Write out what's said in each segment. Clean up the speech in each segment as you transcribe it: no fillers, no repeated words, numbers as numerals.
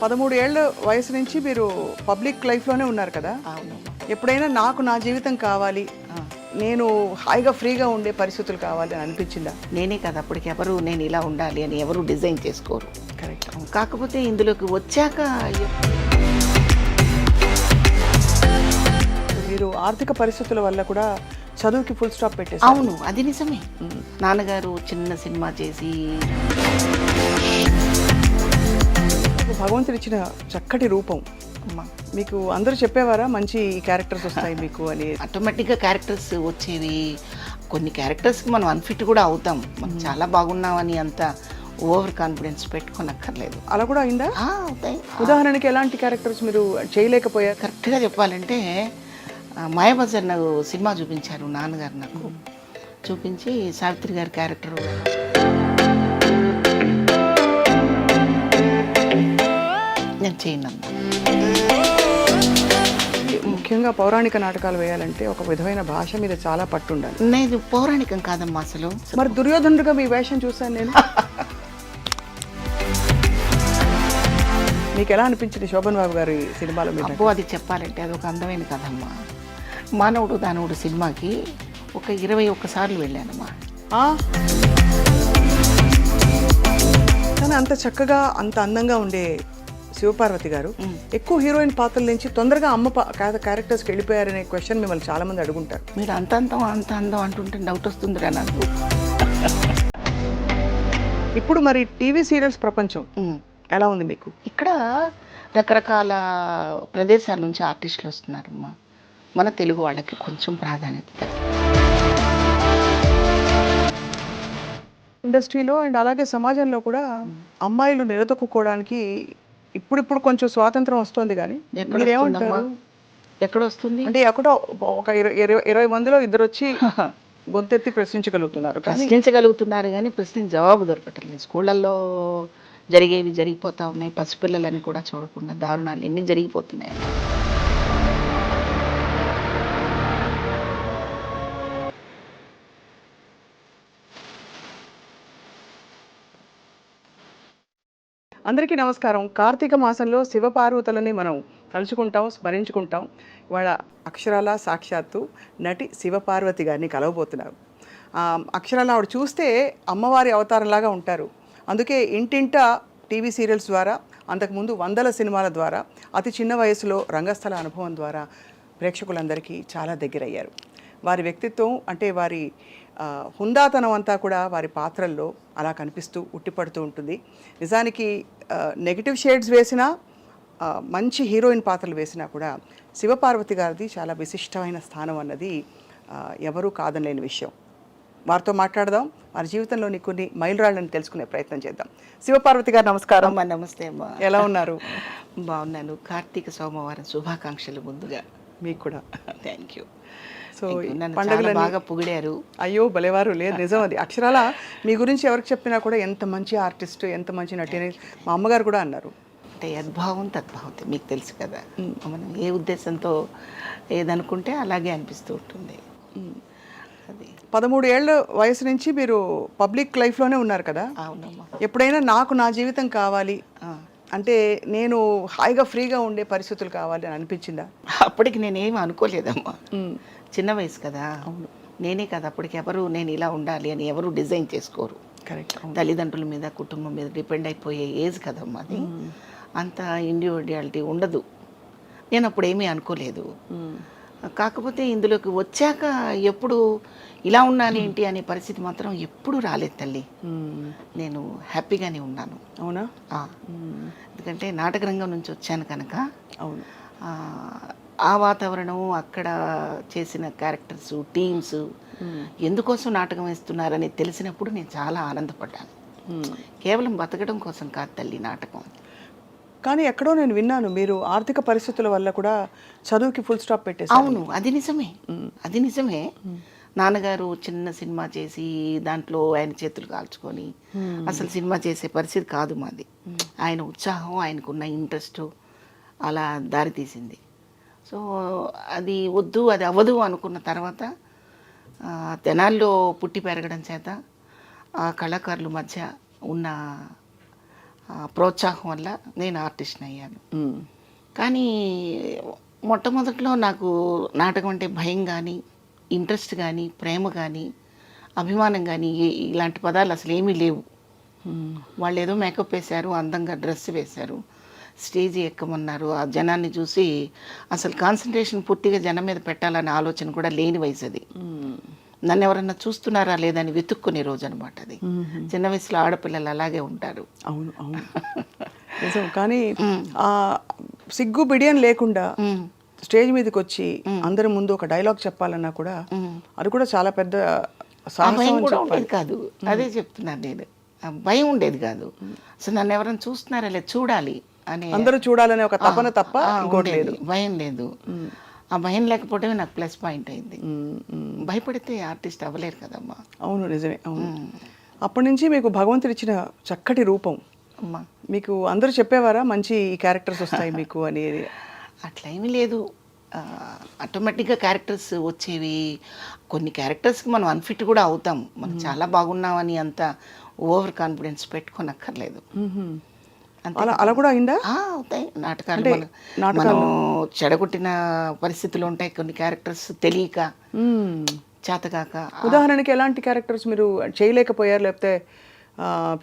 13 ఏళ్ల వయసు నుంచి మీరు పబ్లిక్ లైఫ్లోనే ఉన్నారు కదా. అవును. ఎప్పుడైనా నాకు నా జీవితం కావాలి, నేను హాయిగా ఫ్రీగా ఉండే పరిస్థితులు కావాలి అని అనిపించిందా? నేనే కదా అప్పటికి ఎవరు నేను ఇలా ఉండాలి అని ఎవరు డిజైన్ చేసుకోరు. కరెక్ట్. కాకపోతే ఇందులోకి వచ్చాక మీరు ఆర్థిక పరిస్థితుల వల్ల కూడా చదువుకి ఫుల్ స్టాప్ పెట్టేసి. అవును, అది నిజమే. నాన్నగారు చిన్న సినిమా చేసి భగవంతుడు ఇచ్చిన చక్కటి రూపం. అమ్మా మీకు అందరూ చెప్పేవారా మంచి క్యారెక్టర్స్ వస్తాయి మీకు అని? ఆటోమేటిక్గా క్యారెక్టర్స్ వచ్చేవి. కొన్ని క్యారెక్టర్స్కి మనం అన్ఫిట్ కూడా అవుతాం. మనం చాలా బాగున్నామని అంత ఓవర్ కాన్ఫిడెన్స్ పెట్టుకోనక్కర్లేదు. అలా కూడా అయిందా? అవుతాయి. ఉదాహరణకి ఎలాంటి క్యారెక్టర్స్ మీరు చేయలేకపోయారు? కరెక్ట్గా చెప్పాలంటే మాయాబజార్ నాకు సినిమా చూపించారు నాన్నగారు. నాకు చూపించి సావిత్రి గారి క్యారెక్టర్ నేను చేయను. ముఖ్యంగా పౌరాణిక నాటకాలు వేయాలంటే ఒక విధమైన భాష మీద చాలా పట్టు ఉండాలి. నేను పౌరాణికం కాదమ్మా అసలు. మరి దుర్యోధనుడిగా మీ వేషం చూశాను నేను. మీకు ఎలా అనిపించింది శోభన్ బాబు గారి సినిమాలో మీద? అబ్బో, అది చెప్పాలంటే అది ఒక అందమైన కథమ్మా. మానవుడు దానవుడు సినిమాకి ఒక 21 సార్లు వెళ్ళానమ్మా. కానీ అంత చక్కగా అంత అందంగా ఉండే శివపార్వతి గారు ఎక్కువ హీరోయిన్ పాత్రల నుంచి తొందరగా అమ్మ క్యారెక్టర్స్కి వెళ్ళిపోయారనే క్వశ్చన్ మిమ్మల్ని చాలా మంది అడుగుంటారు. మీరు అంత అందం అంటుంటే డౌట్ వస్తుందిరా నాకు. ఇప్పుడు మరి టీవీ సీరియల్స్ ప్రపంచం ఎలా ఉంది మీకు? ఇక్కడ రకరకాల ప్రదేశాల నుంచి ఆర్టిస్టులు వస్తున్నారమ్మా. మన తెలుగు వాళ్ళకి కొంచెం ప్రాధాన్యత ఇండస్ట్రీలో అండ్ అలాగే సమాజంలో కూడా అమ్మాయిలు నిలదొక్కుకోవడానికి ఇప్పుడు కొంచెం స్వాతంత్రం వస్తుంది. కానీ మీరేమంటారు? ఎక్కడ వస్తుంది అంటే ఎక్కడో ఒక 20 మందిలో ఇద్దరు వచ్చి గొంతెత్తి ప్రశ్నించగలుగుతున్నారు కానీ ప్రశ్న జవాబు దొరకట్లేదు. స్కూళ్ళల్లో జరిగేవి జరిగిపోతా ఉన్నాయి. పసిపిల్లలని కూడా చూడకుండా దారుణాలు ఎన్ని జరిగిపోతున్నాయి. అందరికీ నమస్కారం. కార్తీక మాసంలో శివపార్వతులని మనం తలుచుకుంటాం, స్మరించుకుంటాం. ఇవాళ అక్షరాల సాక్షాత్తు నటి శివపార్వతి గారిని కలవబోతున్నారు. అక్షరాల ఆవిడ చూస్తే అమ్మవారి అవతారంలాగా ఉంటారు. అందుకే ఇంటింట టీవీ సీరియల్స్ ద్వారా, అంతకుముందు వందల సినిమాల ద్వారా, అతి చిన్న వయసులో రంగస్థల అనుభవం ద్వారా ప్రేక్షకులందరికీ చాలా దగ్గరయ్యారు. వారి వ్యక్తిత్వం అంటే వారి హుందాతనం అంతా కూడా వారి పాత్రల్లో అలా కనిపిస్తూ ఉట్టిపడుతూ ఉంటుంది. నిజానికి నెగిటివ్ షేడ్స్ వేసినా, మంచి హీరోయిన్ పాత్రలు వేసినా కూడా శివపార్వతి గారిది చాలా విశిష్టమైన స్థానం అన్నది ఎవరూ కాదనలేని విషయం. వారితో మాట్లాడదాం, వారి జీవితంలోని కొన్ని మైలురాళ్ళని తెలుసుకునే ప్రయత్నం చేద్దాం. శివపార్వతి గారు నమస్కారం. అమ్మా నమస్తే అమ్మా. ఎలా ఉన్నారు? బాగున్నాను. కార్తీక సోమవారం శుభాకాంక్షలు ముందుగా. మీకు కూడా. Thank you. సో పండుగలు బాగా పొగిడారు. అయ్యో భలేవారు. లేదు, నిజం అది. అక్షరాల మీ గురించి ఎవరికి చెప్పినా కూడా ఎంత మంచి ఆర్టిస్ట్, ఎంత మంచి నటి అని మా అమ్మగారు కూడా అన్నారు. అంటే యద్భావం తద్భావతి, మీకు తెలుసు కదా. మనం ఏ ఉద్దేశంతో ఏదనుకుంటే అలాగే అనిపిస్తూ ఉంటుంది. అది 13 ఏళ్ల వయసు నుంచి మీరు పబ్లిక్ లైఫ్లోనే ఉన్నారు కదా. అవునమ్మా. ఎప్పుడైనా నాకు నా జీవితం కావాలి అంటే నేను హాయిగా ఫ్రీగా ఉండే పరిస్థితులు కావాలి అని అనిపించిందా? అప్పటికి నేనేమి అనుకోలేదమ్మా. చిన్న వయసు కదా. అవును. నేనే కదా అప్పటికి ఎవరు నేను ఇలా ఉండాలి అని ఎవరు డిజైన్ చేసుకోరు. కరెక్ట్. తల్లిదండ్రుల మీద కుటుంబం మీద డిపెండ్ అయిపోయే ఏజ్ కదమ్మా అది. అంత ఇండివిజువాలిటీ ఉండదు. నేను అప్పుడు ఏమీ అనుకోలేదు. కాకపోతే ఇందులోకి వచ్చాక ఎప్పుడు ఇలా ఉన్నాను ఏంటి అనే పరిస్థితి మాత్రం ఎప్పుడు రాలేదు తల్లి. నేను హ్యాపీగానే ఉన్నాను. అవునా? ఎందుకంటే నాటక రంగం నుంచి వచ్చాను కనుక. అవును. ఆ వాతావరణం, అక్కడ చేసిన క్యారెక్టర్స్, టీమ్స్ ఎందుకోసం నాటకం వేస్తున్నారని తెలిసినప్పుడు నేను చాలా ఆనందపడ్డాను. కేవలం బతకడం కోసం కాదు తల్లి నాటకం. కానీ ఎక్కడో నేను విన్నాను మీరు ఆర్థిక పరిస్థితుల వల్ల కూడా చదువుకి ఫుల్ స్టాప్ పెట్టేసి. అవును, అది నిజమే. నాన్నగారు చిన్న సినిమా చేసి దాంట్లో ఆయన చేతులు కాల్చుకొని అసలు సినిమా చేసే పరిస్థితి కాదు మాది. ఆయన ఉత్సాహం, ఆయనకున్న ఇంట్రెస్ట్ అలా దారి తీసింది. సో అది వద్దు, అది అవ్వదు అనుకున్న తర్వాత తెనాల్లో పుట్టి పెరగడం చేత ఆ కళాకారుల మధ్య ఉన్న ప్రోత్సాహం వల్ల నేను ఆర్టిస్ట్ని అయ్యాను. కానీ మొట్టమొదట్లో నాకు నాటకం అంటే భయం కానీ, ఇంట్రెస్ట్ కానీ, ప్రేమ కానీ, అభిమానం కానీ ఇలాంటి పదాలు అసలు ఏమీ లేవు. వాళ్ళు ఏదో మేకప్ వేశారు, అందంగా డ్రెస్ వేశారు, స్టేజ్ ఎక్కమన్నారు. ఆ జనాన్ని చూసి అసలు కాన్సన్ట్రేషన్ పూర్తిగా జనం మీద పెట్టాలనే ఆలోచన కూడా లేని వయసు అది. నన్ను ఎవరన్నా చూస్తున్నారా లేదని వెతుక్కునే రోజు అనమాట అది. చిన్న వయసులో ఆడపిల్లలు అలాగే ఉంటారు. అవును అవును నిజం. కానీ ఆ సిగ్గు బిడియం లేకుండా స్టేజ్ మీదకి వచ్చి అందరి ముందు ఒక డైలాగ్ చెప్పాలన్నా కూడా అది కూడా చాలా పెద్ద భయం కూడా ఉండేది కాదు. అదే చెప్తున్నాను నేను. భయం ఉండేది కాదు. అసలు నన్ను ఎవరైనా చూస్తున్నారా లేదు, చూడాలి అని, అందరూ చూడాలనే ఒక తపన తప్ప ఇంకోటి లేదు. భయం లేదు. ఆ భయం లేకపోవడమే నాకు ప్లస్ పాయింట్ అయింది. భయపడితే ఆర్టిస్ట్ అవ్వలేరు కదమ్మా. అవును నిజమే. అవును. అప్పటి నుంచి మీకు భగవంతుడు ఇచ్చిన చక్కటి రూపం. అమ్మా మీకు అందరూ చెప్పేవారా మంచి క్యారెక్టర్స్ వస్తాయి మీకు అనేది? అట్లా ఏమీ లేదు. ఆటోమేటిక్గా క్యారెక్టర్స్ వచ్చేవి. కొన్ని క్యారెక్టర్స్కి మనం అన్ఫిట్ కూడా అవుతాం. మనం చాలా బాగున్నామని అంత ఓవర్ కాన్ఫిడెన్స్ పెట్టుకోనక్కర్లేదు. అలా అలా కూడా అయిందా? అవుతాయి నాటకాలు. మనం చెడగొట్టిన పరిస్థితులు ఉంటాయి. కొన్ని క్యారెక్టర్స్ తెలియక, చేతకాక. ఉదాహరణకి ఎలాంటి క్యారెక్టర్స్ మీరు చేయలేకపోయారు, లేకపోతే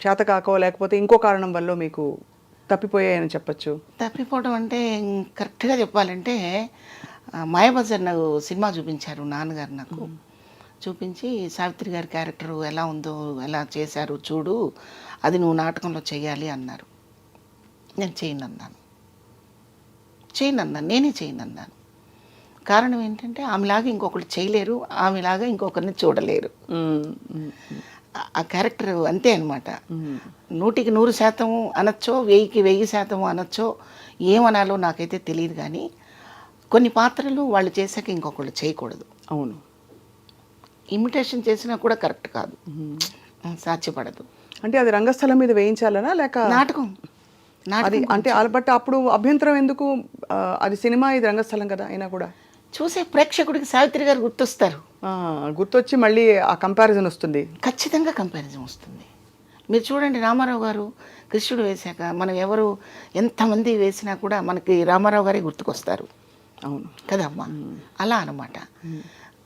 చేతకాకో లేకపోతే ఇంకో కారణం వల్ల మీకు తప్పిపోయాయని చెప్పచ్చు? తప్పిపోవడం అంటే కరెక్ట్గా చెప్పాలంటే మాయాబజార్ నాకు సినిమా చూపించారు నాన్నగారు. నాకు చూపించి సావిత్రి గారి క్యారెక్టర్ ఎలా ఉందో, ఎలా చేశారు చూడు, అది నువ్వు నాటకంలో చేయాలి అన్నారు. నేను చేయనన్నాను. నేనే చేయనన్నాను. కారణం ఏంటంటే ఆమెలాగా ఇంకొకరు చేయలేరు, ఆమెలాగా ఇంకొకరిని చూడలేరు. ఆ క్యారెక్టర్ అంతే అనమాట. 100కి 100% అనొచ్చో, 1000కి 1000% అనొచ్చో, ఏమనాలో నాకైతే తెలియదు. కానీ కొన్ని పాత్రలు వాళ్ళు చేశాక ఇంకొకళ్ళు చేయకూడదు. అవును. ఇమిటేషన్ చేసినా కూడా కరెక్ట్ కాదు, సాధ్యపడదు. అంటే అది రంగస్థలం మీద వేయించాలనా లేక నాటకం? అది అంటే బట్ అప్పుడు అభ్యంతరం ఎందుకు? అది సినిమా, ఇది రంగస్థలం కదా. అయినా కూడా చూసే ప్రేక్షకుడికి సావిత్రి గారు గుర్తొస్తారు. గుర్తొచ్చి మళ్ళీ ఆ కంపారిజన్ వస్తుంది. ఖచ్చితంగా కంపారిజన్ వస్తుంది. మీరు చూడండి, రామారావు గారు కృష్ణుడు వేశాక మనం ఎవరు ఎంతమంది వేసినా కూడా మనకి రామారావు గారే గుర్తుకొస్తారు. అవును కదమ్మా. అలా అనమాట.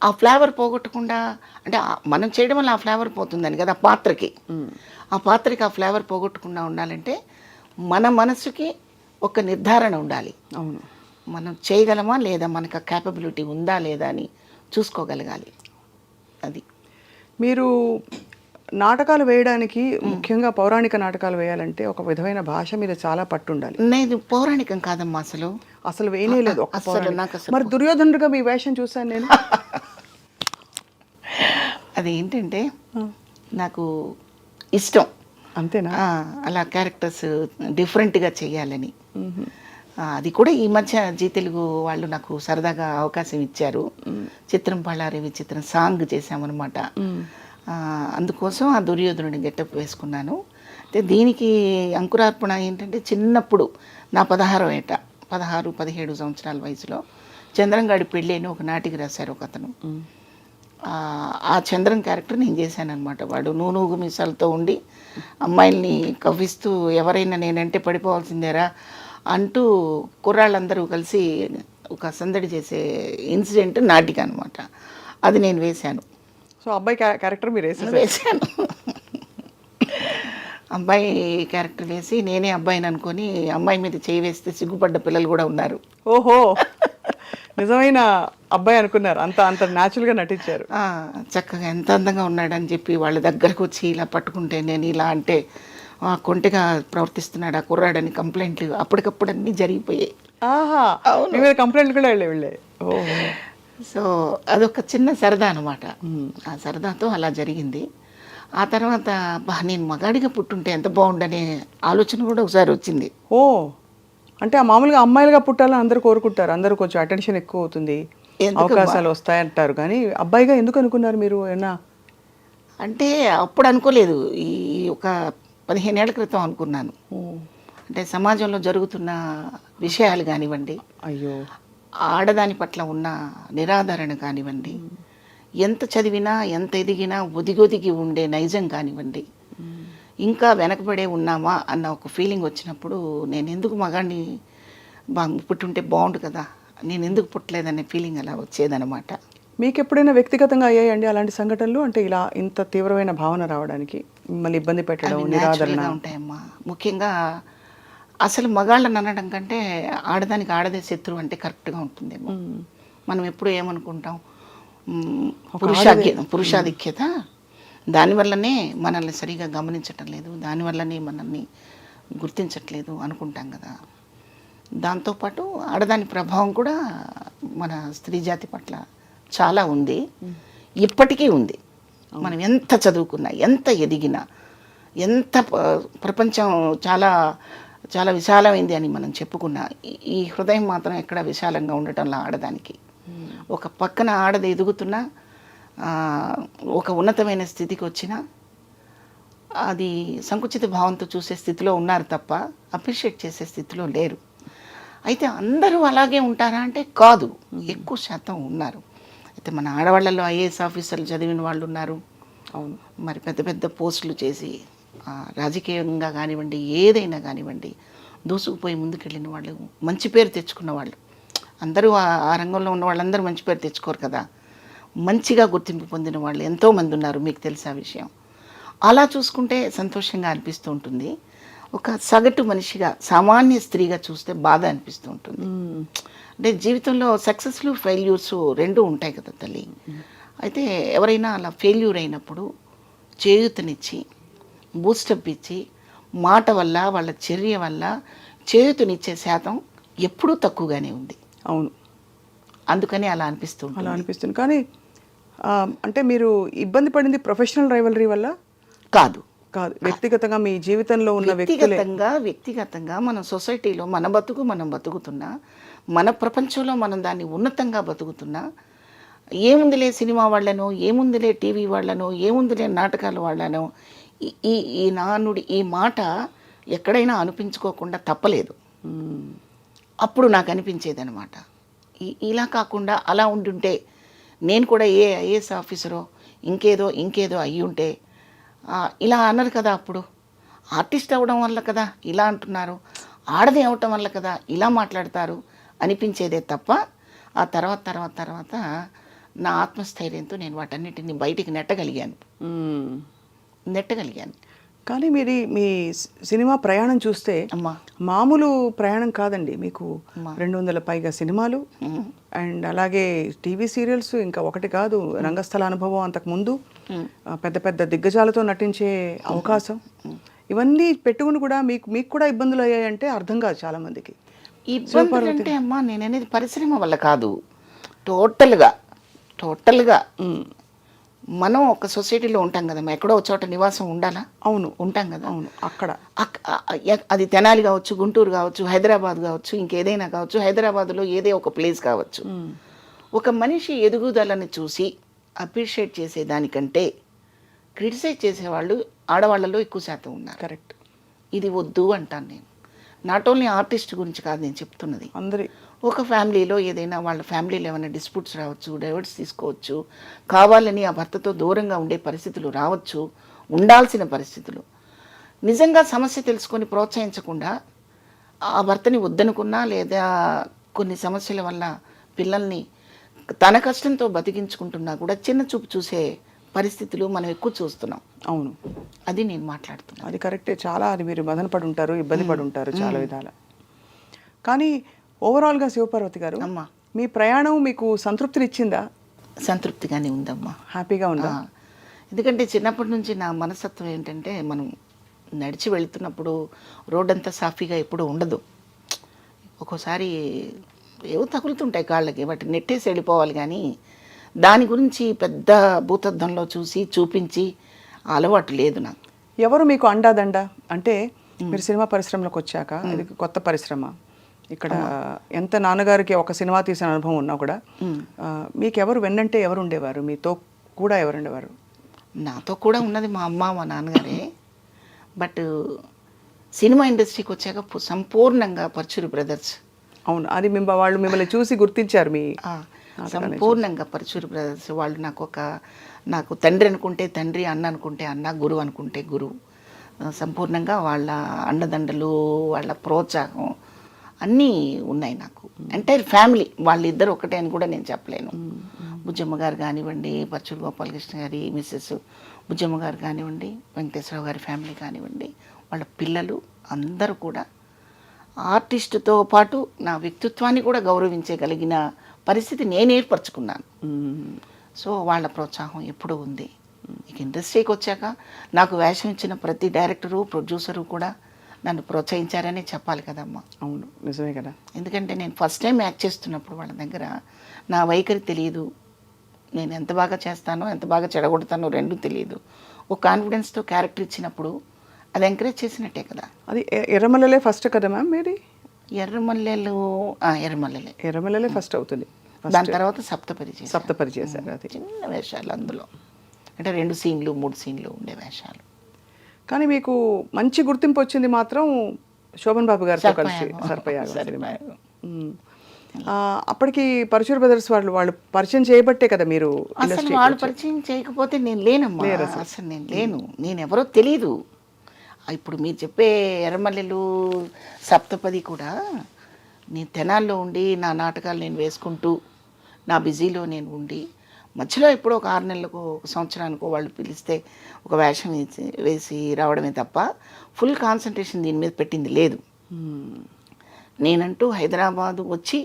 ఆ ఫ్లేవర్ పోగొట్టకుండా, అంటే మనం చేయడం వల్ల ఆ ఫ్లేవర్ పోతుందని కదా ఆ పాత్రకి ఆ ఫ్లేవర్ పోగొట్టకుండా ఉండాలంటే మన మనసుకి ఒక నిర్ధారణ ఉండాలి. అవును. మనం చేయగలమా లేదా, మనకు ఆ క్యాపబిలిటీ ఉందా లేదా అని చూసుకోగలగాలి. అది మీరు నాటకాలు వేయడానికి, ముఖ్యంగా పౌరాణిక నాటకాలు వేయాలంటే ఒక విధమైన భాష మీద చాలా పట్టు ఉండాలి. నేను పౌరాణికం కాదమ్మా, అసలు వేయలేదు. మరి దుర్యోధనుడిగా మీ వేషం చూసాను నేను. అది ఏంటంటే నాకు ఇష్టం. అంతేనా? అలా క్యారెక్టర్స్ డిఫరెంట్గా చేయాలని. అది కూడా ఈ మధ్య జీ తెలుగు వాళ్ళు నాకు సరదాగా అవకాశం ఇచ్చారు. చిత్రం పళ్ళారి విచిత్రం సాంగ్ చేశామన్నమాట. అందుకోసం ఆ దుర్యోధనుడి గెటప్ వేసుకున్నాను. అయితే దీనికి అంకురార్పణ ఏంటంటే, చిన్నప్పుడు నా 16-17 సంవత్సరాల వయసులో చంద్రంగాడి పెళ్ళి అని ఒక నాటికి రాశారు ఒక అతను. ఆ చంద్రం క్యారెక్టర్ నేను చేశానమాట. వాడు నూనూగు మీసాలతో ఉండి అమ్మాయిల్ని కవ్విస్తూ ఎవరైనా నేనంటే పడిపోవాల్సిందేరా అంటూ కుర్రాళ్ళందరూ కలిసి ఒక సందడి చేసే ఇన్సిడెంట్ నాటిక అనమాట. అది నేను వేశాను. సో అబ్బాయి క్యారెక్టర్ మీరు వేశాను. అబ్బాయి క్యారెక్టర్ వేసి నేనే అబ్బాయిని అనుకొని అమ్మాయి మీద చేయి వేస్తే సిగ్గుపడ్డ పిల్లలు కూడా ఉన్నారు. ఓహో, నిజమైన అబ్బాయి అనుకున్నారు. అంత న్యాచురల్గా నటించారు. చక్కగా ఎంత అందంగా ఉన్నాడని చెప్పి వాళ్ళ దగ్గరకు వచ్చి ఇలా పట్టుకుంటే, నేను ఇలా అంటే కొంటెగా ప్రవర్తిస్తున్నాడు ఆ కుర్రాడని కంప్లైంట్లు అప్పటికప్పుడు అన్నీ జరిగిపోయాయి. కంప్లైంట్లు కూడా వెళ్ళే. సో అదొక చిన్న సరదా అనమాట. ఆ సరదాతో అలా జరిగింది. ఆ తర్వాత నేను మగాడిగా పుట్టుంటే ఎంత బాగుండనే ఆలోచన కూడా ఒకసారి వచ్చింది. ఓ, అంటే మామూలుగా అమ్మాయిలుగా పుట్టాలని అందరూ కోరుకుంటారు. అందరూ కొంచెం అటెన్షన్ ఎక్కువ అవుతుంది, అవకాశాలు వస్తాయంటారు. కానీ అబ్బాయిగా ఎందుకు అనుకున్నారు మీరు? ఏమన్నా అంటే అప్పుడు అనుకోలేదు. ఈ ఒక 15 ఏళ్ల క్రితం అనుకున్నాను. అంటే సమాజంలో జరుగుతున్న విషయాలు కానివ్వండి, అయ్యో ఆడదాని పట్ల ఉన్న నిరాదరణ కానివ్వండి, ఎంత చదివినా ఎంత ఎదిగినా ఒదిగొదిగి ఉండే నైజం కానివ్వండి, ఇంకా వెనకబడే ఉన్నామా అన్న ఒక ఫీలింగ్ వచ్చినప్పుడు నేను ఎందుకు మగాడిని పుట్టుంటే బాగుండు కదా, నేను ఎందుకు పుట్టలేదనే ఫీలింగ్ అలా వచ్చేదనమాట. మీకు ఎప్పుడైనా వ్యక్తిగతంగా అయ్యాయండి అలాంటి సంఘటనలు? అంటే ఇలా ఇంత తీవ్రమైన భావన రావడానికి మిమ్మల్ని ఇబ్బంది పెట్టడం, నిరాదరణ? న్యాచురల్గా ఉంటాయమ్మా. ముఖ్యంగా అసలు మగాళ్ళని అనడం కంటే ఆడదానికి ఆడదే శత్రువు అంటే కరెక్ట్గా ఉంటుందేమో. మనం ఎప్పుడు ఏమనుకుంటాం, పురుషాధిక్యత, దానివల్లనే మనల్ని సరిగా గమనించటం లేదు, దానివల్లనే మనల్ని గుర్తించట్లేదు అనుకుంటాం కదా. దాంతోపాటు ఆడదాని ప్రభావం కూడా మన స్త్రీ జాతి పట్ల చాలా ఉంది, ఇప్పటికీ ఉంది. మనం ఎంత చదువుకున్నా, ఎంత ఎదిగినా, ఎంత ప్రపంచం చాలా చాలా విశాలమైంది అని మనం చెప్పుకున్నా, ఈ హృదయం మాత్రం ఎక్కడ విశాలంగా ఉండటంలో ఆడదానికి. ఒక పక్కన ఆడది ఎదుగుతున్నా, ఒక ఉన్నతమైన స్థితికి వచ్చినా అది సంకుచిత భావంతో చూసే స్థితిలో ఉన్నారు తప్ప అప్రిషియేట్ చేసే స్థితిలో లేరు. అయితే అందరూ అలాగే ఉంటారా అంటే కాదు, ఎక్కువ శాతం ఉన్నారు. అయితే మన ఆడవాళ్ళలో ఐఏఎస్ ఆఫీసర్లు చదివిన వాళ్ళు ఉన్నారు. అవును. మరి పెద్ద పెద్ద పోస్టులు చేసి రాజకీయంగా కానివ్వండి, ఏదైనా కానివ్వండి, దూసుకుపోయి ముందుకెళ్ళిన వాళ్ళు, మంచి పేరు తెచ్చుకున్న వాళ్ళు. అందరూ ఆ రంగంలో ఉన్న వాళ్ళందరూ మంచి పేరు తెచ్చుకోరు కదా. మంచిగా గుర్తింపు పొందిన వాళ్ళు ఎంతోమంది ఉన్నారు, మీకు తెలిసే విషయం. అలా చూసుకుంటే సంతోషంగా అనిపిస్తూ ఉంటుంది. ఒక సగటు మనిషిగా, సామాన్య స్త్రీగా చూస్తే బాధ అనిపిస్తూ ఉంటుంది. అంటే జీవితంలో సక్సెస్లు ఫెయిల్యూర్స్ రెండూ ఉంటాయి కదా తల్లి. అయితే ఎవరైనా అలా ఫెయిల్యూర్ అయినప్పుడు చేయూతనిచ్చి, బూస్టప్ ఇచ్చి, మాట వల్ల, వాళ్ళ చర్య వల్ల చేయూతనిచ్చే శాతం ఎప్పుడూ తక్కువగానే ఉంది. అవును. అందుకని అలా అనిపిస్తుంది. అలా అనిపిస్తుంది. కానీ అంటే మీరు ఇబ్బంది పడింది ప్రొఫెషనల్ రైవలరీ వల్ల కాదు, కాదు, వ్యక్తిగతంగా మీ జీవితంలో ఉన్న వ్యక్తిగతంగా మన సొసైటీలో మన బతుకు మనం బతుకుతున్నా, మన ప్రపంచంలో మనం దాన్ని ఉన్నతంగా బతుకుతున్నా, ఏముందిలే సినిమా వాళ్ళనో, ఏముందిలే టీవీ వాళ్ళనో, ఏముందిలే నాటకాల వాళ్ళనో, ఈ నానుడి, ఈ మాట ఎక్కడైనా అనిపించుకోకుండా తప్పలేదు. అప్పుడు నాకు అనిపించేది అనమాట, ఇలా కాకుండా అలా ఉండుంటే నేను కూడా ఐఏఎస్ ఆఫీసరో ఇంకేదో అయ్యి ఉంటే ఇలా అన్నారు కదా. అప్పుడు ఆర్టిస్ట్ అవ్వడం వల్ల కదా ఇలా అంటున్నారు, ఆడది అవటం వల్ల కదా ఇలా మాట్లాడతారు అనిపించేదే తప్ప, ఆ తర్వాత నా ఆత్మస్థైర్యంతో నేను వాటన్నిటిని బయటికి నెట్టగలిగాను. కానీ మీరు మీ సినిమా ప్రయాణం చూస్తే అమ్మా మామూలు ప్రయాణం కాదండి. మీకు 200 పైగా సినిమాలు, అండ్ అలాగే టీవీ సీరియల్స్, ఇంకా ఒకటి కాదు, రంగస్థల అనుభవం అంతకుముందు, పెద్ద పెద్ద దిగ్గజాలతో నటించే అవకాశం, ఇవన్నీ పెట్టుకుని కూడా మీకు కూడా ఇబ్బందులు అయ్యాయంటే అర్థం కాదు చాలా మందికి. ఇబ్బందులు అంటే అమ్మా నేను అనేది పరిశ్రమ వల్ల కాదు, టోటల్గా మనం ఒక సొసైటీలో ఉంటాం కదా, ఎక్కడో ఒక చోట నివాసం ఉండాలా? అవును, ఉంటాం కదా. అవును. అక్కడ అది తెనాలి కావచ్చు, గుంటూరు కావచ్చు, హైదరాబాద్ కావచ్చు, ఇంకేదైనా కావచ్చు, హైదరాబాద్లో ఏదే ఒక ప్లేస్ కావచ్చు. ఒక మనిషి ఎదుగుదలని చూసి అప్రిషియేట్ చేసేదానికంటే క్రిటిసైజ్ చేసేవాళ్ళు ఆడవాళ్ళలో ఎక్కువ శాతం ఉన్నారు. కరెక్ట్. ఇది వద్దు అంటాను నేను. నాట్ ఓన్లీ ఆర్టిస్ట్ గురించి కాదు నేను చెప్తున్నది, అందరి ఒక ఫ్యామిలీలో ఏదైనా వాళ్ళ ఫ్యామిలీలో ఏమైనా డిస్ప్యూట్స్ రావచ్చు, డైవర్స్ తీసుకోవచ్చు, కావాలని ఆ భర్తతో దూరంగా ఉండే పరిస్థితులు రావచ్చు, ఉండాల్సిన పరిస్థితులు. నిజంగా సమస్య తెలుసుకొని ప్రోత్సహించకుండా ఆ భర్తని వద్దనుకున్నా, లేదా కొన్ని సమస్యల వల్ల పిల్లల్ని తన కష్టంతో బతికించుకుంటున్నా కూడా చిన్న చూపు చూసే పరిస్థితులు మనం ఎక్కువ చూస్తున్నాం. అవును, అది నేను మాట్లాడుతున్నాను. అది కరెక్టే. చాలా అది మీరు మదన పడి ఉంటారు, ఇబ్బంది పడి ఉంటారు చాలా విధాల. కానీ ఓవరాల్గా శివపార్వతి గారు, అమ్మా మీ ప్రయాణం మీకు సంతృప్తినిచ్చిందా? సంతృప్తిగానే ఉందమ్మా, హ్యాపీగా ఉందా? ఎందుకంటే చిన్నప్పటి నుంచి నా మనస్తత్వం ఏంటంటే, మనం నడిచి వెళుతున్నప్పుడు రోడ్డంతా సాఫీగా ఎప్పుడూ ఉండదు. ఒక్కోసారి ఏవో తగులుతుంటాయి కాళ్ళకి, వాటి నెట్టేసి వెళ్ళిపోవాలి. కానీ దాని గురించి పెద్ద భూతద్దంలో చూపించి అలవాటు లేదు నాకు. ఎవరు మీకు అండాదండ? అంటే మీరు సినిమా పరిశ్రమలోకి వచ్చాక, ఇది కొత్త పరిశ్రమ, ఇక్కడ ఎంత నాన్నగారికి ఒక సినిమా తీసిన అనుభవం ఉన్నా కూడా మీకు ఎవరు వెన్నంటే ఎవరు ఉండేవారు? మీతో కూడా ఎవరు ఉండేవారు? నాతో కూడా ఉన్నది మా అమ్మ, మా నాన్నగారే. బట్ సినిమా ఇండస్ట్రీకి వచ్చాక సంపూర్ణంగా పరుచూరి బ్రదర్స్. అవును, అది వాళ్ళు మిమ్మల్ని చూసి గుర్తించారు. సంపూర్ణంగా పరుచూరి బ్రదర్స్ వాళ్ళు నాకు తండ్రి అనుకుంటే తండ్రి, అన్న అనుకుంటే అన్న, గురువు అనుకుంటే గురువు. సంపూర్ణంగా వాళ్ళ అండదండలు, వాళ్ళ ప్రోత్సాహం అన్నీ ఉన్నాయి నాకు. ఎంటైర్ ఫ్యామిలీ వాళ్ళిద్దరు ఒకటే అని కూడా నేను చెప్పలేను. బుజ్జమ్మ గారు కానివ్వండి, పచ్చూరు గోపాలకృష్ణ గారి మిస్సెస్ బుజ్జమ్మ గారు కానివ్వండి, వెంకటేశ్వరరావు గారి ఫ్యామిలీ కానివ్వండి, వాళ్ళ పిల్లలు అందరూ కూడా ఆర్టిస్టుతో పాటు నా వ్యక్తిత్వాన్ని కూడా గౌరవించగలిగిన పరిస్థితి నేను ఏర్పరచుకున్నాను. సో వాళ్ళ ప్రోత్సాహం ఎప్పుడూ ఉంది. ఇక ఇండస్ట్రీకి వచ్చాక నాకు వేషం ఇచ్చిన ప్రతి డైరెక్టరు, ప్రొడ్యూసరు కూడా నన్ను ప్రోత్సహించారనే చెప్పాలి కదమ్మా. అవును, నిజమే కదా. ఎందుకంటే నేను ఫస్ట్ టైం యాక్ట్ చేస్తున్నప్పుడు వాళ్ళ దగ్గర నా వైఖరి తెలియదు, నేను ఎంత బాగా చేస్తానో ఎంత బాగా చెడగొడతానో రెండూ తెలియదు. ఒక కాన్ఫిడెన్స్తో క్యారెక్టర్ ఇచ్చినప్పుడు అది ఎంకరేజ్ చేసినట్టే కదా. అది ఎర్రమల్లెలే ఫస్ట్ కదా మ్యామ్ మీది? ఎర్రమల్లెలు ఎర్రమల్లెలే ఎర్రమల్లెలే ఫస్ట్ అవుతుంది. దాని తర్వాత సప్తపరి చేశారు. అది చిన్న వేషాలు అందులో, అంటే 2 సీన్లు 3 సీన్లు ఉండే వేషాలు. కానీ మీకు మంచి గుర్తింపు వచ్చింది మాత్రం శోభన్ బాబు గారితో కలిసి సర్పయాగం. అప్పటికి పరశుర బ్రదర్స్ వాళ్ళు పరిచయం చేయబట్టే కదా మీరు అసలు వాళ్ళు పరిచయం చేయకపోతే నేను లేనమ్మా. అసలు నేను లేను, నేను ఎవరో తెలీదు. ఇప్పుడు మీరు చెప్పే ఎర్రమల్లెలు సప్తపది కూడా నేను తెనాల్లో ఉండి నా నాటకాలు నేను వేసుకుంటూ నా బిజీలో నేను ఉండి మధ్యలో ఎప్పుడో ఒక 6 నెలలకు, ఒక సంవత్సరానికో వాళ్ళు పిలిస్తే ఒక వేషం వేసి రావడమే తప్ప ఫుల్ కాన్సన్ట్రేషన్ దీని మీద పెట్టింది లేదు. నేనంటూ హైదరాబాదు వచ్చి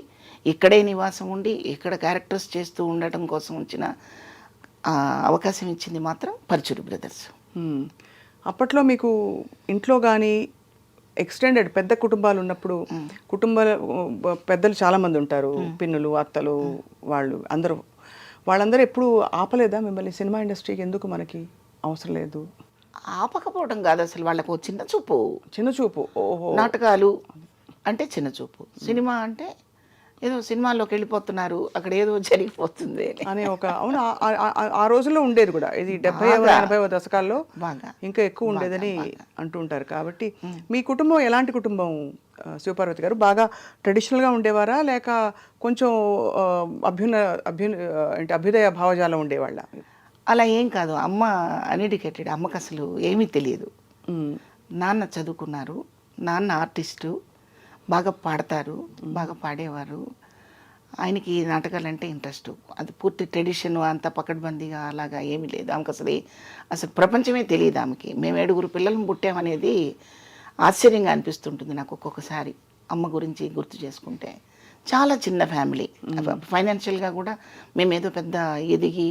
ఇక్కడే నివాసం ఉండి ఇక్కడ క్యారెక్టర్స్ చేస్తూ ఉండటం కోసం వచ్చిన అవకాశం ఇచ్చింది మాత్రం పరచూరి బ్రదర్స్. అప్పట్లో మీకు ఇంట్లో కానీ ఎక్స్టెండెడ్ పెద్ద కుటుంబాలు ఉన్నప్పుడు పెద్దలు చాలామంది ఉంటారు, పిన్నులు, అత్తలు, వాళ్ళందరూ ఎప్పుడు ఆపలేదా మిమ్మల్ని సినిమా ఇండస్ట్రీకి ఎందుకు మనకి అవసరం లేదు? ఆపకపోవడం కాదు, అసలు వాళ్ళకు చిన్న చూపు. ఓహో, నాటకాలు అంటే చిన్న చూపు, సినిమా అంటే ఏదో సినిమాల్లోకి వెళ్ళిపోతున్నారు, అక్కడ ఏదో జరిగిపోతుంది అనే ఒక అవును ఆ రోజుల్లో ఉండేది కూడా. ఇది 70వ 80వ దశకాల్లో బాగా ఇంకా ఎక్కువ ఉండేదని అంటుంటారు. కాబట్టి మీ కుటుంబం ఎలాంటి కుటుంబం శివపార్వతి గారు? బాగా ట్రెడిషనల్గా ఉండేవారా లేక కొంచెం అభ్యుదయ భావజాలం ఉండేవాళ్ళ? అలా ఏం కాదు. అమ్మ అన్ఎడ్యుకేటెడ్, అమ్మకు అసలు ఏమీ తెలియదు. నాన్న చదువుకున్నారు, నాన్న ఆర్టిస్టు, బాగా పాడతారు, బాగా పాడేవారు. ఆయనకి నాటకాలు అంటే ఇంట్రెస్ట్. అది పూర్తి ట్రెడిషన్ అంతా పకడ్బందీగా అలాగా ఏమీ లేదు. ఆమెకు అసలు ప్రపంచమే తెలియదు ఆమెకి. మేము 7 పిల్లలను పుట్టామనేది ఆశ్చర్యంగా అనిపిస్తుంటుంది నాకు ఒక్కొక్కసారి అమ్మ గురించి గుర్తు చేసుకుంటే. చాలా చిన్న ఫ్యామిలీ, ఫైనాన్షియల్గా కూడా మేమేదో పెద్ద ఎదిగి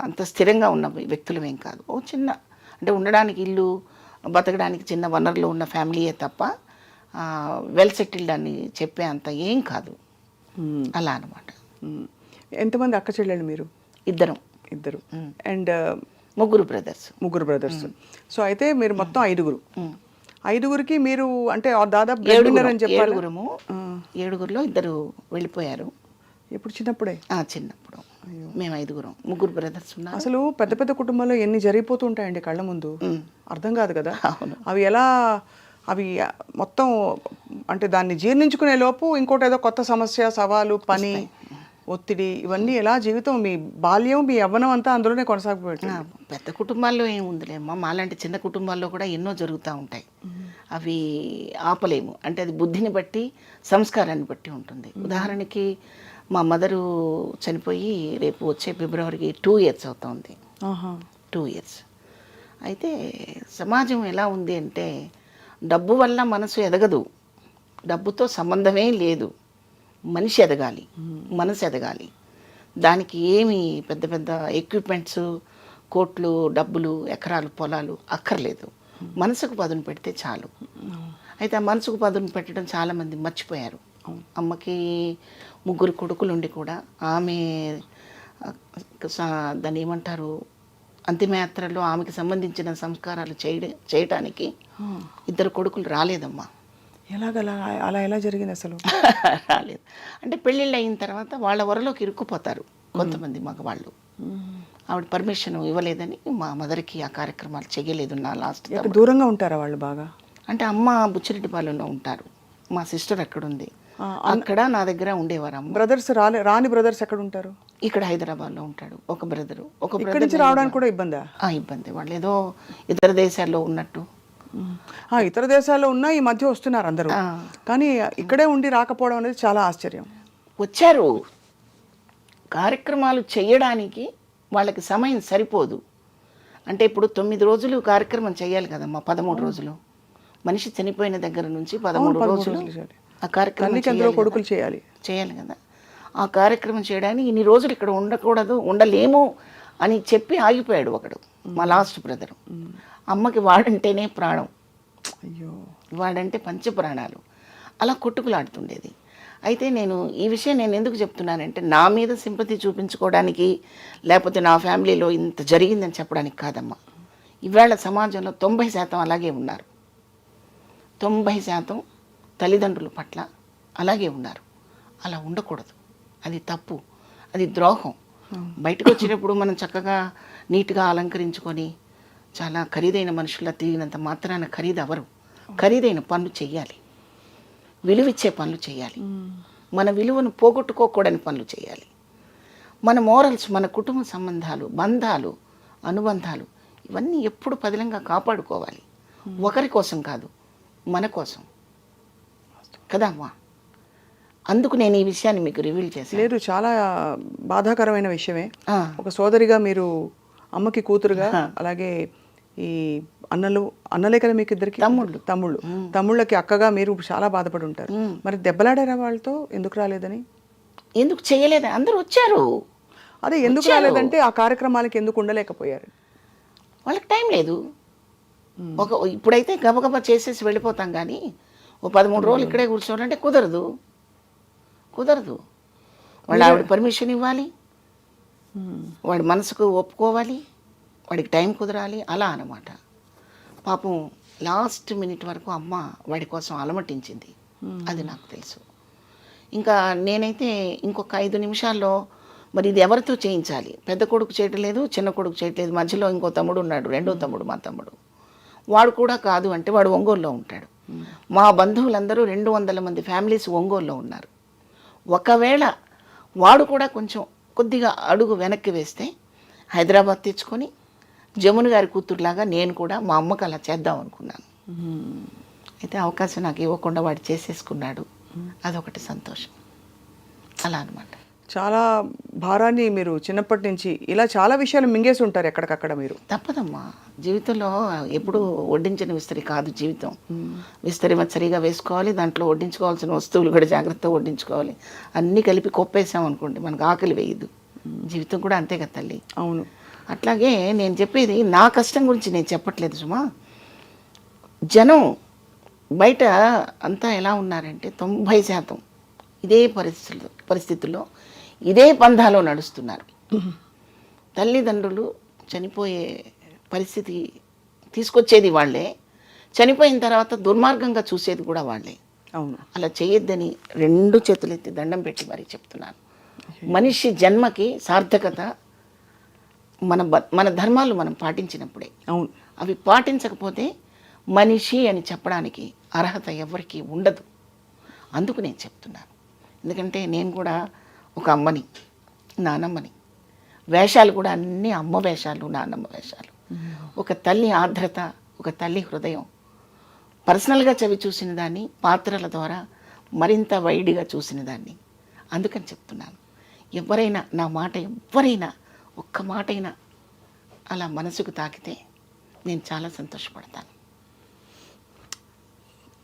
అంత స్థిరంగా ఉన్న వ్యక్తులమేం కాదు. ఓ చిన్న, అంటే ఉండడానికి ఇల్లు, బతకడానికి చిన్న వనరులు ఉన్న ఫ్యామిలీయే తప్ప వెల్ సెటిల్డ్ అని చెప్పే అంత ఏం కాదు. అలా అనమాట. ఎంతమంది అక్క చెల్లెళ్ళు మీరు? ఇద్దరు. అండ్ ముగ్గురు బ్రదర్స్. సో అయితే మీరు మొత్తం 5గురికి మీరు అంటే దాదాపు బ్రెడ్విన్నర్ అని చెప్పారు. 7గురిలో 2 వెళ్ళిపోయారు. ఎప్పుడు? చిన్నప్పుడే? చిన్నప్పుడు. మేము 5, 3 బ్రదర్స్ ఉన్నారు. అసలు పెద్ద పెద్ద కుటుంబాల్లో ఎన్ని జరిగిపోతూ ఉంటాయండి కళ్ళ ముందు, అర్థం కాదు కదా. అవి మొత్తం అంటే దాన్ని జీర్ణించుకునే లోపు ఇంకోటి ఏదో కొత్త సమస్య, సవాలు, పని, ఒత్తిడి, ఇవన్నీ ఎలా జీవితం, మీ బాల్యం, మీ యవ్వనం అంతా అందులోనే కొనసాగిపోయింది. పెద్ద కుటుంబాల్లో ఏముందిలేమ్మా, మాలాంటి చిన్న కుటుంబాల్లో కూడా ఎన్నో జరుగుతూ ఉంటాయి. అవి ఆపలేము. అంటే అది బుద్ధిని బట్టి, సంస్కారాన్ని బట్టి ఉంటుంది. ఉదాహరణకి మా మదరు చనిపోయి రేపు వచ్చే ఫిబ్రవరికి 2 years అవుతుంది. 2 years. అయితే సమాజం ఎలా ఉంది అంటే డబ్బు వల్ల మనసు ఎదగదు, డబ్బుతో సంబంధమే లేదు. మనిషి ఎదగాలి, మనసు ఎదగాలి. దానికి ఏమి పెద్ద పెద్ద ఎక్విప్మెంట్స్, కోట్లు, డబ్బులు, ఎకరాలు, పొలాలు అక్కర్లేదు. మనసుకు పదును పెడితే చాలు. అయితే ఆ మనసుకు పదును పెట్టడం చాలామంది మర్చిపోయారు. అమ్మకి 3 కొడుకులు ఉండి కూడా ఆమె దాన్ని ఏమంటారు, అంతిమయాత్రలో ఆమెకి సంబంధించిన సంస్కారాలు చేయటానికి 2 కొడుకులు రాలేదమ్మా. అలా ఎలా జరిగింది అసలు? రాలేదు. అంటే పెళ్ళిళ్ళు అయిన తర్వాత వాళ్ళ వరలోకి ఇరుక్కుపోతారు కొంతమంది మగవాళ్ళు. ఆవిడ పర్మిషన్ ఇవ్వలేదని మా మదర్కి ఆ కార్యక్రమాలు చేయలేదు. నా లాస్ట్ దూరంగా ఉంటారా వాళ్ళు బాగా? అంటే అమ్మ బుచ్చిరెడ్డిపాలెంలో ఉంటారు, మా సిస్టర్ అక్కడుంది, అక్కడ నా దగ్గర ఉండేవారు. బ్రదర్స్ రాని బ్రదర్స్ ఎక్కడ ఉంటారు? ఇక్కడ హైదరాబాద్లో ఉంటాడు ఒక బ్రదరు. ఇక్కడి నుంచి రావడానికి కూడా ఇబ్బందా? ఇబ్బంది. వాళ్ళు ఏదో ఇతర దేశాల్లో ఉన్నట్టు ఇతర దేశాల్లో ఉన్న ఈ మధ్య వస్తున్నారు అందరూ, కానీ ఇక్కడే ఉండి రాకపోవడం అనేది చాలా ఆశ్చర్యం. వచ్చారు, కార్యక్రమాలు చేయడానికి వాళ్ళకి సమయం సరిపోదు. అంటే ఇప్పుడు 9 రోజులు కార్యక్రమం చేయాలి కదమ్మా, 13 రోజులు. మనిషి చనిపోయిన దగ్గర నుంచి 13 రోజులు ఆ కార్యక్రమం కొడుకులు చేయాలి కదా. ఆ కార్యక్రమం చేయడానికి ఇన్ని రోజులు ఇక్కడ ఉండకూడదు, ఉండలేము అని చెప్పి ఆగిపోయాడు ఒకడు, మా లాస్ట్ బ్రదర్. అమ్మకి వాడంటేనే ప్రాణం, అయ్యో వాడంటే పంచప్రాణాలు. అలా కొట్టుకులాడుతుండేది. అయితే నేను ఈ విషయం నేను ఎందుకు చెప్తున్నానంటే, నా మీద సింపతి చూపించుకోవడానికి లేకపోతే నా ఫ్యామిలీలో ఇంత జరిగిందని చెప్పడానికి కాదమ్మా. ఇవాళ సమాజంలో 90% అలాగే ఉన్నారు. 90% తల్లిదండ్రుల పట్ల అలాగే ఉన్నారు. అలా ఉండకూడదు, అది తప్పు, అది ద్రోహం. బయటకు వచ్చినప్పుడు మనం చక్కగా నీట్గా అలంకరించుకొని చాలా ఖరీదైన మనుషుల్లా తిరిగినంత మాత్రాన ఖరీదు అవరు. ఖరీదైన పనులు చెయ్యాలి, విలువిచ్చే పనులు చేయాలి, మన విలువను పోగొట్టుకోకూడని పనులు చేయాలి. మన మోరల్స్, మన కుటుంబ సంబంధాలు, బంధాలు, అనుబంధాలు ఇవన్నీ ఎప్పుడు పదిలంగా కాపాడుకోవాలి. ఒకరి కోసం కాదు, మన కోసం కదా అమ్మా. అందుకు నేను ఈ విషయాన్ని మీకు రివీల్ చేశాను. లేదు, చాలా బాధాకరమైన విషయమే. ఒక సోదరిగా మీరు, అమ్మకి కూతురుగా, అలాగే ఈ అన్నలే కదా మీకు ఇద్దరికి తమ్ముళ్ళకి అక్కగా మీరు చాలా బాధపడి ఉంటారు. మరి దెబ్బలాడారా వాళ్ళతో? ఎందుకు రాలేదని? ఎందుకు చేయలేదు? అందరూ వచ్చారు. అదే ఎందుకు రాలేదంటే ఆ కార్యక్రమాలకి ఎందుకు ఉండలేకపోయారు? వాళ్ళకి టైం లేదు. ఇప్పుడైతే గబగబా చేసేసి వెళ్ళిపోతాం, కానీ ఓ 13 రోజులు ఇక్కడే కూర్చోవాలంటే కుదరదు. వాళ్ళు ఆవిడ పర్మిషన్ ఇవ్వాలి, వాడి మనసుకు ఒప్పుకోవాలి, వాడికి టైం కుదరాలి, అలా అన్నమాట. పాపం లాస్ట్ మినిట్ వరకు అమ్మ వాడి కోసం అలమటించింది, అది నాకు తెలుసు. ఇంకా నేనైతే ఇంకొక 5 నిమిషాల్లో మరి ఇది ఎవరితో చేయించాలి? పెద్ద కొడుకు చేయట్లేదు, చిన్న కొడుకు చేయట్లేదు, మధ్యలో ఇంకో తమ్ముడు ఉన్నాడు, రెండో తమ్ముడు, మా తమ్ముడు. వాడు కూడా కాదు అంటే వాడు ఒంగోలులో ఉంటాడు. మా బంధువులందరూ 200 మంది ఫ్యామిలీస్ ఒంగోలులో ఉన్నారు. ఒకవేళ వాడు కూడా కొద్దిగా అడుగు వెనక్కి వేస్తే హైదరాబాద్ తెచ్చుకొని జమున గారి కూతురులాగా నేను కూడా మా అమ్మకు అలా చేద్దాం అనుకున్నాను. అయితే అవకాశం నాకు ఇవ్వకుండా వాడు చేసేసుకున్నాడు, అదొకటి సంతోషం. అలా అనమాట. చాలా భారాన్ని మీరు చిన్నప్పటి నుంచి ఇలా చాలా విషయాలు మింగేసి ఉంటారు ఎక్కడికక్కడ. మీరు తప్పదమ్మా, జీవితంలో ఎప్పుడు వడ్డించని విస్తరి కాదు జీవితం. విస్తరి సరిగా వేసుకోవాలి, దాంట్లో వడ్డించుకోవాల్సిన వస్తువులు కూడా జాగ్రత్తగా వడ్డించుకోవాలి. అన్నీ కలిపి కొప్పేసాం అనుకోండి, మనకు ఆకలి వేయదు. జీవితం కూడా అంతే కదా తల్లి. అవును. అట్లాగే నేను చెప్పేది నా కష్టం గురించి నేను చెప్పట్లేదు సుమా. జనం బయట అంతా ఎలా ఉన్నారంటే 90% ఇదే పరిస్థితుల్లో ఇదే పంధాలో నడుస్తున్నారు. తల్లిదండ్రులు చనిపోయే పరిస్థితి తీసుకొచ్చేది వాళ్ళే, చనిపోయిన తర్వాత దుర్మార్గంగా చూసేది కూడా వాళ్ళే. అవును. అలా చేయొద్దని 2 చేతులెత్తి దండం పెట్టి మరీ చెప్తున్నాను. మనిషి జన్మకి సార్థకత మన ధర్మాలు మనం పాటించినప్పుడే. అవును. అవి పాటించకపోతే మనిషి అని చెప్పడానికి అర్హత ఎవరికీ ఉండదు. అందుకు నేను చెప్తున్నాను. ఎందుకంటే నేను కూడా ఒక అమ్మని, నానమ్మని. వేషాలు కూడా అన్నీ అమ్మ వేషాలు, నానమ్మ వేషాలు. ఒక తల్లి ఆర్ద్రత, ఒక తల్లి హృదయం పర్సనల్గా చవి చూసిన దాన్ని, పాత్రల ద్వారా మరింత వైడ్గా చూసిన దాన్ని. అందుకని చెప్తున్నాను, ఎవరైనా నా మాట, ఎవరైనా ఒక్క మాటైనా అలా మనసుకు తాకితే నేను చాలా సంతోషపడతాను.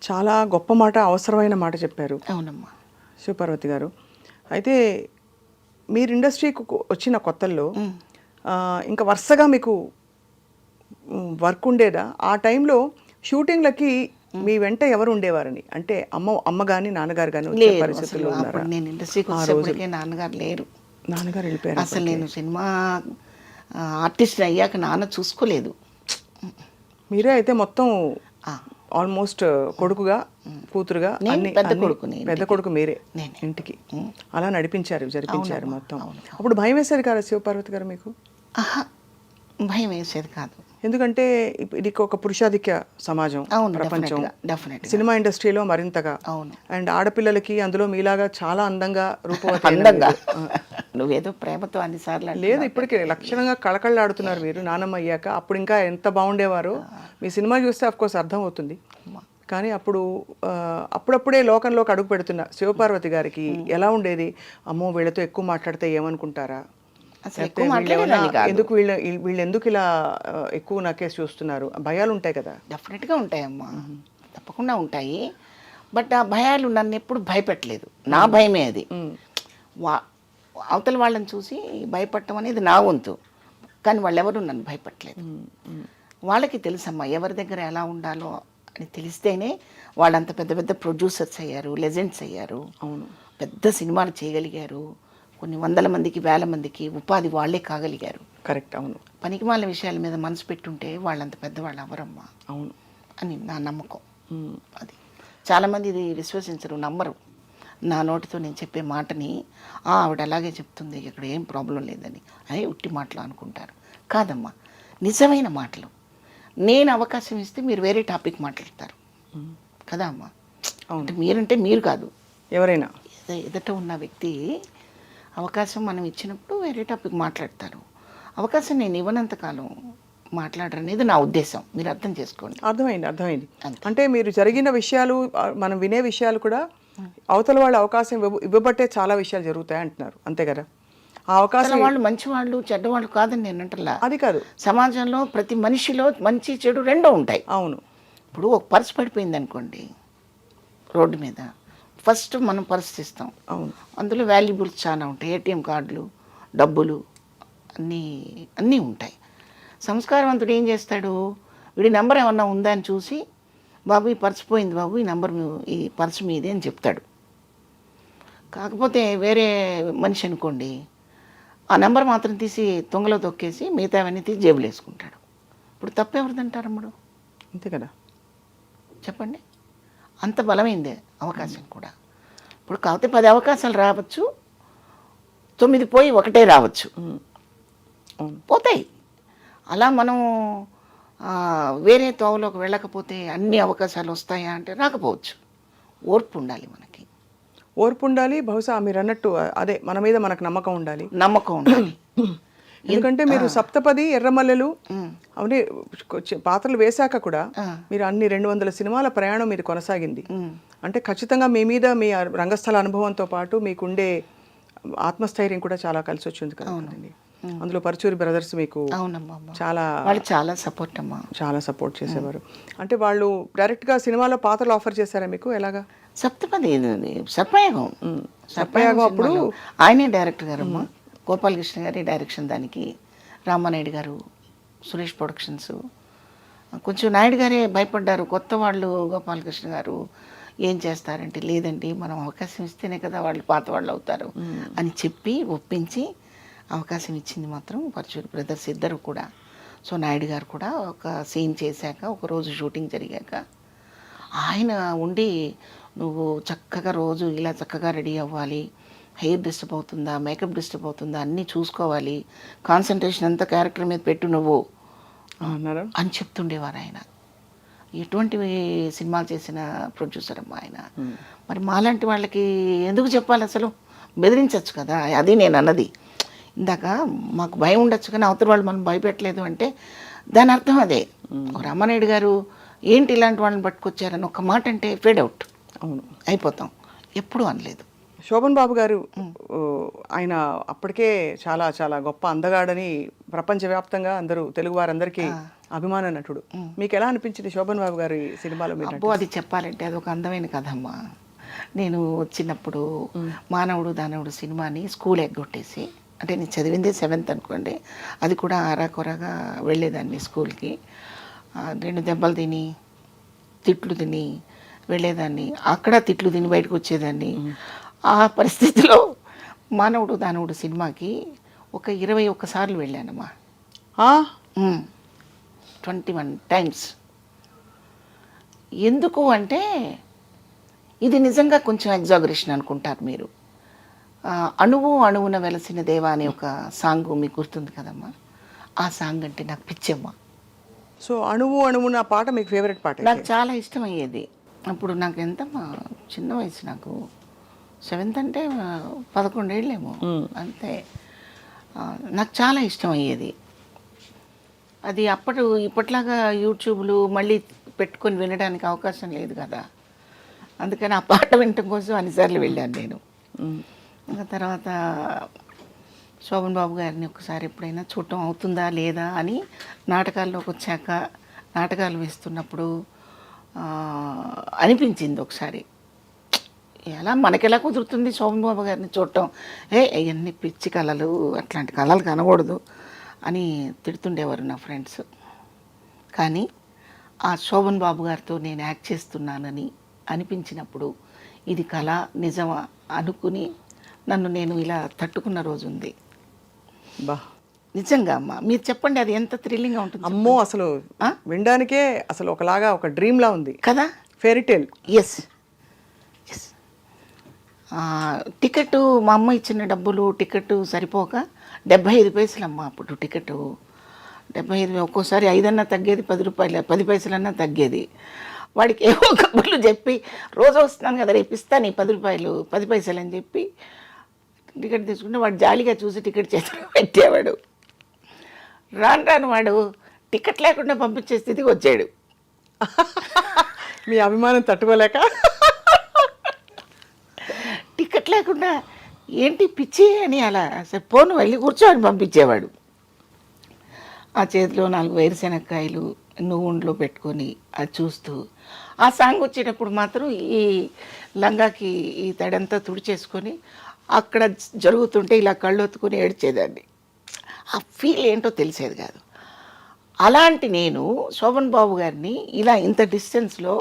చాలా గొప్ప మాట, అవసరమైన మాట చెప్పారు. అవునమ్మా. శివపార్వతి గారు, అయితే మీరు ఇండస్ట్రీకి వచ్చిన కొత్తల్లో ఇంకా వరుసగా మీకు వర్క్ ఉండేదా? ఆ టైంలో షూటింగ్లకి మీ వెంట ఎవరు ఉండేవారని? అంటే అమ్మ కానీ నాన్నగారు కానీ వచ్చే పరిస్థితుల్లో ఉన్నారా? నేను ఇండస్ట్రీకి వచ్చేప్పటికే నాన్నగారు లేరు. నాన్నగారు వెళ్ళిపోయారు. అసలు నేను సినిమా ఆర్టిస్ట్ అయ్యాక నాన్న చూసుకోలేదు. మీరే అయితే మొత్తం ఆల్మోస్ట్ కొడుకుగా, కూతురుగా, పెద్ద కొడుకు మీరే ఇంటికి అలా జరిపించారు మొత్తం. అప్పుడు భయం వేసేది కాదు శివపార్వతి గారు మీకు? భయం వేసేది కాదు. ఎందుకంటే ఇది ఒక పురుషాధిక్య సమాజం, ప్రపంచం. సినిమా ఇండస్ట్రీలో మరింతగా. అండ్ ఆడపిల్లలకి అందులో మీలాగా చాలా అందంగా రూపవతి నువ్వేదో ప్రేమతో అన్నిసార్లు లేదు, అంటున్నావు. ఇప్పటికే లక్షణంగా కళకళలాడుతున్నారు మీరు నానమ్మ అయ్యాక. అప్పుడు ఇంకా ఎంత బాగుండేవారో మీ సినిమా చూస్తే అఫ్కోర్స్ అర్థమవుతుంది. కానీ అప్పుడు అప్పుడప్పుడే లోకంలోకి అడుగు పెడుతున్న శివపార్వతి గారికి ఎలా ఉండేది? అమ్మో వీళ్ళతో ఎక్కువ మాట్లాడితే ఏమనుకుంటారా, అసలు ఎక్కువ మాట్లాడేదాన్ని కాదు. ఎందుకు వీళ్ళు ఎందుకు ఇలా ఎక్కువ నాకేసి చూస్తున్నారు, భయాలు ఉంటాయి కదా? డెఫినెట్గా ఉంటాయమ్మా, తప్పకుండా ఉంటాయి. బట్ ఆ భయాలు నన్ను ఎప్పుడు భయపెట్టలేదు. నా భయమే అది. అవతల వాళ్ళని చూసి భయపడటం అనేది నా వంతు, కానీ వాళ్ళెవరూ నన్ను భయపట్టలేదు. వాళ్ళకి తెలుసమ్మా ఎవరి దగ్గర ఎలా ఉండాలో అని తెలిస్తేనే వాళ్ళంత పెద్ద పెద్ద ప్రొడ్యూసర్స్ అయ్యారు, లెజెండ్స్ అయ్యారు. అవును, పెద్ద సినిమాలు చేయగలిగారు. కొన్ని వందల మందికి, వేల మందికి ఉపాధి వాళ్ళే కాగలిగారు. కరెక్ట్. అవును, పనికిమాల విషయాల మీద మనసు పెట్టుంటే వాళ్ళంత పెద్దవాళ్ళు అవరమ్మా. అవును అని నా నమ్మకం. అది చాలామంది ఇది విశ్వసించరు, నమ్మరు. నా నోటితో నేను చెప్పే మాటని ఆవిడ అలాగే చెప్తుంది, ఇక్కడ ఏం ప్రాబ్లం లేదని అదే ఉట్టి మాటలు అనుకుంటారు. కాదమ్మా, నిజమైన మాటలు. నేను అవకాశం ఇస్తే మీరు వేరే టాపిక్ మాట్లాడతారు కదా అమ్మా. అంటే మీరంటే మీరు కాదు, ఎవరైనా ఎదుట ఉన్న వ్యక్తి అవకాశం మనం ఇచ్చినప్పుడు వేరే టాపిక్ మాట్లాడతారు. అవకాశం నేను ఇవ్వనంతకాలం మాట్లాడరనేది నా ఉద్దేశం. మీరు అర్థం చేసుకోండి. అర్థమైంది. అంటే మీరు జరిగిన విషయాలు, మనం వినే విషయాలు కూడా అవతల వాళ్ళ అవకాశం ఇవ్వబట్టే చాలా విషయాలు జరుగుతాయి అంటున్నారు, అంతే కదా? ఆ అవకాశం వాళ్ళు మంచివాళ్ళు చెడ్డవాళ్ళు కాదని నేను అంటలా. అది కాదు, సమాజంలో ప్రతి మనిషిలో మంచి చెడు రెండూ ఉంటాయి. అవును. ఇప్పుడు ఒక పర్స్ పడిపోయింది అనుకోండి రోడ్డు మీద, ఫస్ట్ మనం పర్స్ ఇస్తాం. అవును, అందులో వాల్యుబుల్స్ చాలా ఉంటాయి, ఏటీఎం కార్డులు, డబ్బులు, అన్నీ ఉంటాయి. సంస్కారవంతుడు ఏం చేస్తాడు, వీడి నెంబర్ ఏమన్నా ఉందా అని చూసి, బాబు ఈ పర్స్ పోయింది బాబు, ఈ నెంబర్ ఈ పర్స్ మీదే అని చెప్తాడు. కాకపోతే వేరే మనిషి అనుకోండి, ఆ నెంబర్ మాత్రం తీసి తొంగలో తొక్కేసి మిగతావన్నీ తీసి జేబులు వేసుకుంటాడు. ఇప్పుడు తప్పెవరిదంటారమ్మడు? అంతే కదా, చెప్పండి. అంత బలమైందే అవకాశం కూడా. ఇప్పుడు కాకపోతే 10 అవకాశాలు రావచ్చు, 9 పోయి 1 రావచ్చు, పోతాయి. అలా మనం వేరే తోవలోకి వెళ్ళకపోతే అన్ని అవకాశాలు వస్తాయా అంటే రాకపోవచ్చు. ఓర్పు ఉండాలి మనకి, ఓర్పు ఉండాలి. బహుశా మీరు అన్నట్టు అదే, మన మీద మనకు నమ్మకం ఉండాలి. ఎందుకంటే మీరు సప్తపది, ఎర్రమల్లెలు అవన్నీ పాత్రలు వేశాక కూడా మీరు అన్ని 200 సినిమాల ప్రయాణం మీరు కొనసాగింది. అంటే ఖచ్చితంగా మీ మీద మీ రంగస్థల అనుభవంతో పాటు మీకుండే ఆత్మస్థైర్యం కూడా చాలా కలిసి వచ్చింది కదండి. అందులో పరుచూరి బ్రదర్స్ మీకు చాలా సపోర్ట్ అమ్మా, చాలా సపోర్ట్ చేసేవారు. అంటే వాళ్ళు డైరెక్ట్గా సినిమాలో పాత్రలు ఆఫర్ చేశారా మీకు? ఎలాగా? సప్తపది, సర్పయాగం అప్పుడు ఆయనే డైరెక్టర్ గారు అమ్మా. గోపాలకృష్ణ గారి డైరెక్షన్ దానికి, రామానాయుడు గారు, సురేష్ ప్రొడక్షన్స్. కొంచెం నాయుడు గారే భయపడ్డారు, కొత్త వాళ్ళు గోపాలకృష్ణ గారు ఏం చేస్తారంటే, లేదండి మనం అవకాశం ఇస్తేనే కదా వాళ్ళు పాత వాళ్ళు అవుతారు అని చెప్పి ఒప్పించి అవకాశం ఇచ్చింది మాత్రం పరచూరి బ్రదర్స్ ఇద్దరు కూడా. సో నాయుడు గారు కూడా ఒక సీన్ చేశాక, ఒకరోజు షూటింగ్ జరిగాక ఆయన ఉండి, నువ్వు చక్కగా రోజు ఇలా చక్కగా రెడీ అవ్వాలి, హెయిర్ డిస్టర్బ్ అవుతుందా, మేకప్ డిస్టర్బ్ అవుతుందా అన్నీ చూసుకోవాలి, కాన్సన్ట్రేషన్ అంతా క్యారెక్టర్ మీద పెట్టు నువ్వు అని చెప్తుండేవారు ఆయన. ఎటువంటి సినిమాలు చేసిన ప్రొడ్యూసర్ అమ్మా ఆయన. మరి మాలాంటి వాళ్ళకి ఎందుకు చెప్పాలి అసలు? బెదిరించవచ్చు కదా, అది నేను అన్నది ఇందాక. మాకు భయం ఉండొచ్చు కానీ అవతల వాళ్ళు మనం భయపెట్టలేదు అంటే దాని అర్థం అదే. రామానాయుడు గారు ఏంటి ఇలాంటి వాళ్ళని పట్టుకొచ్చారని ఒక మాట అంటే ఫేడ్ అవుట్ అయిపోతాం, ఎప్పుడూ అనలేదు. శోభన్ బాబు గారు ఆయన అప్పటికే చాలా చాలా గొప్ప అందగాడని ప్రపంచవ్యాప్తంగా అందరూ, తెలుగు వారందరికీ అభిమాన నటుడు. మీకు ఎలా అనిపించింది శోభన్ బాబు గారి సినిమాలో? అబ్బో, అది చెప్పాలంటే అది ఒక అందమైన కథమ్మా. నేను చిన్నప్పుడు మానవుడు దానవుడు సినిమాని స్కూల్ ఎగ్గొట్టేసి, అంటే నేను చదివిందే 7th అనుకోండి, అది కూడా ఆరాకొరగా వెళ్ళేదాన్ని స్కూల్కి. 2 దెబ్బలు తిని, తిట్లు తిని వెళ్ళేదాన్ని. అక్కడ తిట్లు తిని బయటకు వచ్చేదాన్ని. ఆ పరిస్థితిలో మానవుడు దానవుడు సినిమాకి ఒక 21 సార్లు వెళ్ళానమ్మా. 21 టైమ్స్. ఎందుకు అంటే, ఇది నిజంగా కొంచెం ఎగ్జాగరేషన్ అనుకుంటారు మీరు. అణువు అణువున వెలసిన దేవా అనే ఒక సాంగ్ మీకు గుర్తుంది కదమ్మా, ఆ సాంగ్ అంటే నాకు పిచ్చమ్మా. సో అణువు అణువున పాట మీకు ఫేవరెట్ పాట? నాకు చాలా ఇష్టం అయ్యేది. అప్పుడు నాకు ఎంతమ్మా, చిన్న వయసు, నాకు 7th అంటే 11 ఏళ్ళేమో అంతే. నాకు చాలా ఇష్టం అయ్యేది అది. ఇప్పట్లాగా యూట్యూబ్లు మళ్ళీ పెట్టుకొని వినడానికి అవకాశం లేదు కదా, అందుకని ఆ పాట వినటం కోసం అన్నిసార్లు వెళ్ళాను నేను. ఇంకా తర్వాత శోభన్ బాబు గారిని ఒకసారి ఎప్పుడైనా చూడటం అవుతుందా లేదా అని నాటకాల్లోకి వచ్చాక నాటకాలు వేస్తున్నప్పుడు అనిపించింది ఒకసారి, మనకెలా కుదురుతుంది శోభన్ బాబు గారిని చూడటం, అవన్నీ పిచ్చి కళలు, అట్లాంటి కళలు కనకూడదు అని తిడుతుండేవారు నా ఫ్రెండ్స్. కానీ ఆ శోభన్ బాబు గారితో నేను యాక్ట్ చేస్తున్నానని అనిపించినప్పుడు ఇది కళ నిజమా అనుకుని నన్ను నేను ఇలా తట్టుకున్న రోజు ఉంది. బా నిజంగా అమ్మ, మీరు చెప్పండి అది ఎంత థ్రిల్లింగ్గా ఉంటుంది. అమ్మో, అసలు వినడానికే అసలు ఒకలాగా ఒక డ్రీమ్లా ఉంది కదా, fairy tale. Yes yes. Ticket మా అమ్మ ఇచ్చిన డబ్బులు టికెట్ సరిపోక 75 పైసలు అమ్మ అప్పుడు టికెట్. 75, ఒక్కోసారి 5 అన్నా తగ్గేది, 10 రూపాయలు 10 పైసలన్నా తగ్గేది. వాడికి ఏవో కబుర్లు చెప్పి రోజు వస్తున్నాను కదా రేపు ఇస్తాను 10 రూపాయలు 10 పైసలు అని చెప్పి టికెట్ తీసుకుంటే వాడు జాలీగా చూసి టికెట్ చేతిలో పెట్టేవాడు. రాను వాడు టికెట్ లేకుండా పంపించే స్థితికి వచ్చాడు. మీ అభిమానం తట్టుకోలేక టికెట్ లేకుండా ఏంటి పిచ్చి అని అలా సరే పోను వెళ్ళి కూర్చోని పంపించేవాడు. ఆ చేతిలో 4 వేరుశెనక్కాయలు నువ్వుండ్లో పెట్టుకొని అది చూస్తూ, ఆ సాంగ్ వచ్చేటప్పుడు మాత్రం ఈ లంగాకి ఈ తడంతా తుడిచేసుకొని అక్కడ జరుగుతుంటే ఇలా కళ్ళొత్తుకొని ఏడ్చేదాన్ని. ఆ ఫీల్ ఏంటో తెలిసేది కాదు. అలాంటి నేను శోభన్ బాబు గారిని ఇలా ఇంత డిస్టెన్స్లో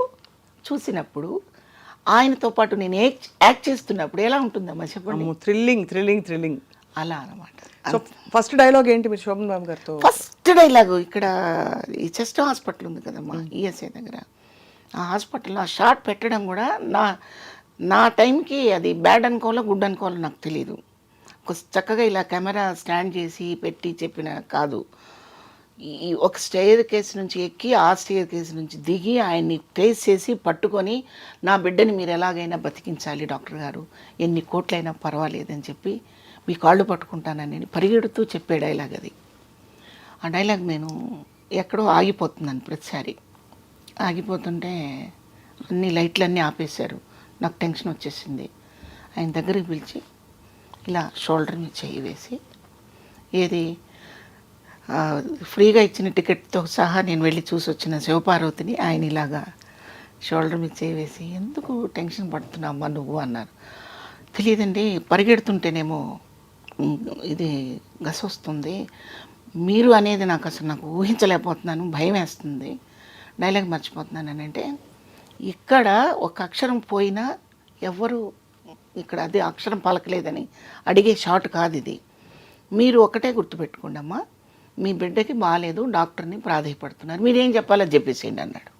చూసినప్పుడు, ఆయనతో పాటు నేను యాక్ట్ చేస్తున్నప్పుడు ఎలా ఉంటుందమ్మా చెప్పండి. థ్రిల్లింగ్ థ్రిల్లింగ్ థ్రిల్లింగ్ అలా అనమాట. సో ఫస్ట్ డైలాగ్ ఏంటి మీరు శోభన్ బాబు గారితో? ఫస్ట్ డైలాగు ఇక్కడ ఈ చెస్ట్ హాస్పిటల్ ఉంది కదమ్మా ఈఎస్ఐ దగ్గర, ఆ హాస్పిటల్లో ఆ షాట్ పెట్టడం కూడా నా టైంకి అది బ్యాడ్ అనుకోవాలో గుడ్ అనుకోవాలో నాకు తెలీదు. చక్కగా ఇలా కెమెరా స్టాండ్ చేసి పెట్టి చెప్పిన కాదు, ఈ ఒక స్టేర్ కేసు నుంచి ఎక్కి ఆ స్టేర్ కేసు నుంచి దిగి ఆయన్ని ట్రేస్ చేసి పట్టుకొని నా బిడ్డని మీరు ఎలాగైనా బతికించాలి డాక్టర్ గారు, ఎన్ని కోట్లైనా పర్వాలేదని చెప్పి మీ కాళ్ళు పట్టుకుంటానని పరిగెడుతూ చెప్పే డైలాగ్ అది. ఆ డైలాగ్ నేను ఎక్కడో ఆగిపోతున్నాను ప్రతిసారి. ఆగిపోతుంటే అన్ని లైట్లన్నీ ఆపేశారు, నాకు టెన్షన్ వచ్చేసింది. ఆయన దగ్గరికి పిలిచి ఇలా షోల్డర్ మీద చేయి వేసి, ఏది ఫ్రీగా ఇచ్చిన టికెట్తో సహా నేను వెళ్ళి చూసి వచ్చిన శివపార్వతిని ఆయన ఇలాగా షోల్డర్ మీద చేయి వేసి, ఎందుకు టెన్షన్ పడుతున్నామ్మా నువ్వు అన్నారు. తెలియదండి, పరిగెడుతుంటేనేమో ఇది గసొస్తుంది, మీరు అనేది నాకు ఊహించలేకపోతున్నాను, భయం వేస్తుంది, డైలాగ్ మర్చిపోతున్నాను అని. అంటే ఇక్కడ ఒక అక్షరం పోయినా ఎవ్వరు ఇక్కడ అదే అక్షరం పలకలేదని అడిగే షాట్ కాదు ఇది. మీరు ఒకటే గుర్తుపెట్టుకోండి అమ్మా, మీ బిడ్డకి బాగాలేదు, డాక్టర్ని ప్రాధాయపడుతున్నారు, మీరేం చెప్పాలో చెప్పేసేయండి అన్నాడు.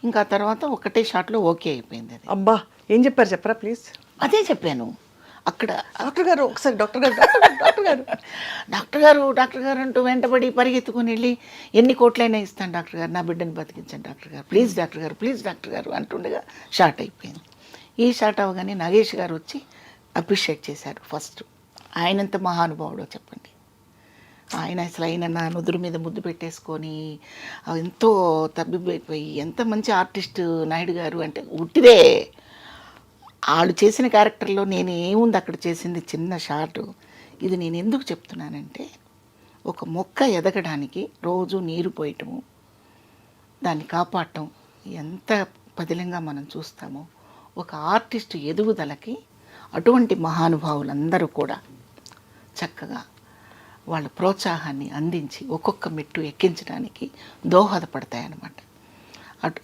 ఇంకా తర్వాత ఒకటే షాట్లో ఓకే అయిపోయింది అది. అబ్బా, ఏం చెప్పారు చెప్పరా ప్లీజ్? అదే చెప్పాను అక్కడ. డాక్టర్ గారు ఒకసారి డాక్టర్ గారు డాక్టర్ గారు డాక్టర్ గారు డాక్టర్ గారు అంటూ వెంటబడి పరిగెత్తుకుని వెళ్ళి, ఎన్ని కోట్లైనా ఇస్తాను డాక్టర్ గారు, నా బిడ్డని బతికించండి డాక్టర్ గారు, ప్లీజ్ డాక్టర్ గారు, ప్లీజ్ డాక్టర్ గారు అంటుండగా షార్ట్ అయిపోయింది. ఈ షార్ట్ అవ్వగానే నాగేష్ గారు వచ్చి అప్రిషియేట్ చేశారు ఫస్ట్. ఆయనంత మహానుభావుడో చెప్పండి. ఆయన అసలు ఆయన నా నుదురు మీద ముద్దు పెట్టేసుకొని ఎంతో తబ్బిబ్బైపోయి, ఎంత మంచి ఆర్టిస్ట్ నాయుడు గారు అంటే ఉట్టిదే. వాళ్ళు చేసిన క్యారెక్టర్లో నేను ఏముంది అక్కడ చేసింది చిన్న షార్టు. ఇది నేను ఎందుకు చెప్తున్నానంటే, ఒక మొక్క ఎదగడానికి రోజు నీరు పోయటము, దాన్ని కాపాడటం ఎంత పదిలంగా మనం చూస్తామో, ఒక ఆర్టిస్టు ఎదుగుదలకి అటువంటి మహానుభావులందరూ కూడా చక్కగా వాళ్ళ ప్రోత్సాహాన్ని అందించి ఒక్కొక్క మెట్టు ఎక్కించడానికి దోహదపడతాయన్నమాట.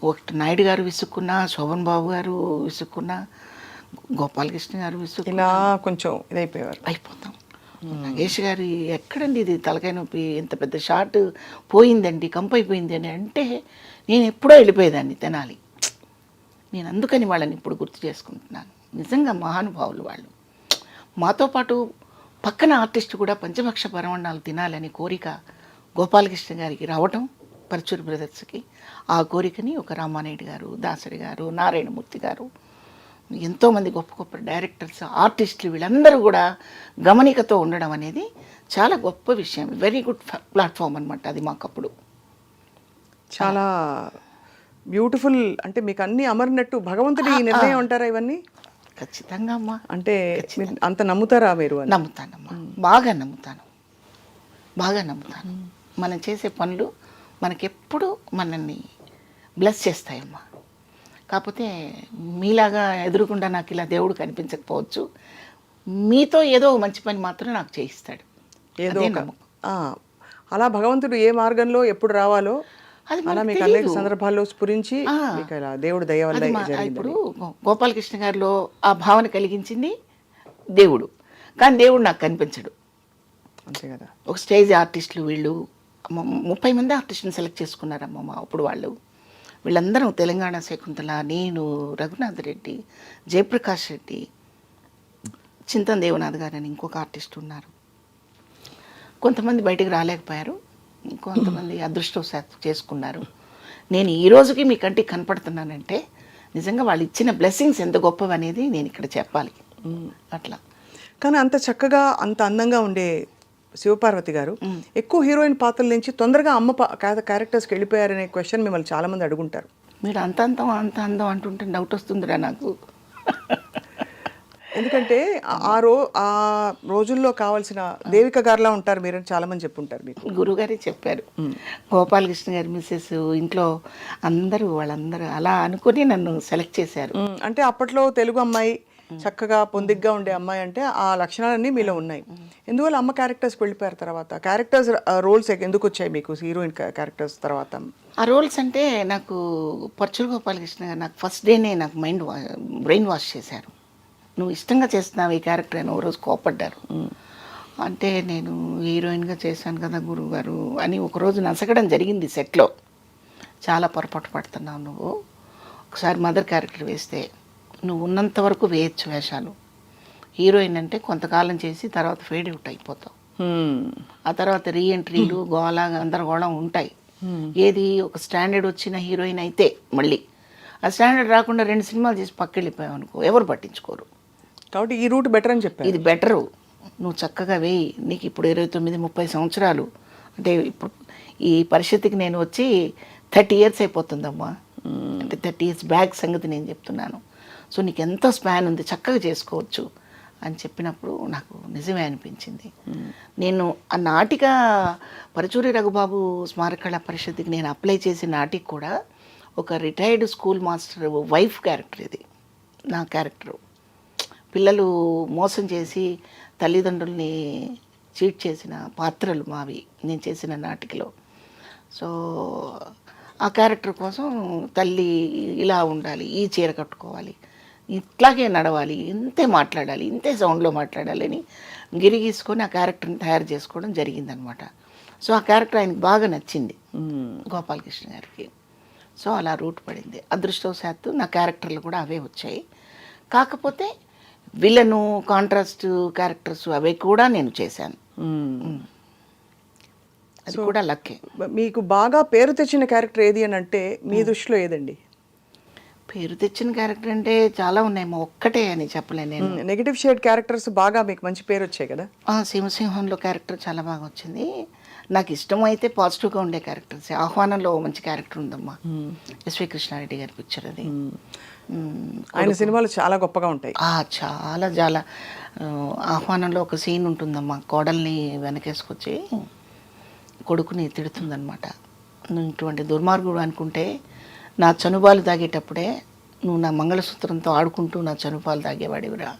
ఒకటి నాయుడు గారు విసుక్కున్నా, శోభన్ బాబు గారు విసుక్కున్నా, గోపాలకృష్ణ గారు విసుక్కున్నా ఇలా కొంచెం ఇదైపోయేవారు. అయిపోతాం. నాగేష్ గారు ఎక్కడండి ఇది తలకాయ నొప్పి, ఇంత పెద్ద షాట్ పోయిందండి, కంపైపోయింది అని అంటే నేను ఎప్పుడో వెళ్ళిపోయేదాన్ని తెనాలి. నేను అందుకని వాళ్ళని ఇప్పుడు గుర్తు చేసుకుంటున్నాను. నిజంగా మహానుభావులు వాళ్ళు. మాతో పాటు పక్కన ఆర్టిస్ట్ కూడా పంచభక్ష పరమాన్నాలు తినాలని కోరిక గోపాలకృష్ణ గారికి రావటం, పరచూరు బ్రదర్స్కి. ఆ కోరికని ఒక రామానాయుడు గారు, దాసరి గారు, నారాయణమూర్తి గారు, ఎంతోమంది గొప్ప గొప్ప డైరెక్టర్స్, ఆర్టిస్టులు వీళ్ళందరూ కూడా గమనికతో ఉండడం అనేది చాలా గొప్ప విషయం. వెరీ గుడ్ ప్లాట్ఫామ్ అనమాట అది మాకప్పుడు. చాలా బ్యూటిఫుల్. అంటే మీకు అన్ని అమరినట్టు భగవంతుడి ఈ నిర్ణయం అంటారా ఇవన్నీ? ఖచ్చితంగా అమ్మా. అంటే మీరు అంత నమ్ముతారా మీరు అని? నమ్ముతానమ్మా, బాగా నమ్ముతాను, బాగా నమ్ముతాను. మనం చేసే పనులు మనకెప్పుడు మనల్ని బ్లెస్ చేస్తాయమ్మా. కాకపోతే మీలాగా ఎదురుకుండా నాకు ఇలా దేవుడు కనిపించకపోవచ్చు, మీతో ఏదో మంచి పని మాత్రం నాకు చేయిస్తాడు. ఏదో అదే ఒక నమ్మకం. అలా భగవంతుడు ఏ మార్గంలో ఎప్పుడు రావాలో అది అలా మనకు మీకు అనేక తెలీదు. సందర్భాల్లో స్ఫురించి మీకు ఇలా దేవుడు దయ వల్ల అది జరిగింది. ఇప్పుడు గోపాలకృష్ణ గారిలో ఆ భావన కలిగించింది దేవుడు, కానీ దేవుడు నాకు కనిపించడు. అంతే కదా. ఒక స్టేజ్ ఆర్టిస్టులు వీళ్ళు 30 మంది ఆర్టిస్టుని సెలెక్ట్ చేసుకున్నారమ్మ మా అప్పుడు వాళ్ళు. వీళ్ళందరం తెలంగాణ శకుంతల, నేను, రఘునాథ్ రెడ్డి, జయప్రకాష్ రెడ్డి, చింతన్ దేవనాథ్ గారు అని ఇంకొక ఆర్టిస్ట్ ఉన్నారు. కొంతమంది బయటికి రాలేకపోయారు, కొంతమంది అదృష్టవశాత్తు చేసుకున్నారు. నేను ఈ రోజుకి మీ కంటికి కనపడుతున్నానంటే నిజంగా వాళ్ళు ఇచ్చిన బ్లెస్సింగ్స్ ఎంత గొప్పవి అనేది నేను ఇక్కడ చెప్పాలి. అట్లా. కానీ అంత చక్కగా అంత అందంగా ఉండే శివపార్వతి గారు ఎక్కువ హీరోయిన్ పాత్రల నుంచి తొందరగా అమ్మ క్యారెక్టర్స్కి వెళ్ళిపోయారనే క్వశ్చన్ మిమ్మల్ని చాలా మంది అడుగుంటారు. మీరు అంత అందం అంటుంటే డౌట్ వస్తుందిరా నాకు. ఎందుకంటే ఆ రోజుల్లో కావాల్సిన దేవిక గారిలా ఉంటారు మీరు అని చాలా మంది చెప్పుంటారు మీకు. గురుగారే చెప్పారు. గోపాలకృష్ణ గారి మిస్సెస్ ఇంట్లో వాళ్ళందరూ అలా అనుకుని నన్ను సెలెక్ట్ చేశారు. అంటే అప్పట్లో తెలుగు అమ్మాయి చక్కగా పొందిగ్గా ఉండే అమ్మాయి అంటే ఆ లక్షణాలన్నీ మీలో ఉన్నాయి. ఎందువల్ల అమ్మ క్యారెక్టర్స్కి వెళ్ళిపోయారు? తర్వాత క్యారెక్టర్స్ రోల్స్ ఎందుకు వచ్చాయి మీకు హీరోయిన్ క్యారెక్టర్స్ తర్వాత? ఆ రోల్స్ అంటే నాకు పర్చుల గోపాలకృష్ణ గారు నాకు ఫస్ట్ డేనే నాకు బ్రెయిన్ వాష్ చేశారు. నువ్వు ఇష్టంగా చేస్తున్నావు ఈ క్యారెక్టర్ అని ఓ రోజు కోపడ్డారు. అంటే నేను హీరోయిన్గా చేశాను కదా గురువు గారు అని ఒకరోజు నసగడం జరిగింది సెట్లో. చాలా పొరపాటు పడుతున్నావు నువ్వు, ఒకసారి మదర్ క్యారెక్టర్ వేస్తే నువ్వు ఉన్నంత వరకు వేయచ్చు వేషాలు. హీరోయిన్ అంటే కొంతకాలం చేసి తర్వాత ఫేడ్ అవుట్ అయిపోతావు. ఆ తర్వాత రీఎంట్రీలు గోళ గందరగోళం ఉంటాయి. ఏది ఒక స్టాండర్డ్ వచ్చిన హీరోయిన్ అయితే మళ్ళీ ఆ స్టాండర్డ్ రాకుండా 2 సినిమాలు చేసి పక్కెళ్ళిపోయావు అనుకో, ఎవరు పట్టించుకోరు. కాబట్టి ఈ రూట్ బెటర్ అని చెప్పారు. ఇది బెటరు, నువ్వు చక్కగా వేయి. నీకు ఇప్పుడు 29-30 సంవత్సరాలు, అంటే ఇప్పుడు ఈ పరిస్థితికి నేను వచ్చి 30 years అయిపోతుందమ్మా. అంటే 30 years బ్యాక్ సంగతి నేను చెప్తున్నాను. సో నీకు ఎంతో స్పాన్ ఉంది, చక్కగా చేసుకోవచ్చు అని చెప్పినప్పుడు నాకు నిజమే అనిపించింది. నేను ఆ నాటిక పరచూరి రఘుబాబు స్మారక కళా పరిషత్కి నేను అప్లై చేసిన నాటికి కూడా ఒక retired school master wife character ఇది నా క్యారెక్టరు. పిల్లలు మోసం చేసి తల్లిదండ్రుల్ని చీట్ చేసిన పాత్రలు మావి నేను చేసిన నాటికలో. సో ఆ క్యారెక్టర్ కోసం తల్లి ఇలా ఉండాలి, ఈ చీర కట్టుకోవాలి, ఇట్లాగే నడవాలి, ఇంతే మాట్లాడాలి, ఇంతే సౌండ్లో మాట్లాడాలి అని గిరిగీసుకొని ఆ క్యారెక్టర్ని తయారు చేసుకోవడం జరిగిందనమాట. సో ఆ క్యారెక్టర్ ఆయనకి బాగా నచ్చింది గోపాలకృష్ణ గారికి. సో అలా రూట్ పడింది. అదృష్టవశాత్తు నా క్యారెక్టర్లు కూడా అవే వచ్చాయి. కాకపోతే విలను కాంట్రాస్ట్ క్యారెక్టర్స్ అవి కూడా నేను చేశాను. అది కూడా లక్కే. మీకు బాగా పేరు తెచ్చిన క్యారెక్టర్ ఏది అని అంటే మీ దృష్టిలో ఏదండి? పేరు తెచ్చిన క్యారెక్టర్ అంటే చాలా ఉన్నాయేమో, ఒక్కటే అని చెప్పలేను నేను. నెగిటివ్ షేడ్ క్యారెక్టర్స్ బాగా మీకు మంచి పేరు వచ్చాయి కదా? సింహసింహంలో క్యారెక్టర్ చాలా బాగా వచ్చింది. నాకు ఇష్టమైతే పాజిటివ్గా ఉండే క్యారెక్టర్స్. ఆహ్వానంలో మంచి క్యారెక్టర్ ఉందమ్మా, ఎస్వి కృష్ణారెడ్డి గారి పిక్చర్ అది. ఆయన సినిమాలు చాలా గొప్పగా ఉంటాయి. చాలా చాలా. ఆహ్వానంలో ఒక సీన్ ఉంటుందమ్మా, కోడల్ని వెనకేసుకొచ్చి కొడుకుని తిడుతుందనమాట. నువ్వు ఇటువంటి దుర్మార్గుడు అనుకుంటే నా చనుబాలు తాగేటప్పుడే నువ్వు నా మంగళసూత్రంతో ఆడుకుంటూ నా చనుపాలు తాగేవాడివిరా,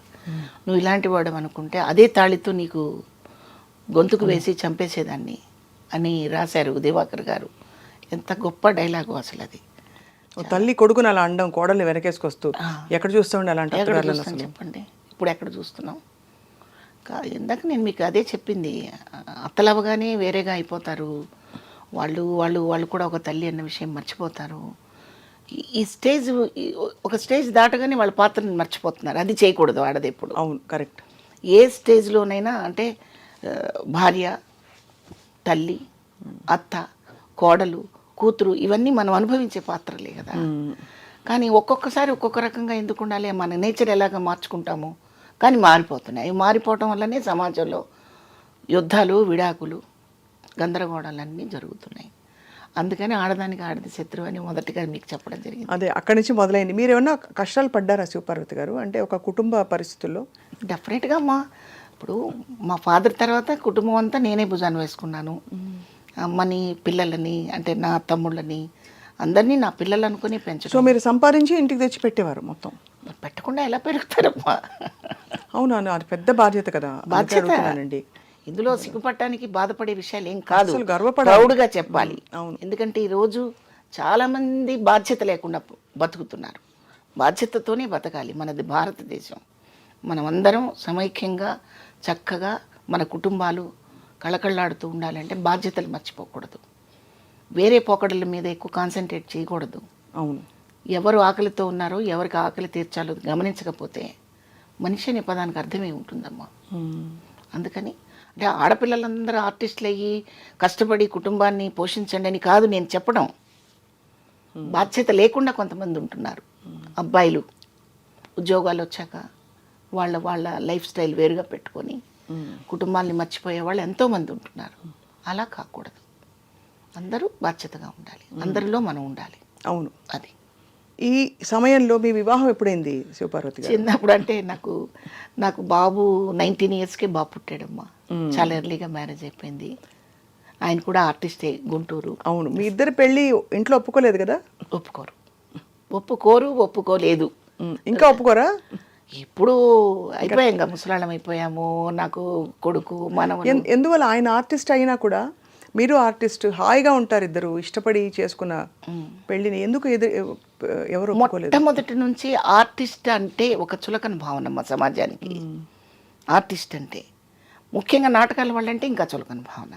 నువ్వు ఇలాంటి వాడు అనుకుంటే అదే తాళితో నీకు గొంతుకు వేసి చంపేసేదాన్ని అని రాశారు దివాకర్ గారు. ఎంత గొప్ప డైలాగు అసలు అది. తల్లి కొడుకుని అలా అండం, కోడల్ని వెనకేసుకొస్తూ ఎక్కడ చూస్తామండి అలాంటి? చెప్పండి, ఇప్పుడు ఎక్కడ చూస్తున్నాం? ఇందాక నేను మీకు అదే చెప్పింది, అత్తలవగానే వేరేగా అయిపోతారు వాళ్ళు వాళ్ళు వాళ్ళు కూడా ఒక తల్లి అన్న విషయం మర్చిపోతారు. ఈ స్టేజ్, ఒక స్టేజ్ దాటగానే వాళ్ళ పాత్రని మర్చిపోతున్నారు. అది చేయకూడదు ఆడది ఎప్పుడు. అవును, కరెక్ట్. ఏ స్టేజ్లోనైనా అంటే భార్య, తల్లి, అత్త, కోడలు, కూతురు ఇవన్నీ మనం అనుభవించే పాత్రలే కదా. కానీ ఒక్కొక్కసారి ఒక్కొక్క రకంగా ఎందుకు ఉండాలి, మన నేచర్ ఎలాగ మార్చుకుంటాము, కానీ మారిపోతున్నాయి. అవి మారిపోవటం వల్లనే సమాజంలో యుద్ధాలు, విడాకులు, గందరగోళాలన్నీ జరుగుతున్నాయి. అందుకని ఆడదానికి ఆడది శత్రువు అని మొదటిగా మీకు చెప్పడం జరిగింది. అదే అక్కడి నుంచి మొదలైంది. మీరు ఏమన్నా కష్టాలు పడ్డారా శివపార్వతి గారు, అంటే ఒక కుటుంబ పరిస్థితుల్లో? డెఫినెట్గా ఇప్పుడు మా ఫాదర్ తర్వాత కుటుంబం అంతా నేనే భుజాన్ని వేసుకున్నాను. అమ్మని, పిల్లలని, అంటే నా తమ్ముళ్ళని అందరినీ నా పిల్లలు అనుకుని పెంచడం. సో మీరు సంపాదించి ఇంటికి తెచ్చి పెట్టేవారు మొత్తం? పెట్టకుండా ఎలా పెరుగుతారమ్మా? అవునా, అది పెద్ద బాధ్యత కదా. బాధ్యత. ఇందులో సిగ్గుపడటానికి బాధపడే విషయాలు ఏం కాదు, గర్వపడాలి, ప్రౌడ్గా చెప్పాలి. అవును. ఎందుకంటే ఈరోజు చాలామంది బాధ్యత లేకుండా బతుకుతున్నారు. బాధ్యతతోనే బతకాలి. మనది భారతదేశం. మనమందరం సమైక్యంగా చక్కగా మన కుటుంబాలు కళకళలాడుతూ ఉండాలంటే బాధ్యతలు మర్చిపోకూడదు. వేరే పోకడల మీద ఎక్కువ కాన్సన్ట్రేట్ చేయకూడదు. అవును. ఎవరు ఆకలితో ఉన్నారో, ఎవరికి ఆకలి తీర్చాలో గమనించకపోతే మనిషి అనే పదానికి అర్థమే ఉంటుందమ్మా. అందుకని అంటే ఆడపిల్లలందరూ ఆర్టిస్టులు అయ్యి కష్టపడి కుటుంబాన్ని పోషించండి అని కాదు నేను చెప్పడం. బాధ్యత లేకుండా కొంతమంది ఉంటున్నారు. అబ్బాయిలు ఉద్యోగాలు వచ్చాక వాళ్ళ లైఫ్ స్టైల్ వేరుగా పెట్టుకొని కుటుంబాన్ని మర్చిపోయే వాళ్ళు ఎంతోమంది ఉంటున్నారు. అలా కాకూడదు. అందరూ బాధ్యతగా ఉండాలి. అందరిలో మనం ఉండాలి. అవును. అది ఈ సమయంలో మీ వివాహం ఎప్పుడైంది శివపార్వతి గారు? చిన్నప్పుడు అంటే నాకు బాబు 19 ఇయర్స్కే బాబు పుట్టాడమ్మా. చాలా ఎర్లీగా మ్యారేజ్ అయిపోయింది. ఆయన కూడా ఆర్టిస్టే, గుంటూరు. అవును. మీ ఇద్దరు పెళ్ళి ఇంట్లో ఒప్పుకోలేదు కదా? ఒప్పుకోలేదు. ఇంకా ఒప్పుకోరా? ఇప్పుడు అయిపోయాం కదా, ముసలాళ్ళం అయిపోయాము. నాకు కొడుకు, మనవడు. ఎందువల్ల? ఆయన ఆర్టిస్ట్ అయినా కూడా మీరు ఆర్టిస్ట్, హాయిగా ఉంటారు ఇద్దరు, ఇష్టపడి చేసుకున్న పెళ్ళిని ఎందుకు ఎవరు ఒప్పుకోలేదు? మొట్టమొదటి నుంచి ఆర్టిస్ట్ అంటే ఒక చులకన భావన మా సమాజానికి. ఆర్టిస్ట్ అంటే ముఖ్యంగా నాటకాల వాళ్ళంటే ఇంకా చులకన భావన.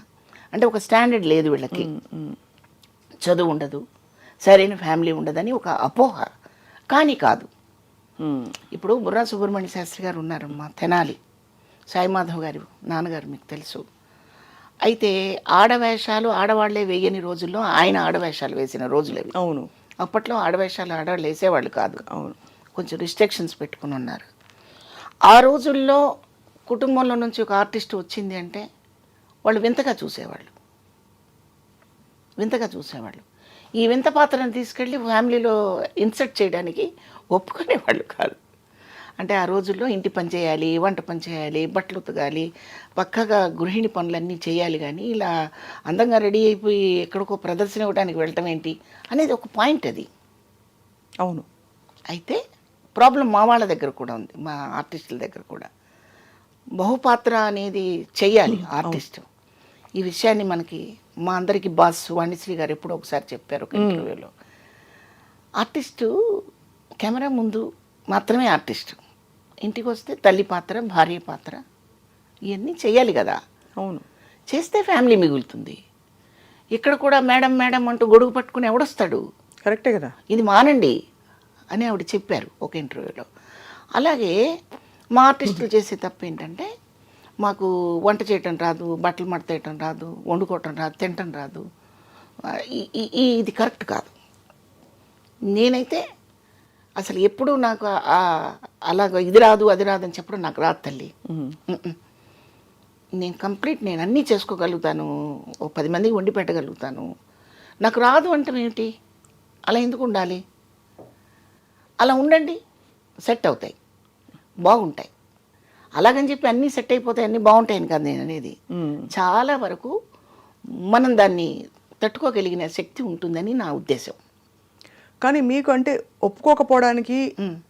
అంటే ఒక స్టాండర్డ్ లేదు వీళ్ళకి, చదువు ఉండదు, సరైన ఫ్యామిలీ ఉండదని ఒక అపోహ. కానీ కాదు. ఇప్పుడు బుర్రా సుబ్రహ్మణ్య శాస్త్రి గారు ఉన్నారమ్మా, తెనాలి సాయిమాధవ్ గారు నాన్నగారు మీకు తెలుసు. అయితే ఆడవేషాలు ఆడవాళ్లే వేయని రోజుల్లో ఆయన ఆడవేషాలు వేసిన రోజులు అవి. అవును. అప్పట్లో ఆడవేషాలు ఆడవాళ్ళు వేసేవాళ్ళు కాదు. అవును. కొంచెం రిస్ట్రిక్షన్స్ పెట్టుకుని ఉన్నారు. ఆ రోజుల్లో కుటుంబంలో నుంచి ఒక ఆర్టిస్ట్ వచ్చింది అంటే వాళ్ళు వింతగా చూసేవాళ్ళు. ఈ వింత పాత్రను తీసుకెళ్ళి ఫ్యామిలీలో ఇన్సర్ట్ చేయడానికి ఒప్పుకునేవాళ్ళు కాదు. అంటే ఆ రోజుల్లో ఇంటి పని చేయాలి, వంట పని చేయాలి, బట్టలు ఉతకాలి, పక్కగా గృహిణి పనులన్నీ చేయాలి. కానీ ఇలా అందంగా రెడీ అయిపోయి ఎక్కడికో ప్రదర్శన ఇవ్వడానికి వెళ్ళటం ఏంటి అనేది ఒక పాయింట్ అది. అవును. అయితే ప్రాబ్లం మా వాళ్ళ దగ్గర కూడా ఉంది, మా ఆర్టిస్టుల దగ్గర కూడా. బహుపాత్ర అనేది చెయ్యాలి ఆర్టిస్ట్. ఈ విషయాన్ని మనకి మా అందరికీ బాస్ వాణిశ్రీ గారు ఎప్పుడో ఒకసారి చెప్పారు ఒక ఇంటర్వ్యూలో. ఆర్టిస్టు కెమెరా ముందు మాత్రమే ఆర్టిస్టు, ఇంటికి వస్తే తల్లి పాత్ర, భార్య పాత్ర, ఇవన్నీ చెయ్యాలి కదా. అవును. చేస్తే ఫ్యామిలీ మిగులుతుంది. ఇక్కడ కూడా మేడం మేడం అంటూ గొడుగు పట్టుకుని ఎవడొస్తాడు? కరెక్టే కదా. ఇది మానండి అని ఆవిడ చెప్పారు ఒక ఇంటర్వ్యూలో. అలాగే మా ఆర్టిస్టులు చేసే తప్పు ఏంటంటే మాకు వంట చేయటం రాదు, బట్టలు మడతేయటం రాదు, వండుకోవటం రాదు, తినటం రాదు. ఇది కరెక్ట్ కాదు. నేనైతే అసలు ఎప్పుడూ నాకు అలాగ ఇది రాదు అది రాదు అని చెప్పడం నాకు రాదు తల్లి. నేను అన్నీ చేసుకోగలుగుతాను, ఓ 10 మందికి వండి పెట్టగలుగుతాను. నాకు రాదు అంటే ఏమిటి? అలా ఎందుకు ఉండాలి? అలా ఉండండి, సెట్ అవుతాయి, బాగుంటాయి. అలాగని చెప్పి అన్నీ సెట్ అయిపోతాయి, అన్నీ బాగుంటాయని కాదు నేను అనేది. చాలా వరకు మనం దాన్ని తట్టుకోగలిగిన శక్తి ఉంటుందని నా ఉద్దేశం. కానీ మీకు అంటే ఒప్పుకోకపోవడానికి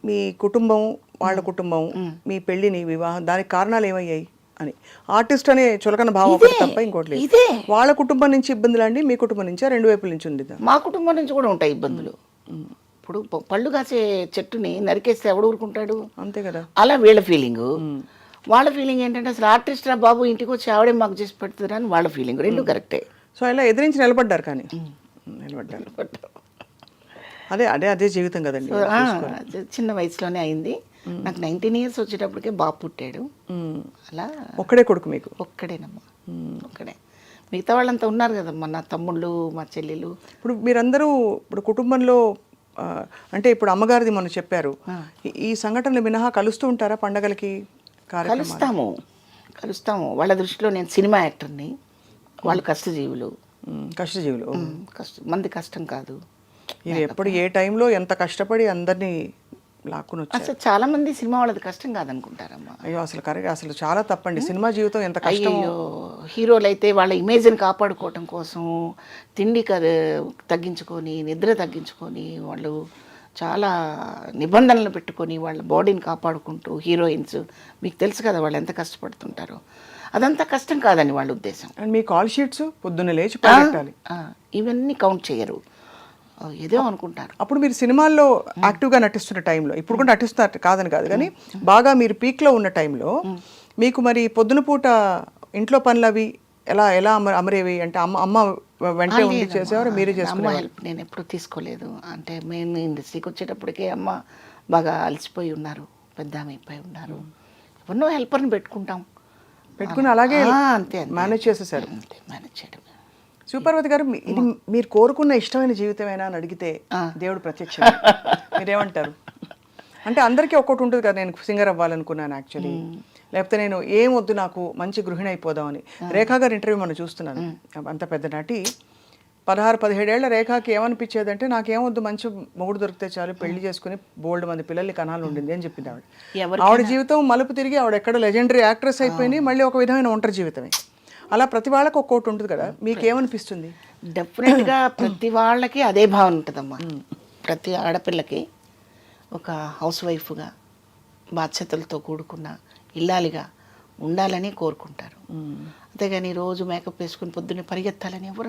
మీ కుటుంబం, వాళ్ళ కుటుంబం, మీ పెళ్ళిని, వివాహం, దానికి కారణాలు ఏమయ్యాయి అని? ఆర్టిస్ట్ అనే చులకన భావం ఒకటి తప్ప ఇంకోటి లేదు. వాళ్ళ కుటుంబం నుంచి ఇబ్బందులు అండి, మీ కుటుంబం నుంచా? 2 వైపుల నుంచి ఉంది? మా కుటుంబం నుంచి కూడా ఉంటాయి ఇబ్బందులు. ఇప్పుడు పళ్ళు కాసే చెట్టుని నరికేస్తే ఎవడు ఊరుకుంటాడు? అంతే కదా. అలా వీళ్ళ ఫీలింగు. వాళ్ళ ఫీలింగ్ ఏంటంటే అసలు ఆర్టిస్ట్ రా బాబు, ఇంటికి వచ్చి ఆవిడే మాకు చేసి పెడుతుంది అని వాళ్ళ ఫీలింగ్. 2 కరెక్టే. సో ఇలా ఎదిరించి నిలబడ్డారు. కానీ నిలబడ్డారు. అదే జీవితం కదండి. చిన్న వయసులోనే అయింది. నాకు 19 ఇయర్స్ వచ్చేటప్పటికే బాబు పుట్టాడు. అలా ఒక్కడే కొడుకు మీకు? ఒక్కడేనమ్మా, ఒక్కడే. మిగతా వాళ్ళంతా ఉన్నారు కదమ్మా, నా తమ్ముళ్ళు, మా చెల్లెలు. ఇప్పుడు మీరందరూ ఇప్పుడు కుటుంబంలో అంటే ఇప్పుడు అమ్మగారిది మొన్న చెప్పారు, ఈ సంఘటనలు మినహా కలుస్తూ ఉంటారా పండగలకి కార్యక్రమాలు? కలుస్తాము. వాళ్ళ దృష్టిలో నేను సినిమా యాక్టర్ని, వాళ్ళు కష్టజీవులు. కష్టజీవులు. మంది కష్టం కాదు. ఇది ఎప్పుడు ఏ టైంలో ఎంత కష్టపడి అందరినీ లాక్కుని వచ్చారు. అసలు చాలా మంది సినిమా వాళ్ళది కష్టం కాదనుకుంటారమ్మా. అయ్యో అసలు కరెక్ట్, అసలు చాలా తప్పండి. సినిమా జీవితం ఎంత కష్టం. అయ్యో హీరోలు అయితే వాళ్ళ ఇమేజ్ని కాపాడుకోవటం కోసం తిండి తగ్గించుకొని, నిద్ర తగ్గించుకొని, వాళ్ళు చాలా నిబంధనలు పెట్టుకొని వాళ్ళ బాడీని కాపాడుకుంటూ హీరోయిన్స్, మీకు తెలుసు కదా వాళ్ళు ఎంత కష్టపడుతుంటారో. అదంతా కష్టం కాదని వాళ్ళ ఉద్దేశం. అండ్ మీ కాల్ షీట్స్ పొద్దున్న లేచి పరిగెట్టాలి, ఇవన్నీ కౌంట్ చేయరు, ఏదో అనుకుంటారు. అప్పుడు మీరు సినిమాల్లో యాక్టివ్గా నటిస్తున్న టైంలో, ఇప్పుడు కూడా నటిస్తున్నారు కాదని కాదు కానీ బాగా మీరు పీక్లో ఉన్న టైంలో మీకు మరి పొద్దున పూట ఇంట్లో పనులు అవి ఎలా ఎలా అమరేవి? అంటే అమ్మ వెంటనే ఉండి చేసేవారు, మీరే చేసుకునేవారు? హెల్ప్ నేను ఎప్పుడు తీసుకోలేదు. అంటే మేము ఇండస్ట్రీకి వచ్చేటప్పటికే అమ్మ బాగా అలసిపోయి ఉన్నారు, పెద్ద అయిపోయి ఉన్నారు. ఎవరినో హెల్పర్ని పెట్టుకుని అలాగే అంతే మేనేజ్ చేసేసారు. అంతే మేనేజ్ చేయడం. సూపర్వతి గారు, ఇది మీరు కోరుకున్న ఇష్టమైన జీవితమేనా అని అడిగితే దేవుడు ప్రత్యక్షం, మీరేమంటారు? అంటే అందరికీ ఒక్కటి ఉంటుంది కదా, నేను సింగర్ అవ్వాలనుకున్నాను యాక్చువల్లీ, లేకపోతే నేను ఏం వద్దు నాకు మంచి గృహిణి అయిపోదామని. రేఖా గారి ఇంటర్వ్యూ మనం చూస్తున్నాను, అంత పెద్ద నటి, 16-17 ఏళ్ల రేఖాకి ఏమనిపించేదంటే నాకేమొద్దు, మంచి మొగుడు దొరికితే చాలు, పెళ్లి చేసుకుని బోల్డ్ మంది పిల్లల్ని కనాలు ఉండింది అని చెప్పింది ఆవిడ. ఆవిడ జీవితం మలుపు తిరిగి ఆవిడ ఎక్కడ లెజెండరీ యాక్ట్రెస్ అయిపోయింది, మళ్ళీ ఒక విధమైన ఒంటరి జీవితమే. అలా ప్రతి వాళ్ళకి ఒక్కోటి ఉంటుంది కదా, మీకేమనిపిస్తుంది? డెఫినెట్గా ప్రతి వాళ్ళకి అదే భావన ఉంటుందమ్మా. ప్రతి ఆడపిల్లకి ఒక హౌస్ వైఫ్గా బాధ్యతలతో కూడుకున్న ఇల్లాలిగా ఉండాలని కోరుకుంటారు. అంతేగాని రోజు మేకప్ వేసుకుని పొద్దున్నే పరిగెత్తాలని ఎవరు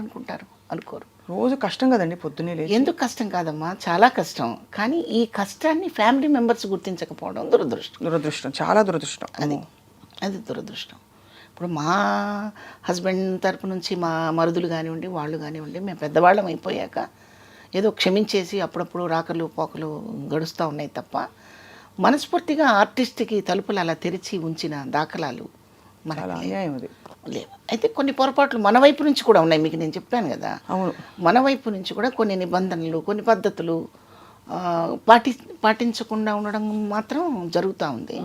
అనుకోరు. రోజు కష్టం కదండి పొద్దున్నే లేచి. ఎందుకు కష్టం కాదమ్మా, చాలా కష్టం. కానీ ఈ కష్టాన్ని ఫ్యామిలీ మెంబర్స్ గుర్తించకపోవడం దురదృష్టం, చాలా దురదృష్టం. అది దురదృష్టం. ఇప్పుడు మా హస్బెండ్ తరపు నుంచి మా మరుదులు కానివ్వండి, వాళ్ళు కానివ్వండి, మేము పెద్దవాళ్ళం అయిపోయాక ఏదో క్షమించేసి అప్పుడప్పుడు రాకలు పోకలు గడుస్తూ ఉన్నాయి తప్ప, మనస్ఫూర్తిగా ఆర్టిస్ట్కి తలుపులు అలా తెరిచి ఉంచిన దాఖలాలు లేవు. అయితే కొన్ని పొరపాట్లు మన వైపు నుంచి కూడా ఉన్నాయి, మీకు నేను చెప్పాను కదా. అవును, మన వైపు నుంచి కూడా కొన్ని నిబంధనలు, కొన్ని పద్ధతులు పాటించకుండా ఉండడం మాత్రం జరుగుతూ ఉంది.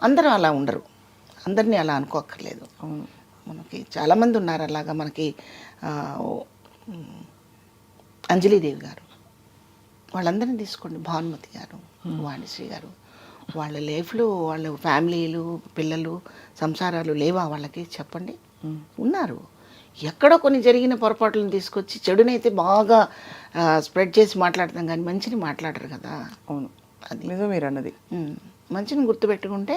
అందరూ అలా ఉండరు, అందరినీ అలా అనుకోక్కర్లేదు. మనకి చాలామంది ఉన్నారు అలాగా. మనకి అంజలీదేవి గారు, వాళ్ళందరినీ తీసుకోండి, భానుమతి గారు, వాణిశ్రీ గారు, వాళ్ళ లైఫ్లో వాళ్ళ ఫ్యామిలీలు, పిల్లలు, సంసారాలు లేవా వాళ్ళకి? చెప్పండి. ఉన్నారు. ఎక్కడో కొన్ని జరిగిన పొరపాట్లను తీసుకొచ్చి చెడునైతే బాగా స్ప్రెడ్ చేసి మాట్లాడతాం కానీ మంచిని మాట్లాడరు కదా. అవును, అది నిజం మీరు అన్నది. మంచిని గుర్తుపెట్టుకుంటే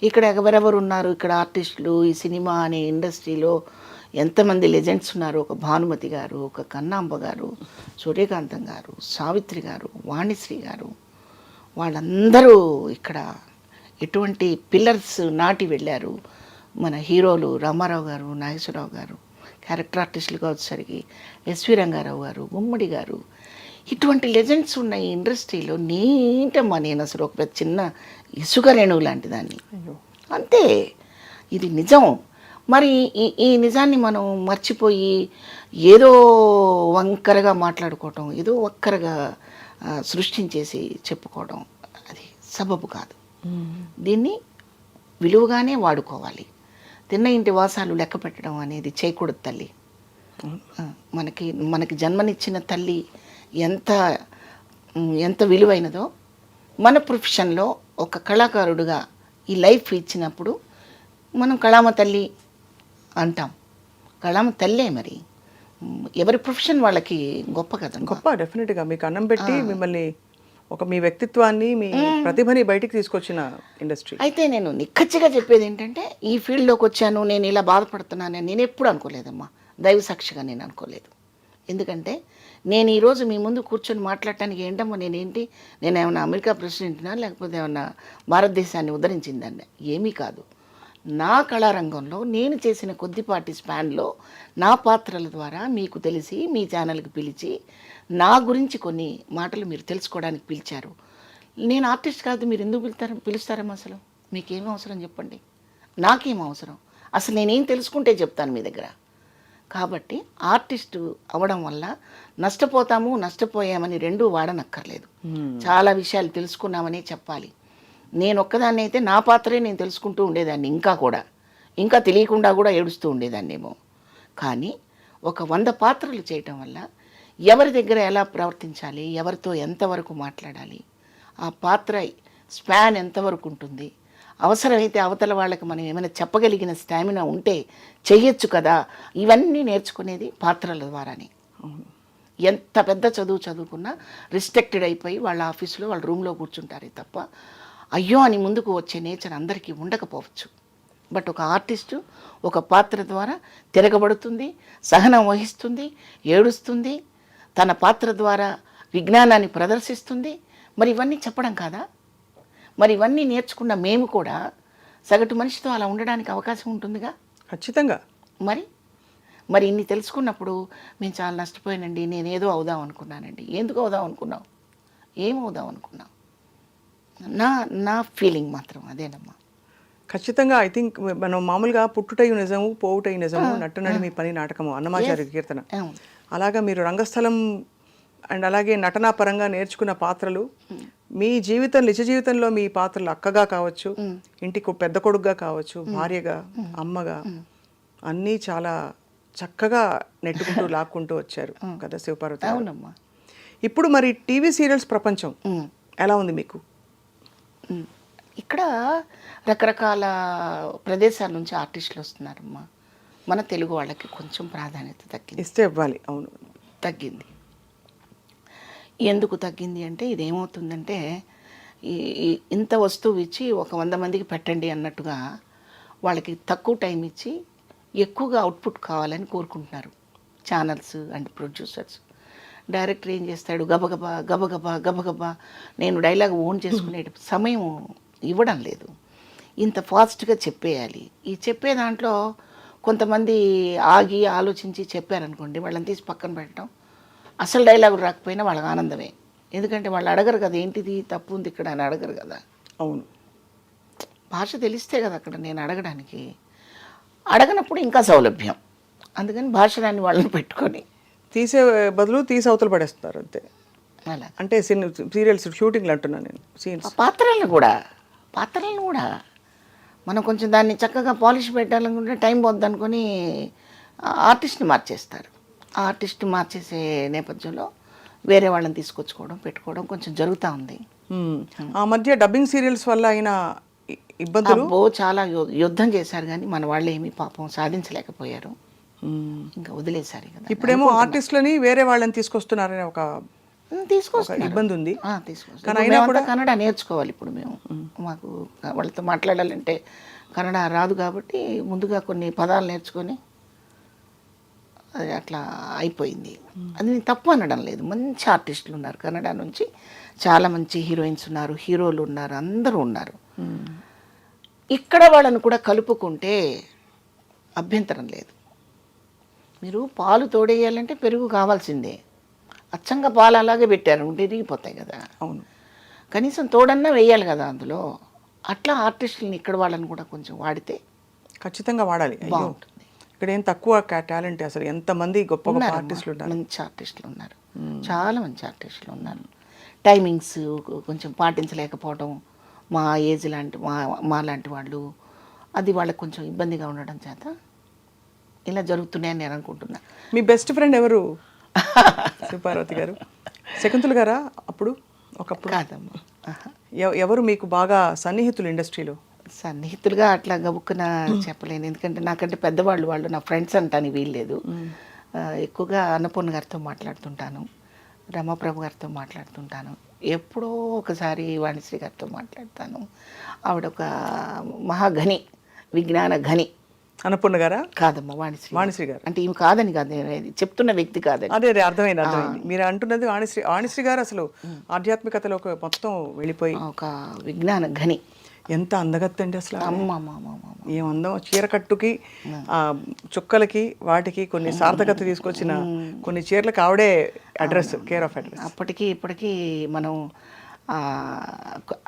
ఇక్కడ ఎవరెవరు ఉన్నారు, ఇక్కడ ఆర్టిస్టులు, ఈ సినిమా అనే ఇండస్ట్రీలో ఎంతమంది లెజెండ్స్ ఉన్నారు. ఒక భానుమతి గారు, ఒక కన్నాంబ గారు, సూర్యకాంతం గారు, సావిత్రి గారు, వాణిశ్రీ గారు, వాళ్ళందరూ ఇక్కడ ఎటువంటి పిల్లర్స్ నాటి వెళ్ళారు. మన హీరోలు రామారావు గారు, నాగేశ్వరరావు గారు, క్యారెక్టర్ ఆర్టిస్టులుగా వచ్చేసరికి ఎస్వి రంగారావు గారు, గుమ్మడి గారు, ఇటువంటి లెజెండ్స్ ఉన్న ఈ ఇండస్ట్రీలో నీటమ్మా నేను అసలు ఒక చిన్న ఇసుక రేణువు లాంటి దాన్ని. అంతే, ఇది నిజం. మరి ఈ నిజాన్ని మనం మర్చిపోయి ఏదో వంకరగా మాట్లాడుకోవటం, ఏదో ఒక్కరగా సృష్టించేసి చెప్పుకోవడం అది సబబు కాదు. దీన్ని విలువగానే వాడుకోవాలి. తిన్న ఇంటి వాసాలు లెక్క పెట్టడం అనేది చేయకూడదు తల్లి. మనకి జన్మనిచ్చిన తల్లి ఎంత విలువైనదో మన ప్రొఫెషన్లో ఒక కళాకారుడుగా ఈ లైఫ్ ఇచ్చినప్పుడు మనం కళామ తల్లి అంటాం. కళామ తల్లే. మరి ఎవరి ప్రొఫెషన్ వాళ్ళకి గొప్ప కదా. గొప్ప, డెఫినెట్గా. మీకు అన్నం పెట్టి మిమ్మల్ని మీ వ్యక్తిత్వాన్ని, మీ ప్రతిభని బయటికి తీసుకొచ్చిన ఇండస్ట్రీ. అయితే నేను నిక్కచ్చిగా చెప్పేది ఏంటంటే, ఈ ఫీల్డ్లోకి వచ్చాను, నేను ఇలా బాధపడుతున్నానని నేను ఎప్పుడు అనుకోలేదమ్మా. దైవ సాక్షిగా నేను అనుకోలేదు. ఎందుకంటే నేను ఈరోజు మీ ముందు కూర్చొని మాట్లాడటానికి ఏంటమ్మా, నేను ఏమన్నా అమెరికా ప్రెసిడెంట్నా, లేకపోతే ఏమన్నా భారతదేశాన్ని ఉద్ధరించిందండి? ఏమీ కాదు. నా కళారంగంలో నేను చేసిన కొద్దిపాటి స్పాన్లో నా పాత్రల ద్వారా మీకు తెలిసి మీ ఛానల్కి పిలిచి నా గురించి కొన్ని మాటలు మీరు తెలుసుకోవడానికి పిలిచారు. నేను ఆర్టిస్ట్ కాదు, మీరు ఎందుకు పిలుస్తారమ్మా? అసలు మీకేం అవసరం చెప్పండి. నాకేం అవసరం? అసలు నేనేం తెలుసుకుంటే చెప్తాను మీ దగ్గర. కాబట్టి ఆర్టిస్టు అవడం వల్ల నష్టపోతాము నష్టపోయామని రెండూ వాడనక్కర్లేదు. చాలా విషయాలు తెలుసుకున్నామని చెప్పాలి. నేను ఒక్కదాన్ని అయితే నా పాత్రే నేను తెలుసుకుంటూ ఉండేదాన్ని, ఇంకా తెలియకుండా కూడా ఏడుస్తూ ఉండేదాన్నేమో. కానీ ఒక 100 పాత్రలు చేయటం వల్ల ఎవరి దగ్గర ఎలా ప్రవర్తించాలి, ఎవరితో ఎంతవరకు మాట్లాడాలి, ఆ పాత్ర స్పాన్ ఎంతవరకు ఉంటుంది, అవసరమైతే అవతల వాళ్ళకి మనం ఏమైనా చెప్పగలిగిన స్టామినా ఉంటే చెయ్యొచ్చు కదా, ఇవన్నీ నేర్చుకునేది పాత్రల ద్వారానే. ఎంత పెద్ద చదువు చదువుకున్నా రిస్ట్రిక్టెడ్ అయిపోయి వాళ్ళ ఆఫీసులో వాళ్ళ రూమ్లో కూర్చుంటారే తప్ప అయ్యో అని ముందుకు వచ్చే నేచర్ అందరికీ ఉండకపోవచ్చు. బట్ ఒక ఆర్టిస్టు ఒక పాత్ర ద్వారా తిరగబడుతుంది, సహనం వహిస్తుంది, ఏడుస్తుంది, తన పాత్ర ద్వారా విజ్ఞానాన్ని ప్రదర్శిస్తుంది. మరి ఇవన్నీ చెప్పడం కాదా? మరి ఇవన్నీ నేర్చుకున్న మేము కూడా సగటు మనిషితో అలా ఉండడానికి అవకాశం ఉంటుందిగా. ఖచ్చితంగా. మరి ఇన్ని తెలుసుకున్నప్పుడు మేము చాలా నష్టపోయానండి, నేనేదో అవుదాం అనుకున్నానండి. ఎందుకు అవుదాం అనుకున్నావు? ఏమవుదాం అనుకున్నావు? నా ఫీలింగ్ మాత్రం అదేనమ్మా. ఖచ్చితంగా. ఐ థింక్ మనం మామూలుగా పుట్టుటయు నిజము పోవుటయు నిజము నట్టునడి మీ పని నాటకము అన్నమాచార్య కీర్తన. అలాగా మీరు రంగస్థలం అండ్ అలాగే నటనా పరంగా నేర్చుకున్న పాత్రలు మీ నిజ జీవితంలో మీ పాత్రలు అక్కగా కావచ్చు, ఇంటికి పెద్ద కొడుకుగా కావచ్చు, భార్యగా, అమ్మగా అన్నీ చాలా చక్కగా నెట్టుకుంటూ లాక్కుంటూ వచ్చారు కదా శివపార్వతి. అవునమ్మా. ఇప్పుడు మరి టీవీ సీరియల్స్ ప్రపంచం ఎలా ఉంది మీకు? ఇక్కడ రకరకాల ప్రదేశాల నుంచి ఆర్టిస్టులు వస్తున్నారమ్మా. మన తెలుగు వాళ్ళకి కొంచెం ప్రాధాన్యత తగ్గింది. ఇస్తే ఇవ్వాలి. అవును, తగ్గింది. ఎందుకు తగ్గింది అంటే ఇదేమవుతుందంటే ఇంత వస్తువు ఇచ్చి ఒక 100 మందికి పెట్టండి అన్నట్టుగా వాళ్ళకి తక్కువ టైం ఇచ్చి ఎక్కువగా అవుట్పుట్ కావాలని కోరుకుంటున్నారు ఛానల్స్ అండ్ ప్రొడ్యూసర్స్. డైరెక్టర్ ఏం చేస్తాడు, గబగబా గబగబా గబగబా నేను డైలాగ్ ఓన్ చేసుకునే సమయం ఇవ్వడం లేదు. ఇంత ఫాస్ట్గా చెప్పేయాలి. ఈ చెప్పే దాంట్లో కొంతమంది ఆగి ఆలోచించి చెప్పారనుకోండి, వాళ్ళని తీసి పక్కన పెట్టడం. అసలు డైలాగులు రాకపోయినా వాళ్ళకి ఆనందమే. ఎందుకంటే వాళ్ళు అడగరు కదా, ఏంటిది తప్పు ఉంది ఇక్కడ అని అడగరు కదా. అవును, భాష తెలిస్తే కదా అక్కడ నేను అడగడానికి. అడగనప్పుడు ఇంకా సౌలభ్యం. అందుకని భాష రాని వాళ్ళని పెట్టుకొని తీసే బదులు తీసి అవతల పడేస్తున్నారు అంతే. అలా అంటే సీరియల్స్ షూటింగ్లు అంటున్నాను నేను. సీన్స్ పాత్రలను కూడా మనం కొంచెం దాన్ని చక్కగా పాలిష్ పెట్టాలనుకుంటే టైం పోద్ది అనుకొని ఆర్టిస్ట్ని మార్చేస్తారు. ఆ ఆర్టిస్ట్ మార్చేసే నేపథ్యంలో వేరే వాళ్ళని తీసుకొచ్చుకోవడం పెట్టుకోవడం కొంచెం జరుగుతూ ఉంది. ఆ మధ్య డబ్బింగ్ సీరియల్స్ వల్ల అయిన ఇబ్బందులు చాలా యుద్ధం చేశారు, కానీ మన వాళ్ళు ఏమీ పాపం సాధించలేకపోయారు, ఇంకా వదిలేశారు కదా. ఇప్పుడేమో ఆర్టిస్టులని వేరే వాళ్ళని తీసుకొస్తున్నారనే ఒక ఇబ్బంది ఉంది. కానీ అయినా కూడా కన్నడ నేర్చుకోవాలి ఇప్పుడు మేము. మాకు వాళ్ళతో మాట్లాడాలంటే కన్నడ రాదు కాబట్టి ముందుగా కొన్ని పదాలు నేర్చుకొని అది అట్లా అయిపోయింది. అది నేను తప్పు అనడం లేదు. మంచి ఆర్టిస్టులు ఉన్నారు కన్నడ నుంచి, చాలా మంచి హీరోయిన్స్ ఉన్నారు, హీరోలు ఉన్నారు, అందరూ ఉన్నారు. ఇక్కడ వాళ్ళని కూడా కలుపుకుంటే అభ్యంతరం లేదు. మీరు పాలు తోడేయాలంటే పెరుగు కావాల్సిందే. అచ్చంగా పాలు అలాగే పెట్టారు ఉంటే ఇరిగిపోతాయి కదా. అవును, కనీసం తోడన్నా వేయాలి కదా అందులో. అట్లా ఆర్టిస్టులని ఇక్కడ వాళ్ళని కూడా కొంచెం వాడితే ఖచ్చితంగా వాడాలి. బాగుంటుంది. ఇక్కడ ఏం తక్కువ టాలెంట్, అసలు ఎంతమంది గొప్ప గొప్ప ఆర్టిస్టులు ఉన్నారు, మంచి ఆర్టిస్టులు ఉన్నారు, చాలా మంచి ఆర్టిస్టులు ఉన్నారు. టైమింగ్స్ కొంచెం పాటించలేకపోవడం, మా ఏజ్ లాంటి మా లాంటి వాళ్ళు, అది వాళ్ళకి కొంచెం ఇబ్బందిగా ఉండడం చేత ఇలా జరుగుతున్నాయని నేను అనుకుంటున్నా. మీ బెస్ట్ ఫ్రెండ్ ఎవరు శివపార్వతి గారు? శకుంతల గారా? అప్పుడు ఒకప్పుడు కాదమ్మా. ఎవరు మీకు బాగా సన్నిహితులు ఇండస్ట్రీలో? సన్నిహితులుగా అట్లా గబుక్కున చెప్పలేను, ఎందుకంటే నాకంటే పెద్దవాళ్ళు వాళ్ళు నా ఫ్రెండ్స్ అంటాను వీల్లేదు. ఎక్కువగా అన్నపూర్ణ గారితో మాట్లాడుతుంటాను, రమాప్రభు గారితో మాట్లాడుతుంటాను, ఎప్పుడో ఒకసారి వాణిశ్రీ గారితో మాట్లాడతాను. ఆవిడ ఒక మహాఘని, విజ్ఞాన ఘని. అన్నపూర్ణ గారా? కాదమ్మా, వాణిశ్రీ గారు. అంటే ఈమె కాదని కాదు, నేను చెప్తున్న వ్యక్తి కాదని. అదే అర్థమైంది. మీరు అంటున్నది వాణిశ్రీ గారు అసలు ఆధ్యాత్మికతలో మొత్తం వెళ్ళిపోయి ఒక విజ్ఞాన ఘని. ఎంత అందగత్తండి అసలు. అమ్మ ఏం అందం. చీర కట్టుకి చుక్కలకి వాటికి కొన్ని సార్థకత తీసుకొచ్చిన కొన్ని చీరలకు ఆవిడే అడ్రస్, కేర్ ఆఫ్ అడ్రస్. అప్పటికి ఇప్పటికీ మనం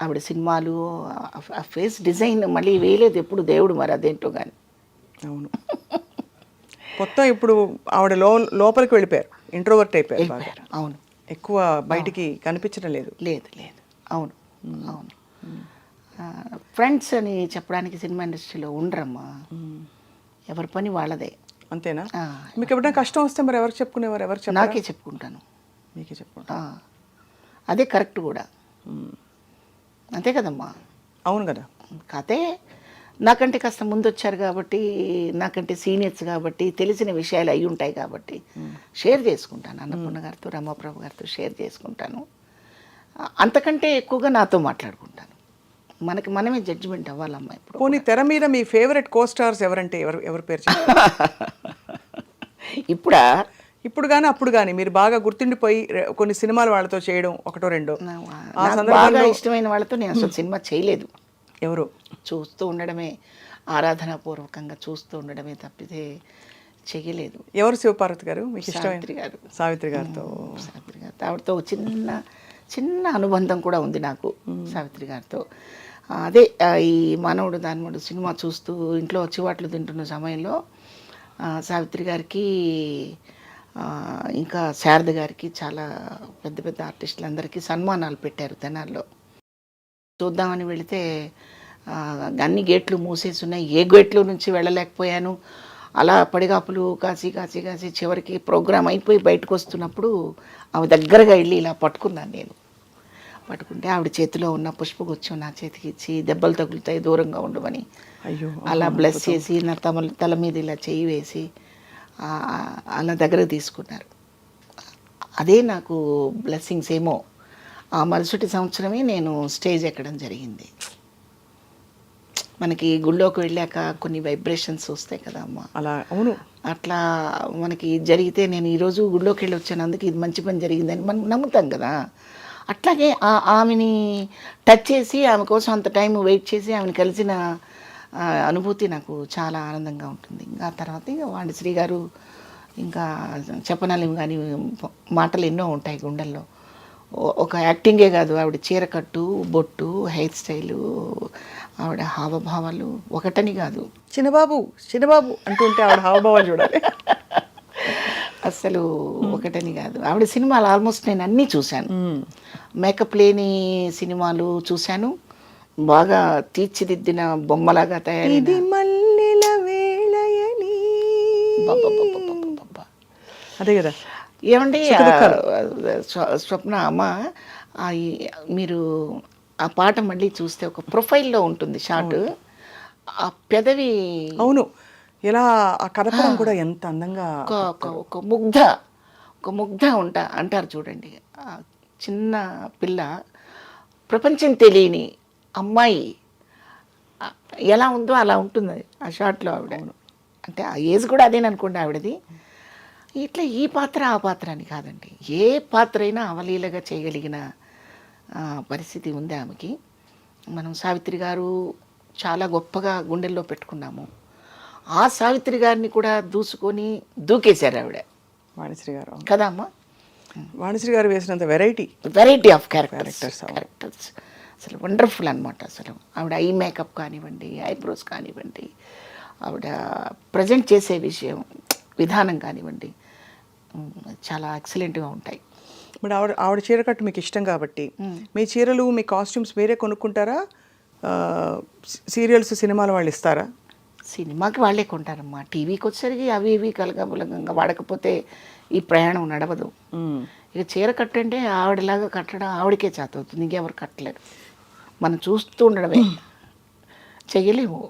ఆవిడ సినిమాలు ఆ ఫేస్ డిజైన్ మళ్ళీ వేయలేదు ఎప్పుడు దేవుడు, మరి అదేంటో కానీ. అవును. మొత్తం ఇప్పుడు ఆవిడ లోపలికి వెళ్ళిపోయారు, ఇంట్రోవర్ట్ అయిపోయారు బాగా. వెళ్ళిపోయారు. అవును, ఎక్కువ బయటికి కనిపించడం లేదు. లేదు లేదు, అవును అవును. ఫ్రెండ్స్ అని చెప్పడానికి సినిమా ఇండస్ట్రీలో ఉండరమ్మా, ఎవరి పని వాళ్ళదే. అంతేనా? మీకు ఎప్పుడైనా కష్టం వస్తే మరి ఎవరికి చెప్పుకునేవారు? ఎవరు చెప్పారు? నాకే చెప్పుకుంటాను. మీకే చెప్పుకుంటాను. అదే కరెక్ట్ కూడా, అంతే కదమ్మా. అవును కదా. కాతే నాకంటే కాస్త ముందు వచ్చారు కాబట్టి, నాకంటే సీనియర్స్ కాబట్టి తెలిసిన విషయాలు అయి ఉంటాయి కాబట్టి షేర్ చేసుకుంటాను. అన్నపూర్ణ గారితో, రమాప్రభు గారితో షేర్ చేసుకుంటాను. అంతకంటే ఎక్కువగా నాతో మాట్లాడుకుంటాను. మనకి మనమే జడ్జిమెంట్ అవ్వాలమ్మా ఇప్పుడు. పోనీ తెర మీద మీ ఫేవరెట్ కో స్టార్స్ ఎవరంటే ఎవరి పేరు చెప్తారు? ఇప్పుడా? ఇప్పుడు కానీ అప్పుడు కానీ మీరు బాగా గుర్తుండిపోయి కొన్ని సినిమాలు వాళ్ళతో చేయడం ఒకటో రెండో ఆ నాకు సందర్భంలో బాగా ఇష్టమైన వాళ్ళతో నేను అసలు సినిమా చేయలేదు. ఎవరు? చూస్తూ ఉండడమే, ఆరాధనాపూర్వకంగా చూస్తూ ఉండడమే తప్పితే చెయ్యలేదు. ఎవరు? శివపార్వతి గారు మీకు ఇష్టమైన? సావిత్రి గారు. సావిత్రి గారితో. సావిత్రి గారితో ఆవిడతో చిన్న చిన్న అనుబంధం కూడా ఉంది నాకు సావిత్రి గారితో. అదే ఈ మానవుడు దానవుడు సినిమా చూస్తూ ఇంట్లో చివాట్లు తింటున్న సమయంలో సావిత్రి గారికి ఇంకా శారద గారికి చాలా పెద్ద పెద్ద ఆర్టిస్టులందరికీ సన్మానాలు పెట్టారు తెనాల్లో. చూద్దామని వెళితే అన్ని గేట్లు మూసేసి ఉన్నాయి, ఏ గేట్లో నుంచి వెళ్ళలేకపోయాను. అలా పడిగాపులు కాసి కాసి కాసి చివరికి ప్రోగ్రాం అయిపోయి బయటకు వస్తున్నప్పుడు ఆమె దగ్గరగా వెళ్ళి ఇలా పట్టుకున్నాను నేను. పట్టుకుంటే ఆవిడ చేతిలో ఉన్న పుష్పగుచ్చం నా చేతికి ఇచ్చి, దెబ్బలు తగులుతాయి దూరంగా ఉండమని అయ్యో అలా బ్లెస్ చేసి నా తల మీద ఇలా చేయి వేసి అలా దగ్గర తీసుకున్నారు. అదే నాకు బ్లెస్సింగ్స్ ఏమో. ఆ మరుసటి సంవత్సరమే నేను స్టేజ్ ఎక్కడం జరిగింది. మనకి గుళ్ళోకి వెళ్ళాక కొన్ని వైబ్రేషన్స్ వస్తాయి కదా అమ్మ. అలా అవును. అట్లా మనకి జరిగితే నేను ఈరోజు గుళ్ళోకి వెళ్ళి వచ్చాను, అందుకే ఇది మంచి పని జరిగిందని మనం నమ్ముతాం కదా. అట్లాగే ఆమెని టచ్ చేసి ఆమె కోసం అంత టైం వెయిట్ చేసి ఆమెను కలిసిన అనుభూతి నాకు చాలా ఆనందంగా ఉంటుంది. ఇంకా తర్వాత ఇంకా వాణిశ్రీ గారు ఇంకా చెప్పనాలేము కానీ మాటలు ఎన్నో ఉంటాయి గుండెల్లో. ఒక యాక్టింగే కాదు, ఆవిడ చీరకట్టు, బొట్టు, హెయిర్ స్టైలు, ఆవిడ హావభావాలు ఒకటని కాదు. చిన్నబాబు చిన్నబాబు అంటుంటే ఆవిడ హావభావాలు చూడాలి. అసలు ఒకటని కాదు. ఆవిడ సినిమాలు ఆల్మోస్ట్ నేను అన్నీ చూశాను. మేకప్ లేని సినిమాలు చూశాను, బాగా తీర్చిదిద్దిన బొమ్మలాగా తయారైంది. అదే కదా. ఏమండి స్వప్న అమ్మ, మీరు ఆ పాట మళ్ళీ చూస్తే ఒక ప్రొఫైల్లో ఉంటుంది షార్ట్, ఆ పెదవి అవును ఇలా ఆ కదపడం కూడా ఎంత అందంగా. ఒక ముగ్ధ అంటారు చూడండి. చిన్న పిల్ల, ప్రపంచం తెలియని అమ్మాయి ఎలా ఉందో అలా ఉంటుంది ఆ షార్ట్లో ఆవిడ. అంటే ఆ ఏజ్ కూడా అదేననుకోండి ఆవిడది. ఇట్లా ఈ పాత్ర ఆ పాత్ర అని కాదండి, ఏ పాత్ర అయినా అవలీలగా చేయగలిగిన పరిస్థితి ఉంది ఆమెకి. మనం సావిత్రి గారు చాలా గొప్పగా గుండెల్లో పెట్టుకున్నాము. ఆ సావిత్రి గారిని కూడా దూకేశారు ఆవిడ, వాణిశ్రీ గారు కదా అమ్మ. వాణిశ్రీ గారు వేసినంత వెరైటీ ఆఫ్ క్యారెక్టర్స్ అసలు వండర్ఫుల్ అనమాట. అసలు ఆవిడ ఐ మేకప్ కానివ్వండి, ఐబ్రోస్ కానివ్వండి, ఆవిడ ప్రజెంట్ చేసే విధానం కానివ్వండి, చాలా ఎక్సలెంట్గా ఉంటాయి. మరి ఆవిడ చీర కట్టు మీకు ఇష్టం కాబట్టి మీ చీరలు, మీ కాస్ట్యూమ్స్ మీరే కొనుక్కుంటారా? సీరియల్స్, సినిమాలు వాళ్ళు ఇస్తారా? సినిమాకి వాళ్ళే కొంటారమ్మా. టీవీకి వచ్చేసరికి అవి ఇవి కలగబులంగా వాడకపోతే ఈ ప్రయాణం నడవదు. ఇక చీర కట్టంటే ఆవిడలాగా కట్టడం ఆవిడకే చేత అవుతుంది, ఇంకెవరు కట్టలేరు. మనం చూస్తూ ఉండడమే, చెయ్యలేము.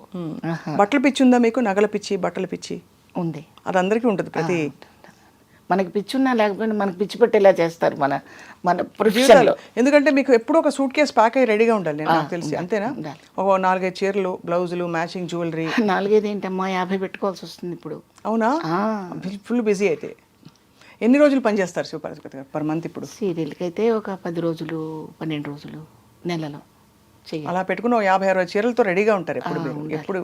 బట్టల పిచ్చి ఉందా మీకు? నగల పిచ్చి, బట్టల పిచ్చి ఉంది. అది అందరికీ ఉంటుంది. ప్రతి మనకి పిచ్చి ఉన్నా లేకపోయినా మనకి పిచ్చి పెట్టేలా చేస్తారు మన ప్రొఫెషన్లో. ఎందుకంటే మీకు ఎప్పుడు ఒక సూట్ కేసు ప్యాక్ అయ్యి రెడీగా ఉండాలి, నాకు తెలిసి. అంతేనా? ఒక 4-5 చీరలు, బ్లౌజులు, మ్యాచింగ్ జ్యువెలరీ. 4-5 ఏంటమ్మా, 50 పెట్టుకోవాల్సి వస్తుంది ఇప్పుడు. అవునా? ఫుల్ బిజీ అయితే. ఎన్ని రోజులు పనిచేస్తారు శివపార్వతి గారు పర్ మంత్ ఇప్పుడు? సీరియల్కి అయితే ఒక 10 రోజులు, 12 రోజులు, నెలలో అలా పెట్టుకుని 50-60 చీరలతో రెడీగా ఉంటారు ఎప్పుడు. ఎప్పుడు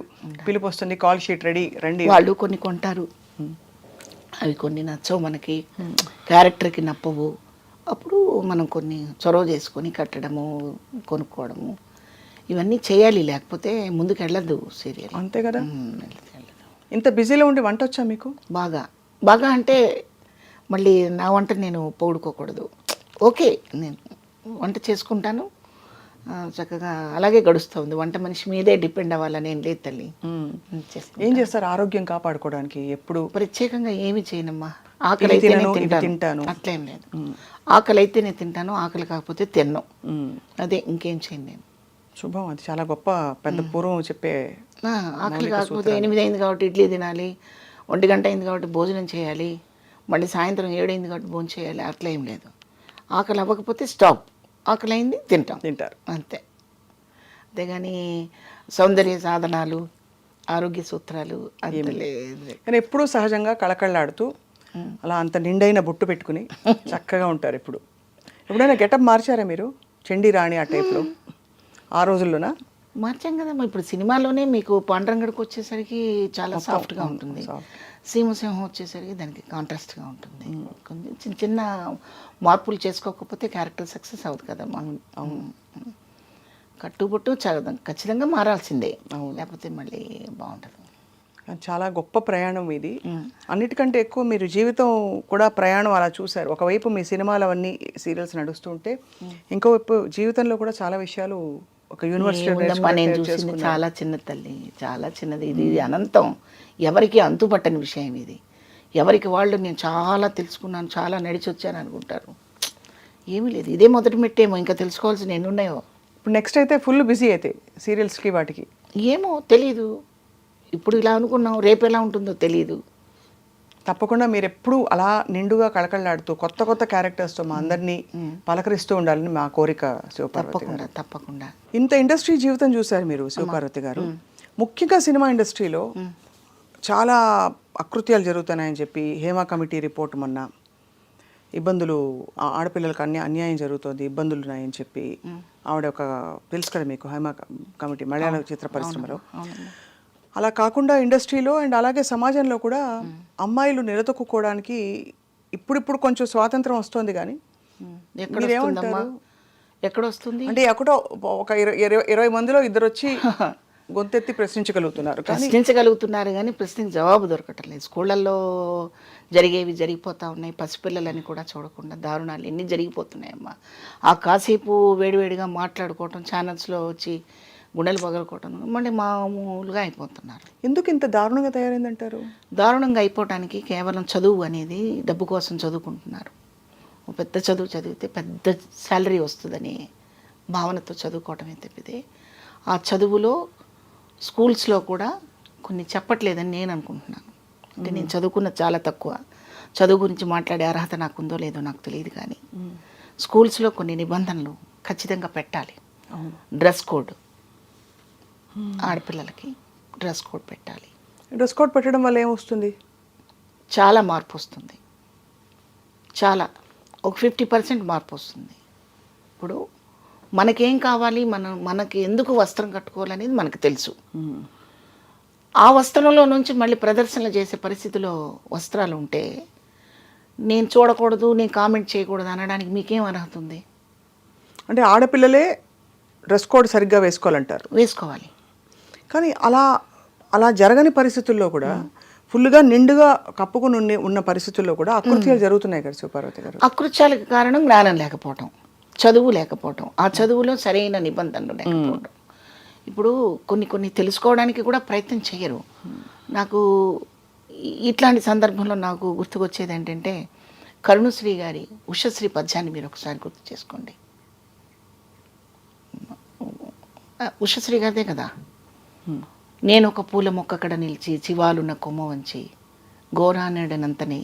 పిలుపు వస్తుంది, కాల్ షీట్ రెడీ రండి. వాళ్ళు కొన్ని కొంటారు, అవి కొన్ని నచ్చవు మనకి, క్యారెక్టర్కి నప్పవు. అప్పుడు మనం కొన్ని చొరవ చేసుకొని కట్టడము, కొనుక్కోవడము, ఇవన్నీ చేయాలి. లేకపోతే ముందుకు వెళ్ళదు సీరియల్. అంతే కదా. ఇంత బిజీలో ఉండి వంట వచ్చా మీకు? బాగా బాగా అంటే మళ్ళీ నా వంట నేను పొగుడుకోకూడదు. ఓకే, నేను వంట చేసుకుంటాను, చక్కగా అలాగే గడుస్తుంది. వంట మనిషి మీదే డిపెండ్ అవ్వాలని ఏం లేదు తల్లి. ఏం చేస్తారు ఆరోగ్యం కాపాడుకోవడానికి? ఎప్పుడు ప్రత్యేకంగా ఏమి చేయనమ్మా. ఆకలి అయితేనే తింటాను, అట్లేం లేదు. ఆకలి అయితేనే తింటాను, ఆకలి కాకపోతే తిన్ను, అదే, ఇంకేం చేయను నేను. శుభం, అది చాలా గొప్ప పెద్ద పూర్వం చెప్పే. ఆకలి కాకపోతే 8 అయింది కాబట్టి ఇడ్లీ తినాలి, 1 గంట అయింది కాబట్టి భోజనం చేయాలి, మళ్ళీ సాయంత్రం 7 అయింది కాబట్టి భోజనం చేయాలి, అట్లా ఏం లేదు. ఆకలి అవ్వకపోతే స్టాప్, ఆకలి అయింది తింటారు, అంతే. అంతేగాని సౌందర్య సాధనాలు, ఆరోగ్య సూత్రాలు అంత లేదు. కానీ ఎప్పుడూ సహజంగా కళకళలాడుతూ అలా అంత నిండైన బొట్టు పెట్టుకుని చక్కగా ఉంటారు. ఎప్పుడైనా గెటప్ మార్చారా మీరు? చండీ రాణి ఆ టైప్లో ఆ రోజుల్లోనా? మార్చాం కదమ్మా. ఇప్పుడు సినిమాలోనే మీకు పాండురంగడికి వచ్చేసరికి చాలా సాఫ్ట్గా ఉంటుంది, సీమసింహం వచ్చేసరికి దానికి కాంట్రాస్ట్గా ఉంటుంది. కొంచెం చిన్న చిన్న మార్పులు చేసుకోకపోతే క్యారెక్టర్ సక్సెస్ అవుతుంది కదా. మనం కట్టుబొట్టు ఖచ్చితంగా మారాల్సిందే, లేకపోతే మళ్ళీ బాగుంటుంది. చాలా గొప్ప ప్రయాణం ఇది. అన్నిటికంటే ఎక్కువ మీరు జీవితం కూడా ప్రయాణం అలా చూశారు. ఒకవైపు మీ సినిమాలు అవన్నీ సీరియల్స్ నడుస్తుంటే, ఇంకోవైపు జీవితంలో కూడా చాలా విషయాలు ఒక యూనివర్సిటీ నేను చూసింది చాలా చిన్న తల్లి, చాలా చిన్నది. ఇది అనంతం, ఎవరికి అంతుపట్టని విషయం ఇది. ఎవరికి వాళ్ళు నేను చాలా తెలుసుకున్నాను, చాలా నడిచి వచ్చాను అనుకుంటారు. ఏమీ లేదు, ఇదే మొదటి మెట్టేమో, ఇంకా తెలుసుకోవాల్సిన ఎన్ని ఉన్నాయో. ఇప్పుడు నెక్స్ట్ అయితే ఫుల్ బిజీ అయితే సీరియల్స్కి వాటికి. ఏమో తెలీదు, ఇప్పుడు ఇలా అనుకున్నాం, రేపు ఎలా ఉంటుందో తెలీదు. తప్పకుండా మీరు ఎప్పుడూ అలా నిండుగా కళకళలాడుతూ కొత్త కొత్త క్యారెక్టర్స్తో మా అందరినీ పలకరిస్తూ ఉండాలని మా కోరిక. శివపార్వతి గారు, తప్పకుండా. ఇంత ఇండస్ట్రీ జీవితం చూశారు మీరు శివపార్వతి గారు. ముఖ్యంగా సినిమా ఇండస్ట్రీలో చాలా అకృత్యాలు జరుగుతున్నాయని చెప్పి హేమ కమిటీ రిపోర్ట్ మొన్న, ఇబ్బందులు, ఆడపిల్లలకు అన్యాయం జరుగుతుంది, ఇబ్బందులు ఉన్నాయని చెప్పి ఆవిడ ఒక తెలుసు కదా మీకు, హేమ కమిటీ మలయాళ చిత్ర పరిశ్రమలో. అలా కాకుండా ఇండస్ట్రీలో అండ్ అలాగే సమాజంలో కూడా అమ్మాయిలు నిలదొక్కుకోవడానికి ఇప్పుడిప్పుడు కొంచెం స్వాతంత్రం వస్తుంది. కానీ ఎక్కడొస్తుంది అంటే ఎక్కడో ఒక 20 మందిలో ఇద్దరు వచ్చి గొంతెత్తి ప్రశ్నించగలుగుతున్నారు కానీ ప్రశ్నకి జవాబు దొరకటం లేదు. స్కూళ్ళల్లో జరిగేవి జరిగిపోతూ ఉన్నాయి. పసిపిల్లలని కూడా చూడకుండా దారుణాలు ఎన్ని జరిగిపోతున్నాయమ్మా. ఆ కాసేపు వేడివేడిగా మాట్లాడుకోవటం, ఛానల్స్లో వచ్చి గుండెలు పగలుకోవటం, మళ్ళీ మామూలుగా అయిపోతున్నారు. ఎందుకు ఇంత దారుణంగా తయారైందంటారు? దారుణంగా అయిపోవటానికి కేవలం చదువు అనేది డబ్బు కోసం చదువుకుంటున్నారు. పెద్ద చదువు చదివితే పెద్ద శాలరీ వస్తుందని భావనతో చదువుకోవటమే తప్పితే, ఆ చదువులో స్కూల్స్లో కూడా కొన్ని చెప్పట్లేదని నేను అనుకుంటున్నాను. అంటే నేను చదువుకున్నది చాలా తక్కువ, చదువు గురించి మాట్లాడే అర్హత నాకు ఉందో లేదో నాకు తెలియదు. కానీ స్కూల్స్లో కొన్ని నిబంధనలు ఖచ్చితంగా పెట్టాలి. డ్రెస్ కోడ్, ఆడపిల్లలకి డ్రెస్ కోడ్ పెట్టాలి. డ్రెస్ కోడ్ పెట్టడం వల్ల ఏమొస్తుంది? చాలా మార్పు వస్తుంది, చాలా ఒక 50% మార్పు వస్తుంది. ఇప్పుడు మనకేం కావాలి, మనకి ఎందుకు వస్త్రం కట్టుకోవాలనేది మనకు తెలుసు. ఆ వస్త్రంలో నుంచి మళ్ళీ ప్రదర్శనలు చేసే పరిస్థితిలో వస్త్రాలు ఉంటే నేను చూడకూడదు, నేను కామెంట్ చేయకూడదు అనడానికి మీకేం అర్హత ఉంది? అంటే ఆడపిల్లలే డ్రెస్ కోడ్ సరిగ్గా వేసుకోవాలంటారు. వేసుకోవాలి. కానీ అలా జరగని పరిస్థితుల్లో కూడా ఫుల్గా నిండుగా కప్పుకుని ఉన్న పరిస్థితుల్లో కూడా అకృత్యాలు జరుగుతున్నాయి కదా శివపార్వతి గారు. అకృత్యాలకు కారణం జ్ఞానం లేకపోవటం, చదువు లేకపోవటం, ఆ చదువులో సరైన నిబంధనలు లేకపోవడం. ఇప్పుడు కొన్ని తెలుసుకోవడానికి కూడా ప్రయత్నం చేయరు. నాకు ఇట్లాంటి సందర్భంలో నాకు గుర్తుకొచ్చేది ఏంటంటే, కరుణశ్రీ గారి ఉషశ్రీ పద్యాన్ని మీరు ఒకసారి గుర్తు చేసుకోండి. ఉషశ్రీ గారిదే కదా. నేను ఒక పూల మొక్కక్కడ నిలిచి చివాలున్న కొమ్మ వంచి ఘోరానడనంతని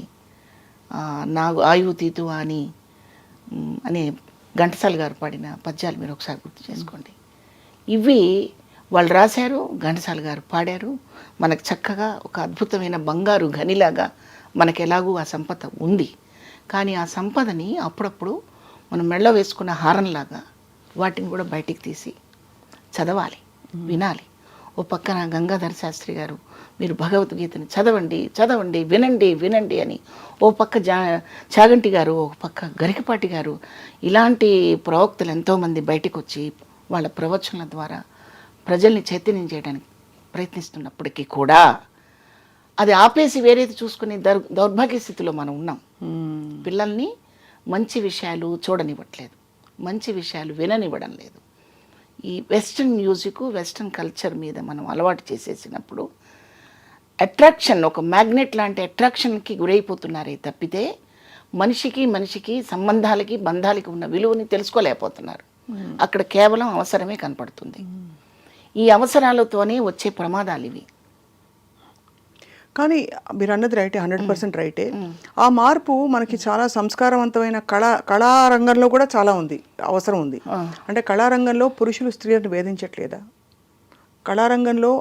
నాకు ఆయువు తీతు అని ఘంటసాల గారు పాడిన పద్యాలు మీరు ఒకసారి గుర్తు చేసుకోండి. ఇవి వాళ్ళు రాశారు, ఘంటసాల గారు పాడారు. మనకు చక్కగా ఒక అద్భుతమైన బంగారు గనిలాగా మనకు ఎలాగూ ఆ సంపద ఉంది. కానీ ఆ సంపదని అప్పుడప్పుడు మనం మెళ్ళ వేసుకున్న హారంలాగా వాటిని కూడా బయటికి తీసి చదవాలి, వినాలి. ఓ పక్కన గంగాధర శాస్త్రి గారు మీరు భగవద్గీతని చదవండి వినండి అని, ఓ పక్క చాగంటి గారు, ఒక పక్క గరికపాటి గారు, ఇలాంటి ప్రవక్తలు ఎంతోమంది బయటకు వచ్చి వాళ్ళ ప్రవచనాల ద్వారా ప్రజల్ని చైతన్యం చేయడానికి ప్రయత్నిస్తున్నప్పటికీ కూడా అది ఆపేసి వేరేది చూసుకునే దౌర్భాగ్య స్థితిలో మనం ఉన్నాం. పిల్లల్ని మంచి విషయాలు చూడనివ్వట్లేదు, మంచి విషయాలు విననివ్వడం లేదు. ఈ వెస్ట్రన్ మ్యూజిక్, వెస్ట్రన్ కల్చర్ మీద మనం అలవాటు చేసేసినప్పుడు అట్రాక్షన్, ఒక మ్యాగ్నెట్ లాంటి అట్రాక్షన్కి గురైపోతున్నారే తప్పితే మనిషికి సంబంధాలకి, బంధాలకి ఉన్న విలువని తెలుసుకోలేకపోతున్నారు. అక్కడ కేవలం అవసరమే కనపడుతుంది. ఈ అవసరాలతోనే వచ్చే ప్రమాదాలు ఇవి. కానీ మీరు అన్నది రైటే, 100% రైటే. ఆ మార్పు మనకి చాలా సంస్కారవంతమైన కళారంగంలో కూడా చాలా ఉంది, అవసరం ఉంది. అంటే కళారంగంలో పురుషులు స్త్రీలను వేధించట్లేదా? కళారంగంలో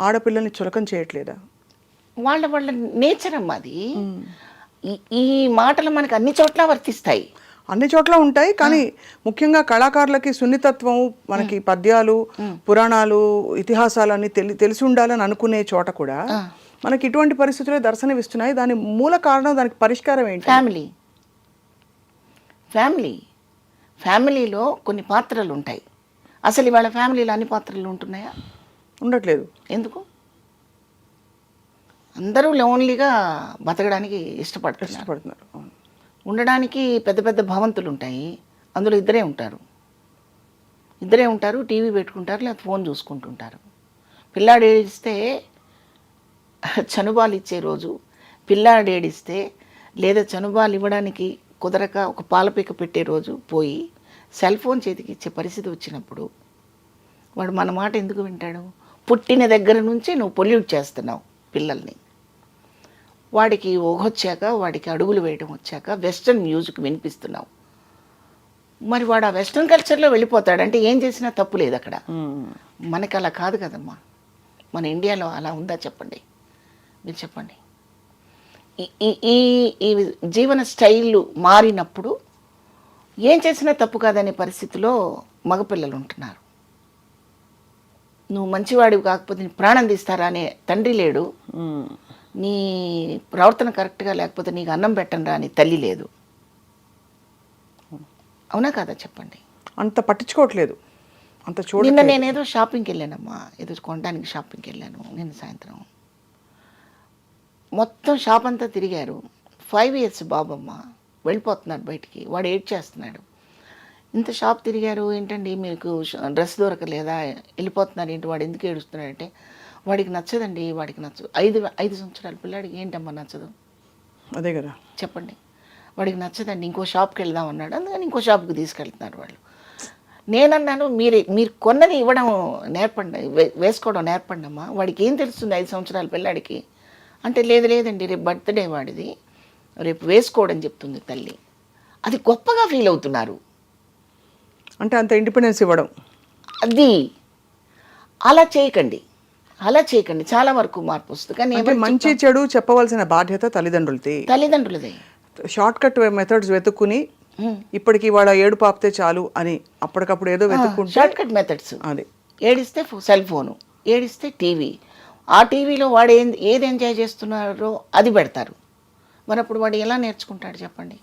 ఆడపిల్లల్ని చులకం చేయట్లేదా? వాళ్ళ నేచర్ అమ్మా అది. ఈ మాటలు మనకు అన్ని చోట్ల వర్తిస్తాయి, అన్ని చోట్ల ఉంటాయి. కానీ ముఖ్యంగా కళాకారులకి సున్నితత్వం, మనకి పద్యాలు, పురాణాలు, ఇతిహాసాలన్నీ తెలిసి ఉండాలని అనుకునే చోట కూడా మనకి ఇటువంటి పరిస్థితులే దర్శనమిస్తున్నాయి. దాని మూల కారణం, దానికి పరిష్కారం ఏంటి? ఫ్యామిలీలో కొన్ని పాత్రలు ఉంటాయి. అసలు ఇవాళ ఫ్యామిలీలో అన్ని పాత్రలు ఉంటున్నాయా? ఉండట్లేదు. ఎందుకు? అందరూ లోన్లీగా బతకడానికి ఇష్టపడుతున్నారు. ఉండడానికి పెద్ద పెద్ద భవంతులు ఉంటాయి, అందులో ఇద్దరే ఉంటారు, టీవీ పెట్టుకుంటారు, లేదా ఫోన్ చూసుకుంటుంటారు. పిల్లాడు ఏడిస్తే చనుబాలు ఇచ్చే రోజు, పిల్లాడు ఏడిస్తే లేదా చనుబాలు ఇవ్వడానికి కుదరక ఒక పాలపీక పెట్టే రోజు పోయి సెల్ ఫోన్ చేతికి ఇచ్చే పరిస్థితి వచ్చినప్పుడు వాడు మన మాట ఎందుకు వింటాడు? పుట్టిన దగ్గర నుంచి నువ్వు పొల్యూట్ చేస్తున్నావు పిల్లల్ని. వాడికి ఊహొచ్చాక, వాడికి అడుగులు వేయడం వచ్చాక వెస్ట్రన్ మ్యూజిక్ వినిపిస్తున్నావు. మరి వాడు ఆ వెస్ట్రన్ కల్చర్లో వెళ్ళిపోతాడు. అంటే ఏం చేసినా తప్పు లేదు అక్కడ. మనకి అలా కాదు కదమ్మా. మన ఇండియాలో అలా ఉందా చెప్పండి, మీరు చెప్పండి. ఈ జీవన స్టైళ్ళు మారినప్పుడు ఏం చేసినా తప్పు కాదనే పరిస్థితిలో మగపిల్లలు ఉంటున్నారు. నువ్వు మంచివాడివి కాకపోతే నీ ప్రాణం తీస్తారా అనే తండ్రి లేడు, నీ ప్రవర్తన కరెక్ట్గా లేకపోతే నీకు అన్నం పెట్టండి అని తల్లి లేదు. అవునా కాదా చెప్పండి? అంత పట్టించుకోవట్లేదు, అంత చూడ. నిన్న నేనేదో షాపింగ్కి వెళ్ళానమ్మా, ఏదో కొనడానికి షాపింగ్కి వెళ్ళాను నిన్న సాయంత్రం. మొత్తం షాప్ అంతా తిరిగారు. 5 years బాబమ్మ వెళ్ళిపోతున్నారు బయటికి. వాడు ఏడ్ చేస్తున్నాడు. ఇంత షాప్ తిరిగారు, ఏంటండి మీకు డ్రెస్ దొరకలేదా, వెళ్ళిపోతున్నారు ఏంటి, వాడు ఎందుకు ఏడుస్తున్నాడంటే వాడికి నచ్చదండి, వాడికి నచ్చదు. 5 సంవత్సరాల పిల్లాడికి ఏంటమ్మా నచ్చదు? అదే కదా చెప్పండి. వాడికి నచ్చదండి, ఇంకో షాప్కి వెళ్దాం అన్నాడు, అందుకని ఇంకో షాప్కి తీసుకెళ్తున్నారు వాళ్ళు. నేనన్నాను, మీరు కొన్నది ఇవ్వడం నేర్పండి, వేసుకోవడం నేర్పండి అమ్మా. వాడికి ఏం తెలుస్తుంది 5 సంవత్సరాల పిల్లాడికి అంటే? లేదండి, రేపు బర్త్డే వాడిది, రేపు వేసుకోవడం చెప్తుంది తల్లి. అది గొప్పగా ఫీల్ అవుతున్నారు. అంటే అంత ఇండిపెండెన్స్ ఇవ్వడం. అది అలా చేయకండి. చాలా వరకు మార్పు వస్తుంది. కానీ మంచి చెడు చెప్పవలసిన బాధ్యత తల్లిదండ్రులదే. షార్ట్ కట్ మెథడ్స్ వెతుక్కుని ఇప్పటికి వాడు ఏడుపు ఆపితే చాలు అని అప్పటికప్పుడు ఏదో వెతుక్కుంటే, షార్ట్ కట్ మెథడ్స్. అది ఏడిస్తే సెల్ ఫోను, ఏడిస్తే టీవీ, ఆ టీవీలో వాడు ఏది ఎంజాయ్ చేస్తున్నారో అది పెడతారు. మరి అప్పుడు వాడు ఎలా నేర్చుకుంటాడు చెప్పండి?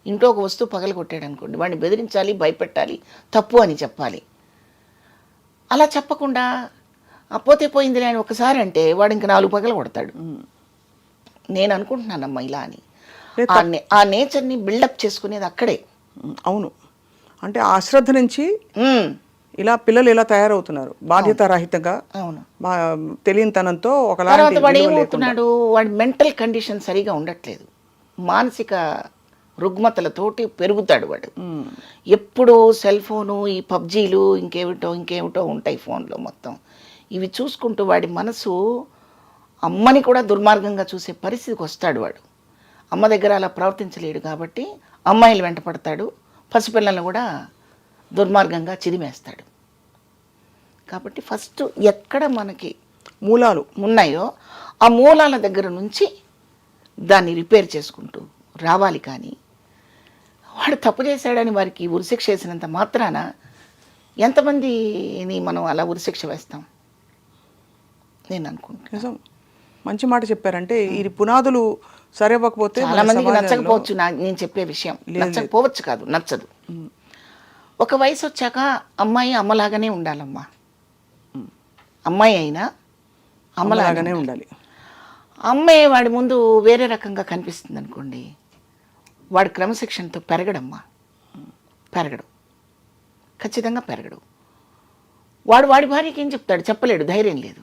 ఇంట్లో ఒక వస్తువు పగల కొట్టాడు అనుకోండి, వాడిని బెదిరించాలి, భయపెట్టాలి, తప్పు అని చెప్పాలి. అలా చెప్పకుండా పోతే పోయిందిలే అని ఒకసారి అంటే వాడు ఇంకా 4 పగలు కొడతాడు. నేను అనుకుంటున్నానమ్మా ఇలా అని. ఆ నేచర్ని బిల్డప్ చేసుకునేది అక్కడే. అవును. అంటే ఆ అశ్రద్ధ నుంచి ఇలా పిల్లలు ఇలా తయారవుతున్నారు, బాధ్యత రహితంగా, తెలియనితనంతో. తర్వాత వాడు ఏమవుతున్నాడు, వాడి మెంటల్ కండిషన్ సరిగా ఉండట్లేదు, మానసిక రుగ్మతలతోటి పెరుగుతాడు వాడు. ఎప్పుడు సెల్ ఫోను, ఈ పబ్జీలు, ఇంకేమిటో ఉంటాయి ఫోన్లో మొత్తం. ఇవి చూసుకుంటూ వాడి మనసు అమ్మని కూడా దుర్మార్గంగా చూసే పరిస్థితికి వస్తాడు వాడు. అమ్మ దగ్గర అలా ప్రవర్తించలేడు కాబట్టి అమ్మాయిలు వెంట పడతాడు, పసిపిల్లలను కూడా దుర్మార్గంగా చిదిమేస్తాడు. కాబట్టి ఫస్ట్ ఎక్కడ మనకి మూలాలు ఉన్నాయో ఆ మూలాల దగ్గర నుంచి దాన్ని రిపేర్ చేసుకుంటూ రావాలి. కానీ వాడు తప్పు చేశాడని వారికి ఉరిశిక్ష వేసినంత మాత్రాన ఎంతమందిని మనం అలా ఉరిశిక్ష వేస్తాం? నేను అనుకుంటున్నాను. మంచి మాట చెప్పారంటే ఇది పునాదులు సరివ్వకపోతే చాలా మందికి నచ్చకపోవచ్చు నేను చెప్పే విషయం. నచ్చకపోవచ్చు కాదు, నచ్చదు. ఒక వయసు వచ్చాక అమ్మాయి అమ్మలాగానే ఉండాలమ్మా. అమ్మాయి అయినా అమ్మలాగానే ఉండాలి. అమ్మాయి వాడి ముందు వేరే రకంగా కనిపిస్తుంది అనుకోండి, వాడు క్రమశిక్షణతో పెరగడమ్మా, పెరగడు, ఖచ్చితంగా పెరగడు. వాడు వాడి భార్యకి ఏం చెప్తాడు? చెప్పలేడు, ధైర్యం లేదు.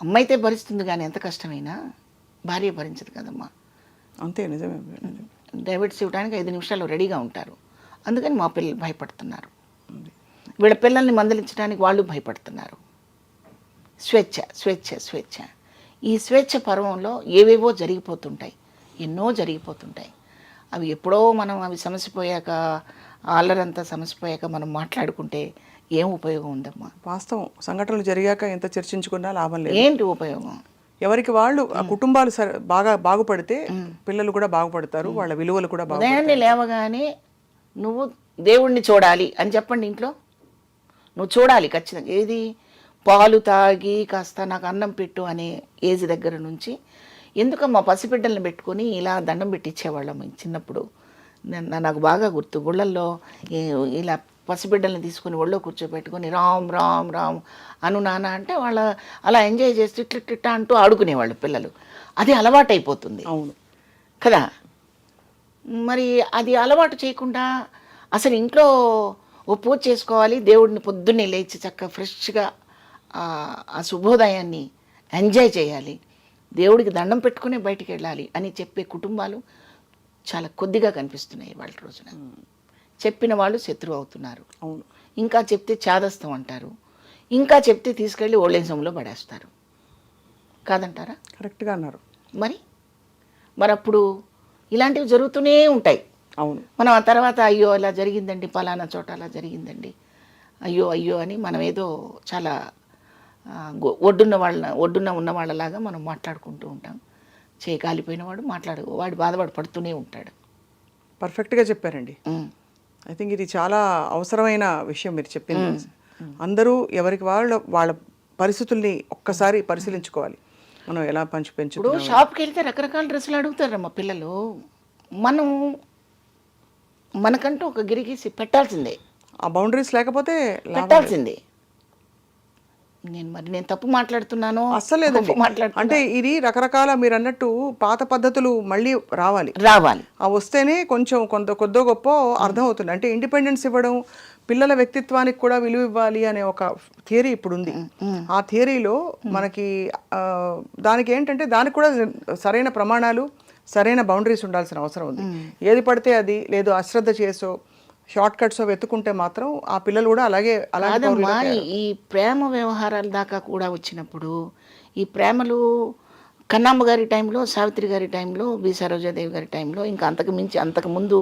అమ్మ అయితే భరిస్తుంది, కానీ ఎంత కష్టమైనా భార్య భరించదు కదమ్మా. అంతే, నిజమే. డైవర్ట్స్ ఇవ్వడానికి 5 నిమిషాలు రెడీగా ఉంటారు. అందుకని మా పిల్లలు భయపడుతున్నారు. వీళ్ళ పిల్లల్ని మందలించడానికి వాళ్ళు భయపడుతున్నారు. స్వేచ్ఛ స్వేచ్ఛ స్వేచ్ఛ. ఈ స్వేచ్ఛ పర్వంలో ఏవేవో జరిగిపోతుంటాయి, ఎన్నో జరిగిపోతుంటాయి. అవి ఎప్పుడో మనం అవి సమసిపోయాక, అల్లరంతా సమసిపోయాక మనం మాట్లాడుకుంటే ఏం ఉపయోగం ఉందమ్మా? వాస్తవం, సంఘటనలు జరిగాక ఎంత చర్చించుకున్నా లాభం లేదు. ఏంటి ఉపయోగం? ఎవరికి వాళ్ళు, ఆ కుటుంబాలు బాగా బాగుపడితే పిల్లలు కూడా బాగుపడతారు, వాళ్ళ విలువలు కూడా ఉదయాన్నే లేవగానే నువ్వు దేవుణ్ణి చూడాలి అని చెప్పండి. ఇంట్లో నువ్వు చూడాలి ఖచ్చితంగా. ఏది? పాలు తాగి కాస్త నాకు అన్నం పెట్టు అనే ఏజ్ దగ్గర నుంచి, ఎందుకమ్మా పసిబిడ్డల్ని పెట్టుకొని ఇలా దండం పెట్టించేవాళ్ళం చిన్నప్పుడు. నాకు బాగా గుర్తు, గుళ్ళల్లో ఇలా పసిబిడ్డల్ని తీసుకుని ఒళ్ళో కూర్చోబెట్టుకొని రామ్ రామ్ రామ్ అను నాన్న అంటే వాళ్ళ అలా ఎంజాయ్ చేస్తూ ఇట్లా అంటూ ఆడుకునేవాళ్ళు పిల్లలు. అది అలవాటైపోతుంది. అవును కదా. మరి అది అలవాటు చేయకుండా అసలు ఇంట్లో ఓ పూజ చేసుకోవాలి, దేవుడిని పొద్దున్నే లేచి చక్కగా ఫ్రెష్గా ఆ శుభోదయాన్ని ఎంజాయ్ చేయాలి, దేవుడికి దండం పెట్టుకునే బయటికి వెళ్ళాలి అని చెప్పే కుటుంబాలు చాలా కొద్దిగా కనిపిస్తున్నాయి వాళ్ళ రోజున. చెప్పిన వాళ్ళు శత్రువు అవుతున్నారు. అవును. ఇంకా చెప్తే చాదస్తం అంటారు, ఇంకా చెప్తే తీసుకెళ్ళి ఓల్డేజ్ హోమ్లో పడేస్తారు. కాదంటారా? కరెక్ట్గా అన్నారు. మరి అప్పుడు ఇలాంటివి జరుగుతూనే ఉంటాయి. అవును. మనం ఆ తర్వాత అయ్యో అలా జరిగిందండి, పలానా చోట అలా జరిగిందండి, అయ్యో అయ్యో అని మనం ఏదో చాలా ఒడ్డున్న ఉన్న వాళ్ళలాగా మనం మాట్లాడుకుంటూ ఉంటాం. చేయి కాలిపోయిన వాడు వాడి బాధపడి పడుతూనే ఉంటాడు. పర్ఫెక్ట్గా చెప్పారండి. ఐ థింక్ ఇది చాలా అవసరమైన విషయం మీరు చెప్పింది. అందరూ ఎవరికి వాళ్ళ పరిస్థితుల్ని ఒక్కసారి పరిశీలించుకోవాలి. మనం ఎలా పెంచు. ఇప్పుడు షాప్కి వెళ్తే రకరకాల డ్రెస్సులు అడుగుతారమ్మా పిల్లలు. మనకంటూ ఒక గిరిగీసి పెట్టాల్సిందే. ఆ బౌండరీస్ లేకపోతే పెట్టాల్సిందే. నేను తప్పు మాట్లాడుతున్నాను అస్సలేదు. అంటే ఇది రకరకాల మీరు అన్నట్టు పాత పద్ధతులు మళ్ళీ రావాలి. ఆ వస్తేనే కొంచెం కొద్దో గొప్ప అర్థం అవుతుంది. అంటే ఇండిపెండెన్స్ ఇవ్వడం, పిల్లల వ్యక్తిత్వానికి కూడా విలువ ఇవ్వాలి అనే ఒక థియరీ ఇప్పుడు ఉంది. ఆ థియరీలో మనకి దానికి ఏంటంటే దానికి కూడా సరైన ప్రమాణాలు, సరైన బౌండరీస్ ఉండాల్సిన అవసరం ఉంది. ఏది పడితే అది, లేదు అశ్రద్ధ చేసో షార్ట్ కట్స్ వెతుకుంటే మాత్రం ఆ పిల్లలు కూడా అలాగే. ఈ ప్రేమ వ్యవహారాల దాకా కూడా వచ్చినప్పుడు, ఈ ప్రేమలు కన్నమ్మ గారి టైంలో, సావిత్రి గారి టైంలో, బి సరోజాదేవి గారి టైంలో, ఇంకా అంతకు ముందు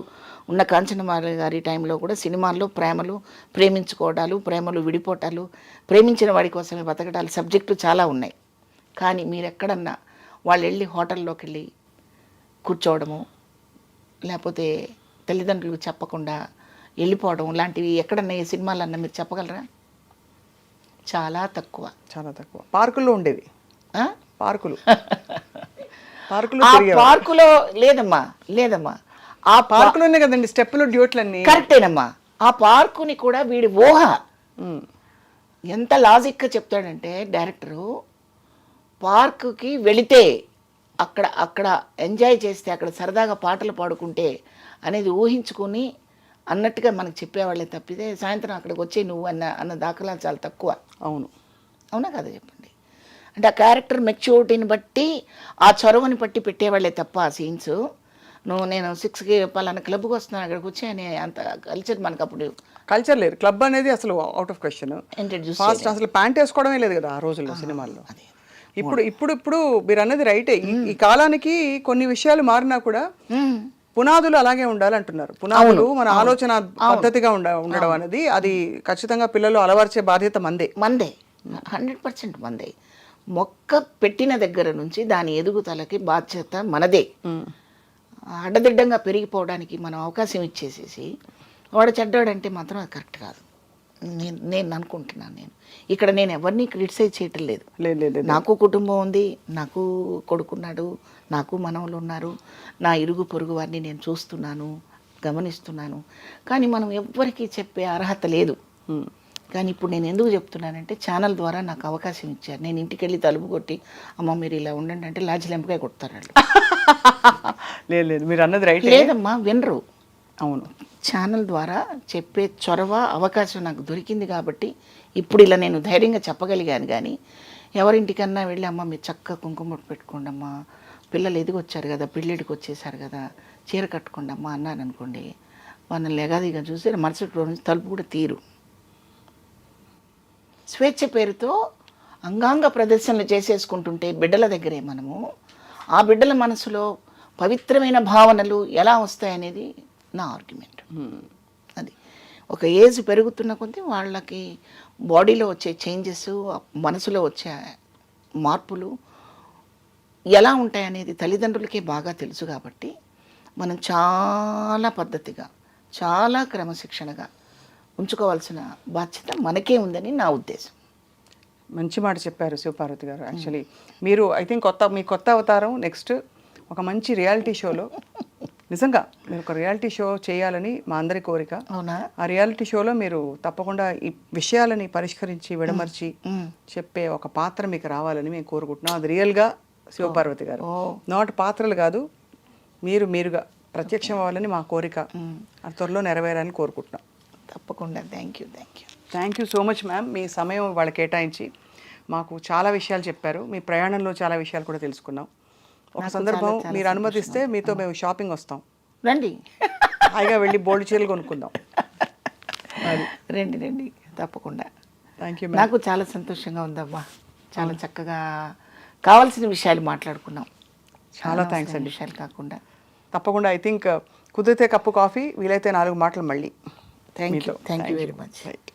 ఉన్న కాంచనమాల గారి టైంలో కూడా సినిమాల్లో ప్రేమలు, ప్రేమించుకోవడాలు, ప్రేమలు విడిపోవటాలు, ప్రేమించిన వాడి కోసమే బతకడాలు సబ్జెక్టు చాలా ఉన్నాయి. కానీ మీరు ఎక్కడన్నా వాళ్ళు వెళ్ళి హోటల్లోకి వెళ్ళి కూర్చోవడము, లేకపోతే తల్లిదండ్రులకు చెప్పకుండా వెళ్ళిపోవడం లాంటివి ఎక్కడన్నా ఏ సినిమాలన్నా మీరు చెప్పగలరా? చాలా తక్కువ. పార్కుల్లో ఉండేవి. పార్కులో లేదమ్మా ఆ పార్కులోనే కదండి స్టెప్పులు, డ్యూట్లన్నీ. కరెక్టేనమ్మా. ఆ పార్కుని కూడా వీడి ఊహ ఎంత లాజిక్గా చెప్తాడంటే డైరెక్టరు, పార్కుకి వెళితే అక్కడ ఎంజాయ్ చేస్తే, అక్కడ సరదాగా పాటలు పాడుకుంటే అనేది ఊహించుకుని అన్నట్టుగా మనకు చెప్పేవాళ్ళే తప్పితే సాయంత్రం అక్కడికి వచ్చే నువ్వు అన్న దాఖలా చాలా తక్కువ. అవునా కదా చెప్పండి. అంటే ఆ క్యారెక్టర్ మెచ్యూరిటీని బట్టి, ఆ చొరవని బట్టి పెట్టేవాళ్ళే తప్ప ఆ సీన్స్ నేను 6కి పలానా క్లబ్కి వస్తున్నాను అక్కడికి వచ్చి అనే అంత కల్చర్ మనకు అప్పుడు కల్చర్ లేదు. క్లబ్ అనేది అసలు అవుట్ ఆఫ్ క్వశ్చన్. ఫాస్ట్ అసలు ప్యాంట్ వేసుకోవడమే లేదు కదా ఆ రోజుల్లో సినిమాల్లో. ఇప్పుడు మీరు అన్నది రైటే. ఈ కాలానికి కొన్ని విషయాలు మారినా కూడా పునాదులు అలాగే ఉండాలంటున్నారు. పునాదులు మన ఆలోచన పద్ధతిగా ఉండడం అనేది, అది ఖచ్చితంగా పిల్లలు అలవర్చే బాధ్యత మందే 100% మందే. మొక్క పెట్టిన దగ్గర నుంచి దాని ఎదుగుదలకి బాధ్యత మనదే. అడ్డదిడ్డంగా పెరిగిపోవడానికి మనం అవకాశం ఇచ్చేసేసి వాడు చెడ్డాడంటే మాత్రం అది కరెక్ట్ కాదు. నేను అనుకుంటున్నాను. ఇక్కడ నేను ఎవరిని క్రిటిసైజ్ చేయటం లేదు. నాకు కుటుంబం ఉంది, నాకు కొడుకున్నాడు, నాకు మనవలు ఉన్నారు, నా ఇరుగు పొరుగు వారిని నేను చూస్తున్నాను, గమనిస్తున్నాను. కానీ మనం ఎవ్వరికీ చెప్పే అర్హత లేదు. కానీ ఇప్పుడు నేను ఎందుకు చెప్తున్నానంటే ఛానల్ ద్వారా నాకు అవకాశం ఇచ్చారు. నేను ఇంటికి వెళ్ళి తలుపు కొట్టి అమ్మ మీరు ఇలా ఉండండి అంటే లాజీ లెంపకాయ కొడతారు వాళ్ళు. లేదు లేదు, మీరు అన్నది రైట్. లేదమ్మా వినరు. అవును, ఛానల్ ద్వారా చెప్పే చొరవ అవకాశం నాకు దొరికింది కాబట్టి ఇప్పుడు ఇలా నేను ధైర్యంగా చెప్పగలిగాను. కానీ ఎవరింటికన్నా వెళ్ళి అమ్మ మీరు చక్కగా కుంకుమ బొట్టు పెట్టుకోండి అమ్మా, పిల్లలు ఎదిగొచ్చారు కదా, పెళ్ళిడికి వచ్చేసారు కదా, చీర కట్టుకోండి అమ్మా అన్నాను అనుకోండి, వాళ్ళని లెగాదిగా చూసి మరుసటి రోజు నుంచి తలుపు కూడా తీరు. స్వేచ్ఛ పేరుతో అంగాంగ ప్రదర్శనలు చేసేసుకుంటుంటే బిడ్డల దగ్గరే మనము ఆ బిడ్డల మనసులో పవిత్రమైన భావనలు ఎలా వస్తాయనేది నా ఆర్గ్యుమెంట్. అది ఒక ఏజ్ పెరుగుతున్న కొద్దీ వాళ్ళకి బాడీలో వచ్చే చేంజెస్, మనసులో వచ్చే మార్పులు ఎలా ఉంటాయనేది తల్లిదండ్రులకే బాగా తెలుసు. కాబట్టి మనం చాలా పద్ధతిగా, చాలా క్రమశిక్షణగా ఉంచుకోవాల్సిన బాధ్యత మనకే ఉందని నా ఉద్దేశం. మంచి మాట చెప్పారు శివపార్వతి గారు. యాక్చువల్లీ మీరు ఐ థింక్ మీ కొత్త అవతారం నెక్స్ట్ ఒక మంచి రియాలిటీ షోలో, నిజంగా మీరు ఒక రియాలిటీ షో చేయాలని మా అందరి కోరిక. అవునా? ఆ రియాలిటీ షోలో మీరు తప్పకుండా ఈ విషయాలని పరిష్కరించి విడమర్చి చెప్పే ఒక పాత్ర మీకు రావాలని మేము కోరుకుంటున్నాం. అది రియల్గా శివపార్వతి గారు, నాట్ పాత్రలు కాదు, మీరుగా ప్రత్యక్షం అవ్వాలని మా కోరిక. అది త్వరలో నెరవేరాలని కోరుకుంటున్నాం. తప్పకుండా. Thank you. Thank you so much ma'am. మీ సమయం వాళ్ళ కేటాయించి మాకు చాలా విషయాలు చెప్పారు. మీ ప్రయాణంలో చాలా విషయాలు కూడా తెలుసుకున్నాం. ఒక సందర్భం మీరు అనుమతిస్తే మీతో మేము షాపింగ్ వస్తాం. రండి, హాయిగా వెళ్ళి బోల్డ్ చీరలు కొనుక్కుందాం. రండి తప్పకుండా. Thank you. నాకు చాలా సంతోషంగా ఉందమ్మా. చాలా చక్కగా కావాల్సిన విషయాలు మాట్లాడుకున్నాం. చాలా థ్యాంక్స్ అండి. విషయాలు కాకుండా తప్పకుండా ఐ థింక్ కుదిరితే కప్పు కాఫీ, వీలైతే 4 మాటలు మళ్ళీ. Thank you very much. Right.